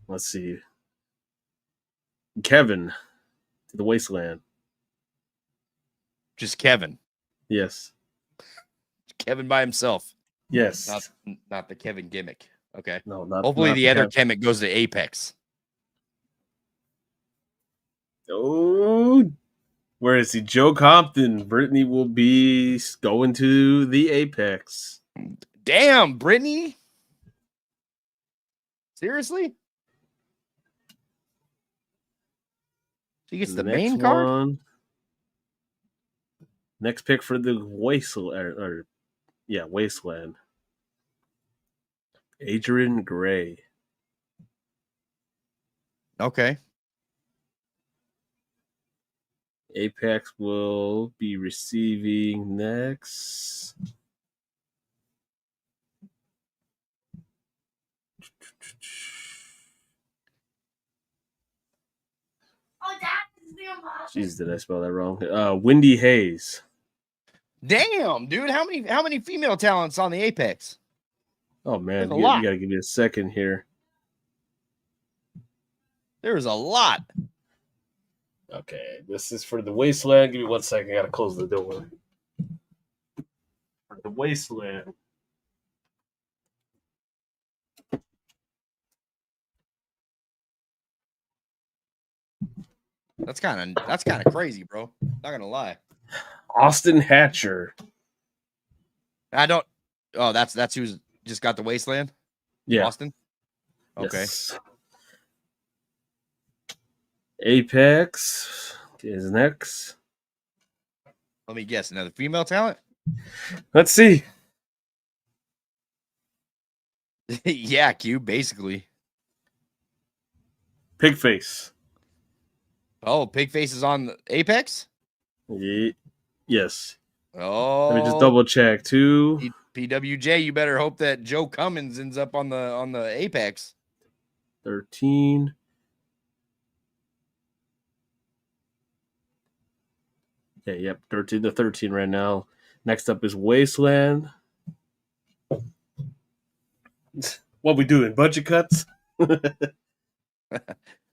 Speaker 2: Let's see. Kevin to the Wasteland.
Speaker 1: Just Kevin.
Speaker 2: Yes.
Speaker 1: Kevin by himself.
Speaker 2: Yes.
Speaker 1: Not the Kevin gimmick. Okay.
Speaker 2: No, not.
Speaker 1: Hopefully
Speaker 2: not
Speaker 1: the other
Speaker 2: Kevin.
Speaker 1: gimmick goes to Apex.
Speaker 2: Oh, where is he? Joe Compton. Brittany will be going to the Apex.
Speaker 1: Damn, Brittany. Seriously? She gets the main card?
Speaker 2: Next pick for the Wasteland. Wasteland. Adrian Gray.
Speaker 1: Okay.
Speaker 2: Apex will be receiving next. Jeez, did I spell that wrong? Wendy Hayes.
Speaker 1: Damn, dude. How many female talents on the Apex?
Speaker 2: Oh man,
Speaker 1: There's a
Speaker 2: you
Speaker 1: lot.
Speaker 2: gotta give me a second here.
Speaker 1: There's a lot.
Speaker 2: Okay, this is for the Wasteland. Give me 1 second. I gotta close the door. For the Wasteland.
Speaker 1: That's kind of crazy, bro. Not gonna lie.
Speaker 2: Austin Hatcher.
Speaker 1: I don't. Oh, that's who's just got the Wasteland.
Speaker 2: Yeah.
Speaker 1: Austin. Okay.
Speaker 2: Yes. Apex is next.
Speaker 1: Let me guess. Another female talent.
Speaker 2: Let's see.
Speaker 1: Yeah, Cube. Basically.
Speaker 2: Pigface.
Speaker 1: Oh, Pigface is on the Apex.
Speaker 2: Yes.
Speaker 1: Oh,
Speaker 2: let me just double check.
Speaker 1: PWJ. You better hope that Joe Cummins ends up on the Apex.
Speaker 2: 13. Okay, yep, 13 to 13 right now. Next up is Wasteland. What we doing? Budget cuts?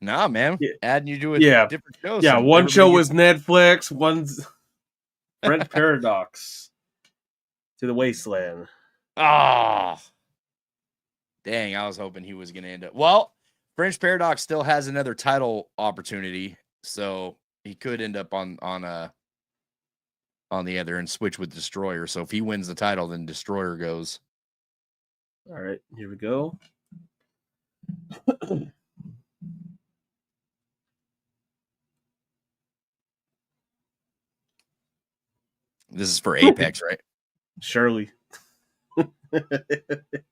Speaker 1: Nah, man.
Speaker 2: Yeah.
Speaker 1: Adding you to different shows.
Speaker 2: Yeah, one show was Netflix, one's French Paradox to the Wasteland.
Speaker 1: Ah, dang! I was hoping he was going to end up. Well, French Paradox still has another title opportunity, so he could end up on the other and switch with Destroyer. So if he wins the title, then Destroyer goes.
Speaker 2: All right, here we go.
Speaker 1: This is for Apex, right?
Speaker 2: Shirley.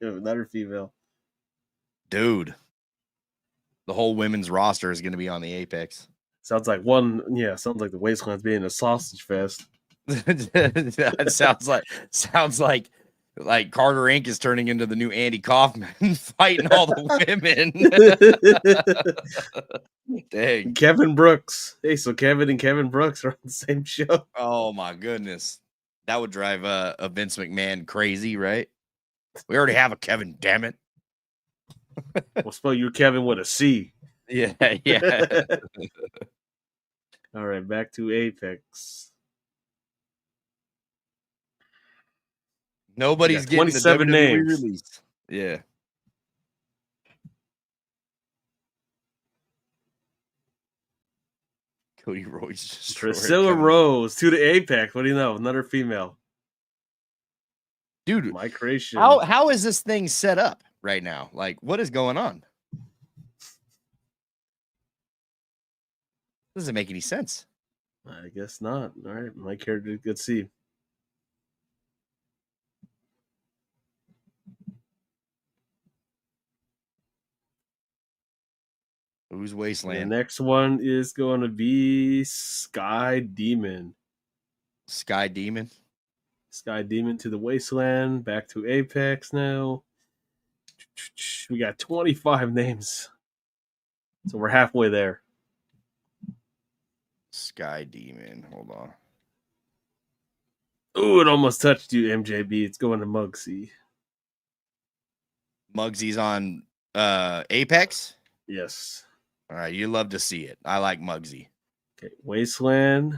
Speaker 2: Another female.
Speaker 1: Dude, the whole women's roster is going to be on the Apex.
Speaker 2: Sounds like sounds like the Wasteland's being a sausage fest.
Speaker 1: That sounds like Carter Inc. is turning into the new Andy Kaufman, fighting all the women. Dang.
Speaker 2: Kevin Brooks. Hey, so Kevin and Kevin Brooks are on the same show.
Speaker 1: Oh my goodness. That would drive a Vince McMahon crazy, right? We already have a Kevin, damn it.
Speaker 2: We'll spell you Kevin with a C.
Speaker 1: Yeah, yeah.
Speaker 2: All right, back to Apex.
Speaker 1: Nobody's getting
Speaker 2: 27
Speaker 1: the WWE
Speaker 2: names.
Speaker 1: release. Yeah. Cody Rhodes just
Speaker 2: Priscilla Rose to the Apex. What do you know? Another female.
Speaker 1: Dude,
Speaker 2: my creation.
Speaker 1: How is this thing set up right now? Like, what is going on? Doesn't make any sense.
Speaker 2: I guess not. All right, my character. Let's see.
Speaker 1: Who's Wasteland?
Speaker 2: The next one is going to be Sky Demon.
Speaker 1: Sky Demon?
Speaker 2: Sky Demon to the Wasteland. Back to Apex now. We got 25 names. So we're halfway there.
Speaker 1: Sky Demon. Hold on.
Speaker 2: Ooh, it almost touched you, MJB. It's going to Muggsy.
Speaker 1: Muggsy's on Apex?
Speaker 2: Yes.
Speaker 1: All right, you love to see it. I like Muggsy.
Speaker 2: Okay, Wasteland.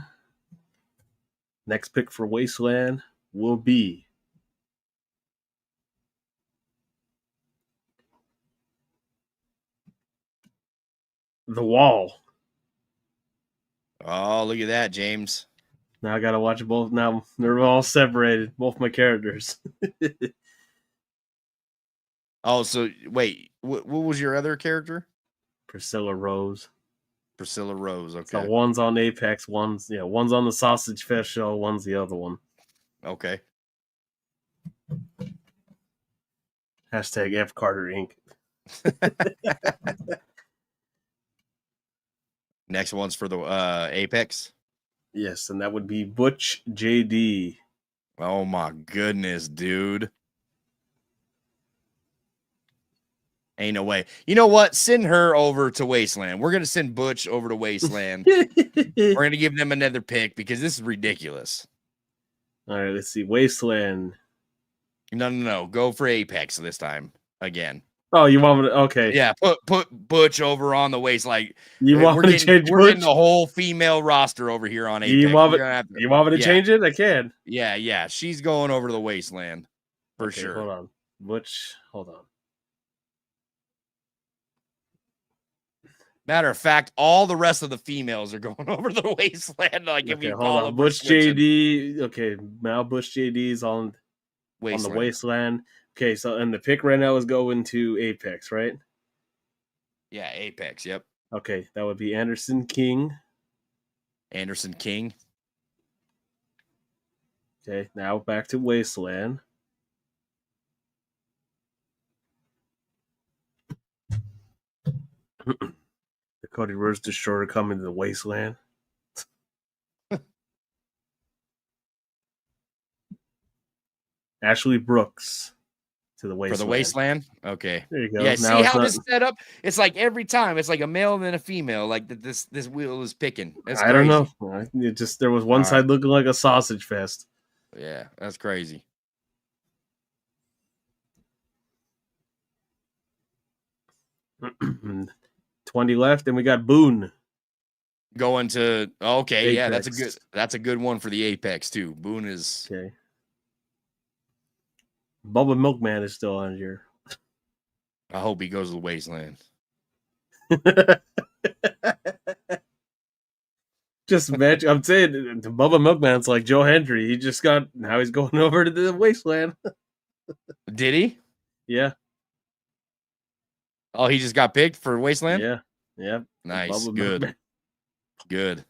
Speaker 2: Next pick for Wasteland will be The Wall.
Speaker 1: Oh, look at that, James.
Speaker 2: Now I got to watch both. Now they're all separated, both my characters.
Speaker 1: Oh, so wait, what was your other character?
Speaker 2: Priscilla Rose.
Speaker 1: Priscilla Rose. Okay.
Speaker 2: So one's on Apex, one's on the Sausage Fest show, one's the other one.
Speaker 1: Okay.
Speaker 2: Hashtag F Carter Inc.
Speaker 1: Next one's for the Apex.
Speaker 2: Yes, and that would be Butch JD.
Speaker 1: Oh my goodness, dude. Ain't no way. You know what? Send her over to Wasteland. We're going to send Butch over to Wasteland. We're going to give them another pick because this is ridiculous.
Speaker 2: All right, let's see. Wasteland.
Speaker 1: No. Go for Apex this time again.
Speaker 2: Oh, you want me to? Okay.
Speaker 1: Yeah, put Butch over on the Waste. Like,
Speaker 2: we're getting
Speaker 1: the whole female roster over here on Apex.
Speaker 2: You want me to change it? I can.
Speaker 1: Yeah. She's going over to the Wasteland for sure.
Speaker 2: Hold on. Butch, hold on.
Speaker 1: Matter of fact, all the rest of the females are going over to the Wasteland. Like, if you call them
Speaker 2: Butch JD. Okay, now Butch JD is on the Wasteland. Okay, so and the pick right now is going to Apex, right?
Speaker 1: Yeah, Apex. Yep.
Speaker 2: Okay, that would be Anderson King.
Speaker 1: Anderson King.
Speaker 2: Okay, now back to Wasteland. The Cody Rhodes Destroyer coming to the Wasteland. Ashley Brooks to the Wasteland.
Speaker 1: For the Wasteland? Okay.
Speaker 2: There you go.
Speaker 1: Yeah, see how this is set up? It's like every time, it's like a male and then a female. Like this wheel is picking. That's crazy.
Speaker 2: I don't know. It just there was one side looking like a sausage fest.
Speaker 1: Yeah, that's crazy.
Speaker 2: $20 left, and we got Boone
Speaker 1: going to
Speaker 2: Apex.
Speaker 1: Yeah, that's a good one for the Apex too. Boone is
Speaker 2: okay. Bubba Milkman is still on here.
Speaker 1: I hope he goes to the Wasteland.
Speaker 2: Just imagine, I'm saying, Bubba Milkman's like Joe Hendry. He's going over to the Wasteland.
Speaker 1: Did he?
Speaker 2: Yeah.
Speaker 1: Oh, he just got picked for Wasteland?
Speaker 2: Yeah.
Speaker 1: Nice.
Speaker 2: Bubba
Speaker 1: Good.
Speaker 2: Milkman.
Speaker 1: Good.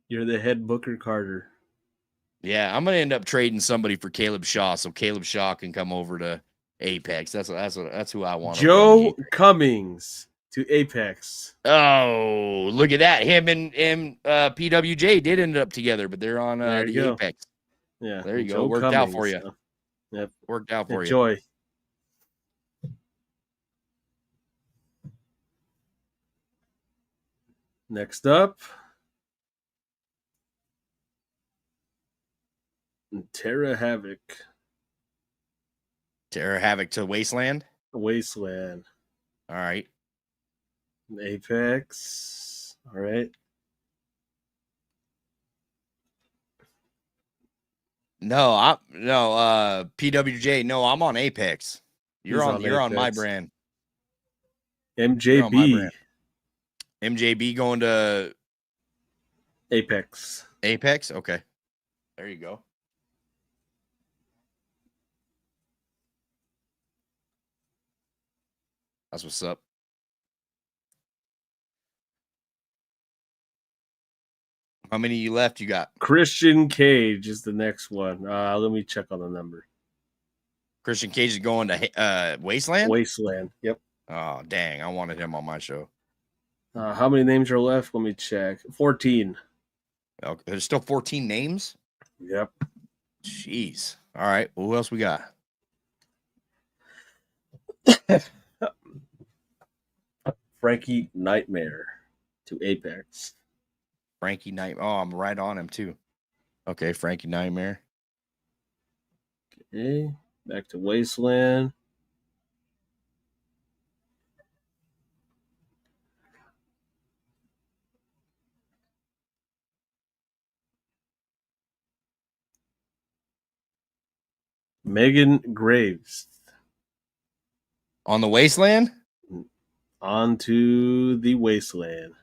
Speaker 2: You're the head Booker Carter.
Speaker 1: Yeah, I'm gonna end up trading somebody for Caleb Shaw, so Caleb Shaw can come over to Apex. That's who I want over on the
Speaker 2: Joe
Speaker 1: Apex.
Speaker 2: Cummings to Apex.
Speaker 1: Oh, look at that! Him and PWJ did end up together, but they're on
Speaker 2: There you
Speaker 1: the
Speaker 2: go.
Speaker 1: Apex.
Speaker 2: Yeah,
Speaker 1: There you go.
Speaker 2: Joe
Speaker 1: Worked
Speaker 2: Cummings.
Speaker 1: out for you.
Speaker 2: Yep.
Speaker 1: Worked out for you.
Speaker 2: Enjoy. Next up, Terra Havoc.
Speaker 1: Terror Havoc to Wasteland.
Speaker 2: Wasteland.
Speaker 1: All right.
Speaker 2: Apex. All right.
Speaker 1: No, PWJ. No, I'm on Apex. You're on my
Speaker 2: Apex.
Speaker 1: brand. You're on my
Speaker 2: MJB.
Speaker 1: brand. MJB going to
Speaker 2: Apex.
Speaker 1: Apex. Okay. There you go. That's what's up. How many you left? You got
Speaker 2: Christian Cage is the next one. Let me check on the number.
Speaker 1: Christian Cage is going to Wasteland.
Speaker 2: Wasteland. Yep.
Speaker 1: Oh dang! I wanted him on my show.
Speaker 2: How many names are left? Let me check. 14.
Speaker 1: Okay, there's still 14 names.
Speaker 2: Yep.
Speaker 1: Jeez. All right. Well, who else we got?
Speaker 2: Frankie Nightmare to Apex.
Speaker 1: Frankie Nightmare. Oh, I'm right on him too. Okay, Frankie Nightmare.
Speaker 2: Okay. Back to Wasteland. Megan Graves.
Speaker 1: On the Wasteland?
Speaker 2: On to the Wasteland.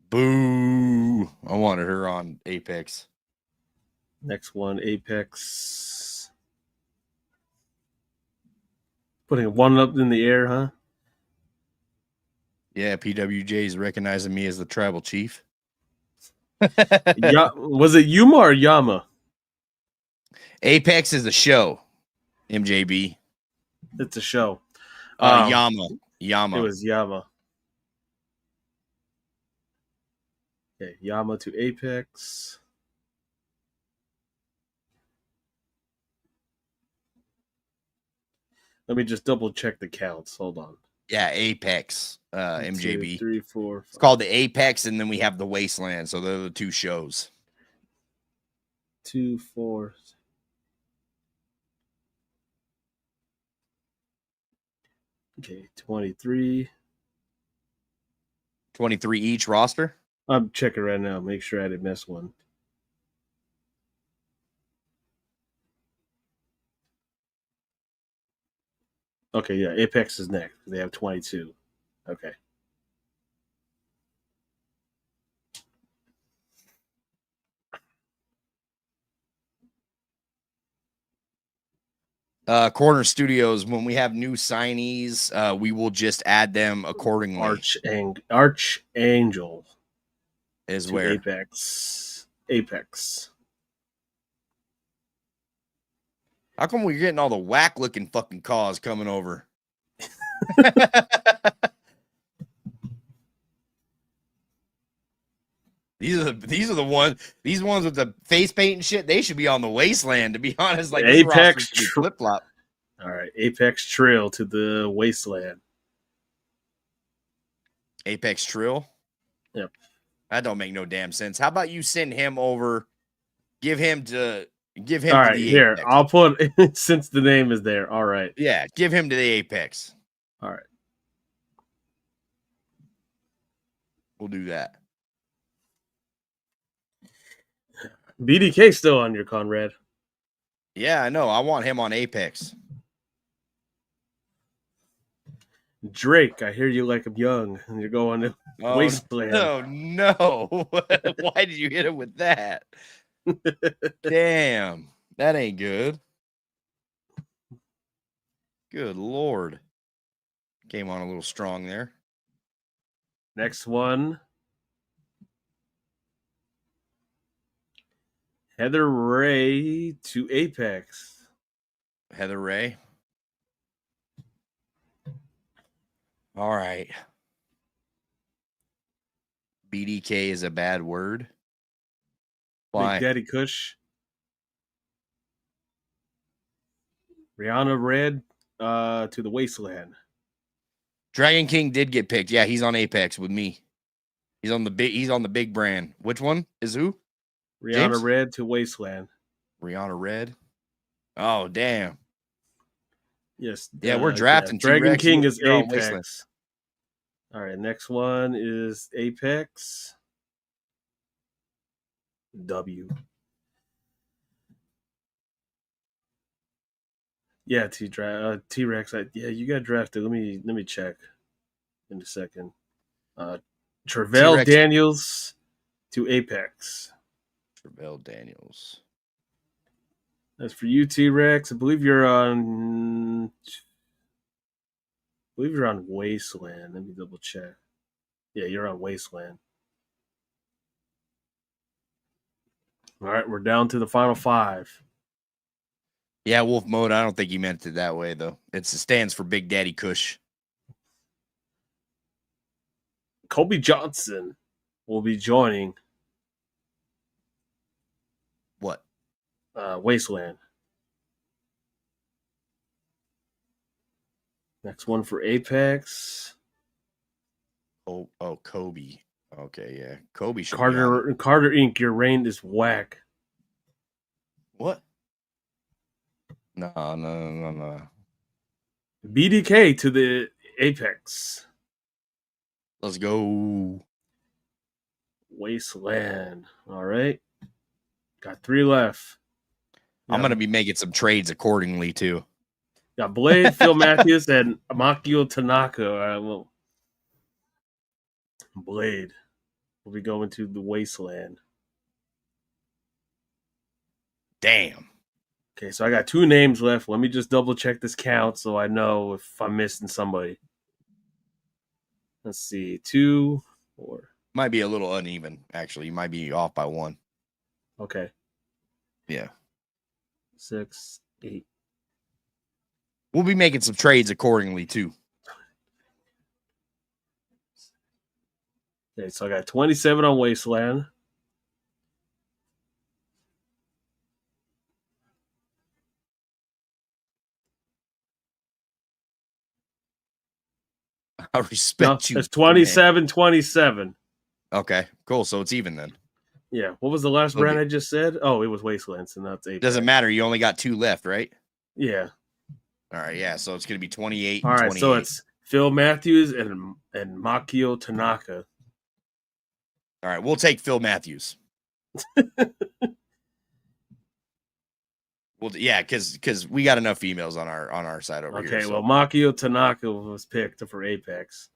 Speaker 1: Boo. I wanted her on Apex.
Speaker 2: Next one, Apex. Putting one up in the air, huh?
Speaker 1: Yeah, PWJ is recognizing me as the tribal chief.
Speaker 2: Was it Yuma or Yama?
Speaker 1: Apex is a show. MJB.
Speaker 2: It's a show.
Speaker 1: Yama.
Speaker 2: It was Yama. Okay, Yama to Apex. Let me just double check the counts. Hold on.
Speaker 1: Yeah, Apex. MJB.
Speaker 2: 2, 3, 4, 5.
Speaker 1: It's called the Apex, and then we have the Wasteland. So they're the two shows.
Speaker 2: 2, 4. Okay, 23.
Speaker 1: 23 each roster.
Speaker 2: I'm checking right now. Make sure I didn't miss one. Okay, yeah, Apex is next. They have 22. Okay.
Speaker 1: Corner Studios, when we have new signees, we will just add them accordingly.
Speaker 2: Archangel
Speaker 1: is where
Speaker 2: Apex.
Speaker 1: How come we're getting all the whack looking fucking cars coming over? These are the ones with the face paint and shit. They should be on the Wasteland, to be honest. Like
Speaker 2: Apex
Speaker 1: flip flop.
Speaker 2: All right, Apex Trail to the Wasteland.
Speaker 1: Apex Trill.
Speaker 2: Yep.
Speaker 1: That don't make no damn sense. How about you send him over? Give him to
Speaker 2: All
Speaker 1: the
Speaker 2: right, here.
Speaker 1: Apex.
Speaker 2: I'll put since the name is there. All right.
Speaker 1: Yeah, give him to the Apex.
Speaker 2: All right.
Speaker 1: We'll do that.
Speaker 2: BDK still on your Conrad.
Speaker 1: Yeah, I know. I want him on Apex.
Speaker 2: Drake, I hear you like him young, and you're going to Wasteland.
Speaker 1: Oh no! Why did you hit him with that? Damn, that ain't good. Good Lord. Came on a little strong there.
Speaker 2: Next one. Heather Ray to Apex.
Speaker 1: Heather Ray. All right. BDK is a bad word. Why?
Speaker 2: Big Daddy Kush. Rihanna Red to the Wasteland.
Speaker 1: Dragon King did get picked. Yeah, he's on Apex with me. He's on the big brand. Which one is who?
Speaker 2: Rihanna
Speaker 1: James?
Speaker 2: Red to Wasteland.
Speaker 1: Rihanna Red. Oh, damn.
Speaker 2: Yes.
Speaker 1: Yeah, we're drafting
Speaker 2: Dragon
Speaker 1: T-Rex.
Speaker 2: King is
Speaker 1: You're on Wasteland.
Speaker 2: Apex. All right, next one is Apex. W. Yeah, T-Rex. Yeah, you got drafted. Let me check in a second. Travell
Speaker 1: T-Rex.
Speaker 2: Daniels to Apex.
Speaker 1: Travell Daniels.
Speaker 2: That's for you, T-Rex. I believe you're on Wasteland. Let me double check. Yeah, you're on Wasteland. All right, we're down to the final 5.
Speaker 1: Yeah, Wolf Mode. I don't think he meant it that way, though. It stands for Big Daddy Kush.
Speaker 2: Kobe Johnson will be joining
Speaker 1: What?
Speaker 2: Wasteland. Next one for Apex.
Speaker 1: Oh, Kobe. Okay, yeah. Kobe should be
Speaker 2: Carter Inc. Your reign is whack.
Speaker 1: What? No.
Speaker 2: BDK to the Apex.
Speaker 1: Let's go.
Speaker 2: Wasteland. All right. Got 3 left.
Speaker 1: I'm going to be making some trades accordingly, too.
Speaker 2: Got Blade, Phil Matthews, and Makio Tanaka. All right, well, Blade will be going to the Wasteland.
Speaker 1: Damn.
Speaker 2: Okay, so I got 2 names left. Let me just double check this count so I know if I'm missing somebody. Let's see. 2, 4.
Speaker 1: Might be a little uneven, actually. You might be off by 1.
Speaker 2: Okay.
Speaker 1: Yeah.
Speaker 2: 6, 8.
Speaker 1: We'll be making some trades accordingly, too.
Speaker 2: Okay, so I got 27 on Wasteland.
Speaker 1: I respect you.
Speaker 2: It's 27-27.
Speaker 1: Okay, cool. So it's even then.
Speaker 2: Yeah. What was the last brand I just said? Oh, it was Wasteland, so that's 8.
Speaker 1: Doesn't matter. You only got 2 left, right?
Speaker 2: Yeah.
Speaker 1: All right, yeah. So it's going to be 28
Speaker 2: All
Speaker 1: and
Speaker 2: right,
Speaker 1: 28.
Speaker 2: so it's Phil Matthews and Makio Tanaka.
Speaker 1: All right, we'll take Phil Matthews. Well, yeah, because we got enough females on our side over here.
Speaker 2: Okay, well, Makio Tanaka was picked for Apex.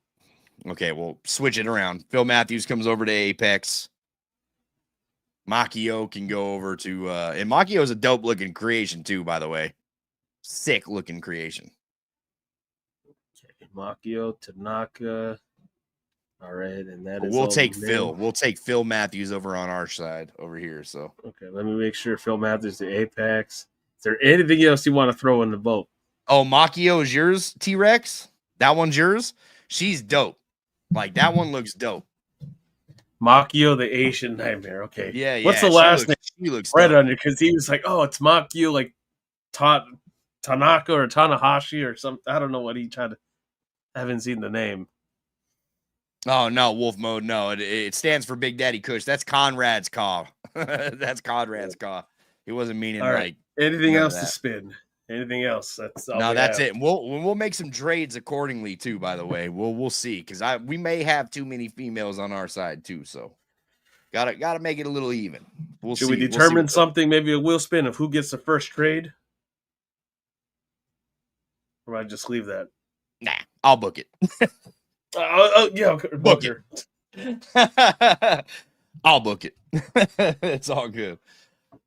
Speaker 1: Okay, we'll switch it around. Phil Matthews comes over to Apex. Makio can go over to and Makio is a dope looking creation too, by the way. Sick looking creation.
Speaker 2: Okay, Makio Tanaka. All right, and that is.
Speaker 1: We'll take Phil. We'll take Phil Matthews over on our side over here. So
Speaker 2: okay, let me make sure Phil Matthews to Apex. Is there anything else you want to throw in the boat?
Speaker 1: Oh, Makio is yours, T-Rex? That one's yours? She's dope. Like, that one looks dope.
Speaker 2: Makio, the Asian Nightmare. Okay.
Speaker 1: Yeah.
Speaker 2: What's the last name?
Speaker 1: She looks
Speaker 2: right
Speaker 1: dope.
Speaker 2: under, because he was like, oh, it's Makio, like Tanaka or Tanahashi or something. I don't know what he tried to. I haven't seen the name.
Speaker 1: Oh, no, Wolf Mode. No, it stands for Big Daddy Kush. That's Conrad's call. That's Conrad's call. He wasn't meaning like
Speaker 2: anything else to spin. Anything else? That's all.
Speaker 1: No, that's it. We'll make some trades accordingly too. By the way, we'll see because we may have too many females on our side too. So gotta make it a little even.
Speaker 2: Should we determine something? Maybe a wheel spin of who gets the first trade, or I just leave that?
Speaker 1: Nah, I'll book it.
Speaker 2: Yeah, book
Speaker 1: it. I'll book it. It's all good.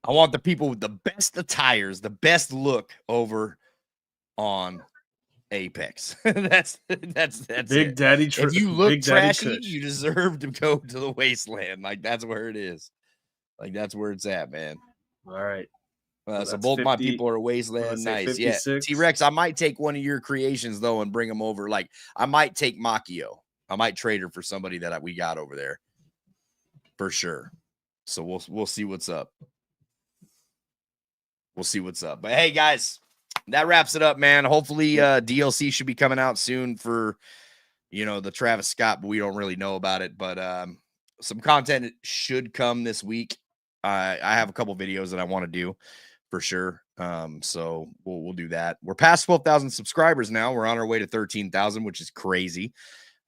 Speaker 1: I want the people with the best attires, the best look over on Apex. that's
Speaker 2: Big
Speaker 1: it.
Speaker 2: Daddy.
Speaker 1: If you look trashy, you deserve to go to the Wasteland. Like that's where it is. Like that's where it's at, man.
Speaker 2: All right.
Speaker 1: So
Speaker 2: That's
Speaker 1: both my
Speaker 2: 50.
Speaker 1: people are
Speaker 2: I'm gonna
Speaker 1: Wasteland.
Speaker 2: say
Speaker 1: Nice. Yeah.
Speaker 2: 56.
Speaker 1: T-Rex, I might take one of your creations though and bring them over. Like I might take Makio. I might trade her for somebody that we got over there. For sure. So we'll see what's up. We'll see what's up. But hey guys, that wraps it up, man. Hopefully DLC should be coming out soon for the Travis Scott, but we don't really know about it. But some content should come this week. I have a couple videos that I want to do for sure. So we'll do that. We're past 12,000 subscribers now. We're on our way to 13,000, which is crazy.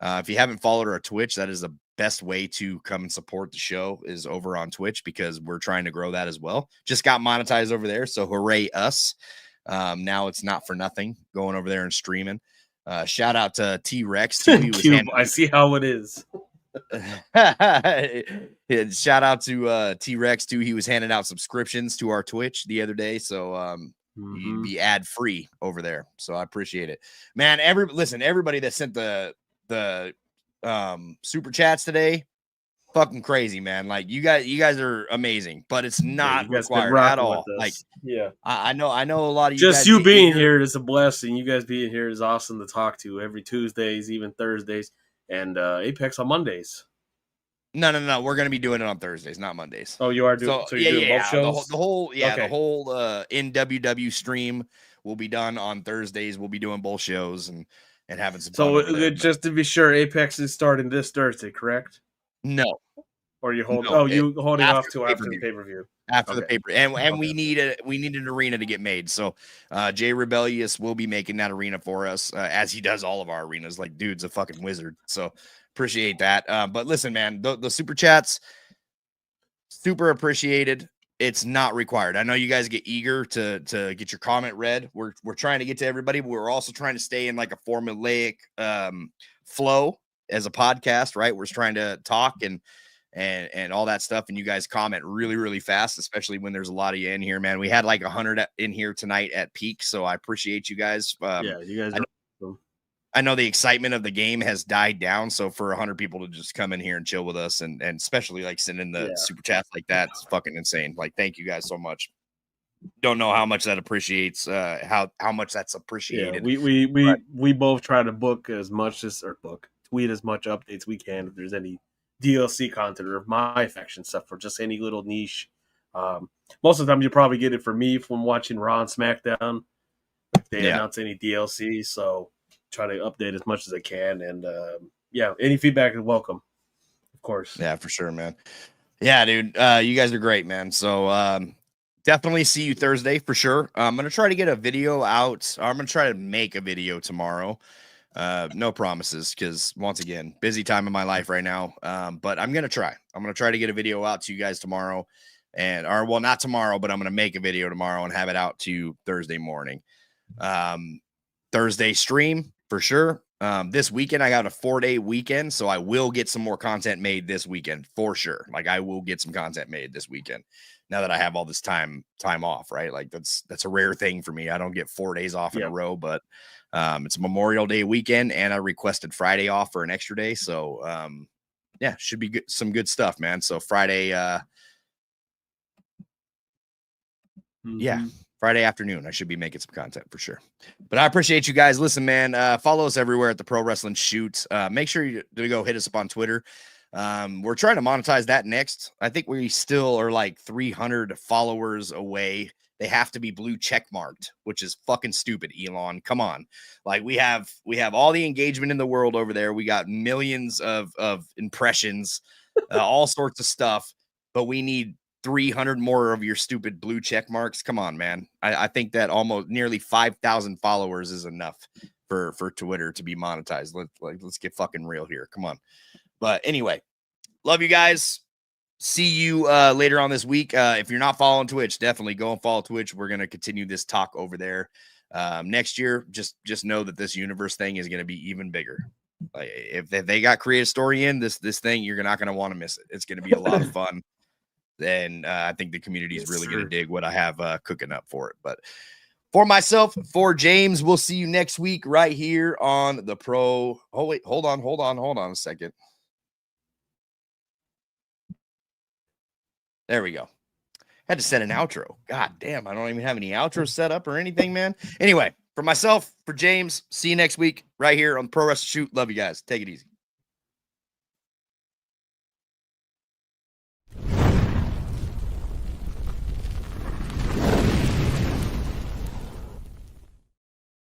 Speaker 1: If you haven't followed our Twitch, that is the best way to come and support the show is over on Twitch because we're trying to grow that as well. Just got monetized over there. So hooray us. Now it's not for nothing going over there and streaming. Shout out to T-Rex too.
Speaker 2: Cube. I see how it is.
Speaker 1: Shout out to T-Rex too. He was handing out subscriptions to our Twitch the other day. So you'd be ad free over there. So I appreciate it. Man, everybody that sent the super chats today, fucking crazy, man. Like you guys are amazing, but it's not required at all. Like
Speaker 2: yeah,
Speaker 1: I know a lot of you
Speaker 2: just
Speaker 1: guys
Speaker 2: you being here is a blessing. You guys being here is awesome to talk to every Tuesdays, even Thursdays, and Apex on Mondays.
Speaker 1: No. We're gonna be doing it on Thursdays, not Mondays.
Speaker 2: Oh, you are doing. So you're doing both shows.
Speaker 1: The whole NWW stream will be done on Thursdays. We'll be doing both shows and having some.
Speaker 2: So just to be sure, Apex is starting this Thursday, correct?
Speaker 1: No.
Speaker 2: Or you hold? No, you holding off to after the
Speaker 1: pay-per-view. After the paper, and we need an arena to get made. So Jay Rebellious will be making that arena for us, as he does all of our arenas. Like, dude's a fucking wizard. So appreciate that. But listen, man, the super chats, super appreciated. It's not required. I know you guys get eager to get your comment read. We're trying to get to everybody, but we're also trying to stay in like a formulaic flow as a podcast, right? We're just trying to talk and all that stuff, and you guys comment really, really fast, especially when there's a lot of you in here, man. We had like 100 in here tonight at peak, so I appreciate you guys.
Speaker 2: Yeah, you guys
Speaker 1: I know the excitement of the game has died down, so for 100 people to just come in here and chill with us, and especially like sending the super chats like that, it's fucking insane. Like, thank you guys so much. Don't know how much that appreciates, how much that's appreciated.
Speaker 2: Yeah, we both try to tweet as much updates we can if there's any DLC content or MyFaction stuff or just any little niche. Most of the time, you probably get it from me from watching Raw and SmackDown. If they announce any DLC, so try to update as much as I can. And any feedback is welcome, of course.
Speaker 1: Yeah, for sure, man. Yeah, dude, you guys are great, man. So definitely see you Thursday for sure. I'm gonna try to get a video out. I'm gonna try to make a video tomorrow. No promises, because once again, busy time in my life right now. But I'm gonna try to get a video out to you guys tomorrow, not tomorrow, but I'm gonna make a video tomorrow and have it out to you Thursday morning. Thursday stream for sure. This weekend I got a 4-day weekend, so I will get some more content made this weekend for sure. Like, I will get some content made this weekend now that I have all this time off, right? Like, that's a rare thing for me. I don't get 4 days off in a row, but it's Memorial Day weekend, and I requested Friday off for an extra day. So should be some good stuff, man. So Friday, Friday afternoon, I should be making some content for sure. But I appreciate you guys. Listen, man, follow us everywhere at the Pro Wrestling Shoot. Make sure you go hit us up on Twitter. We're trying to monetize that next. I think we still are like 300 followers away. They have to be blue check marked, which is fucking stupid, Elon. Come on. Like, we have all the engagement in the world over there. We got millions of impressions, all sorts of stuff, but we need 300 more of your stupid blue check marks. Come on, man. I think that almost nearly 5,000 followers is enough for Twitter to be monetized. Let's get fucking real here. Come on. But anyway, love you guys. See you later on this week. If you're not following Twitch, definitely go and follow Twitch. We're going to continue this talk over there. Next year, just know that this universe thing is going to be even bigger. Like, if they got creative story in this thing, you're not going to want to miss it. It's going to be a lot of fun. And I think the community is really going to dig what I have cooking up for it. But for myself, for James, we'll see you next week right here on the Pro. Oh, wait, hold on a second. There we go. Had to set an outro. God damn, I don't even have any outros set up or anything, man. Anyway, for myself, for James, see you next week right here on Pro Wrestling Shoot. Love you guys. Take it easy.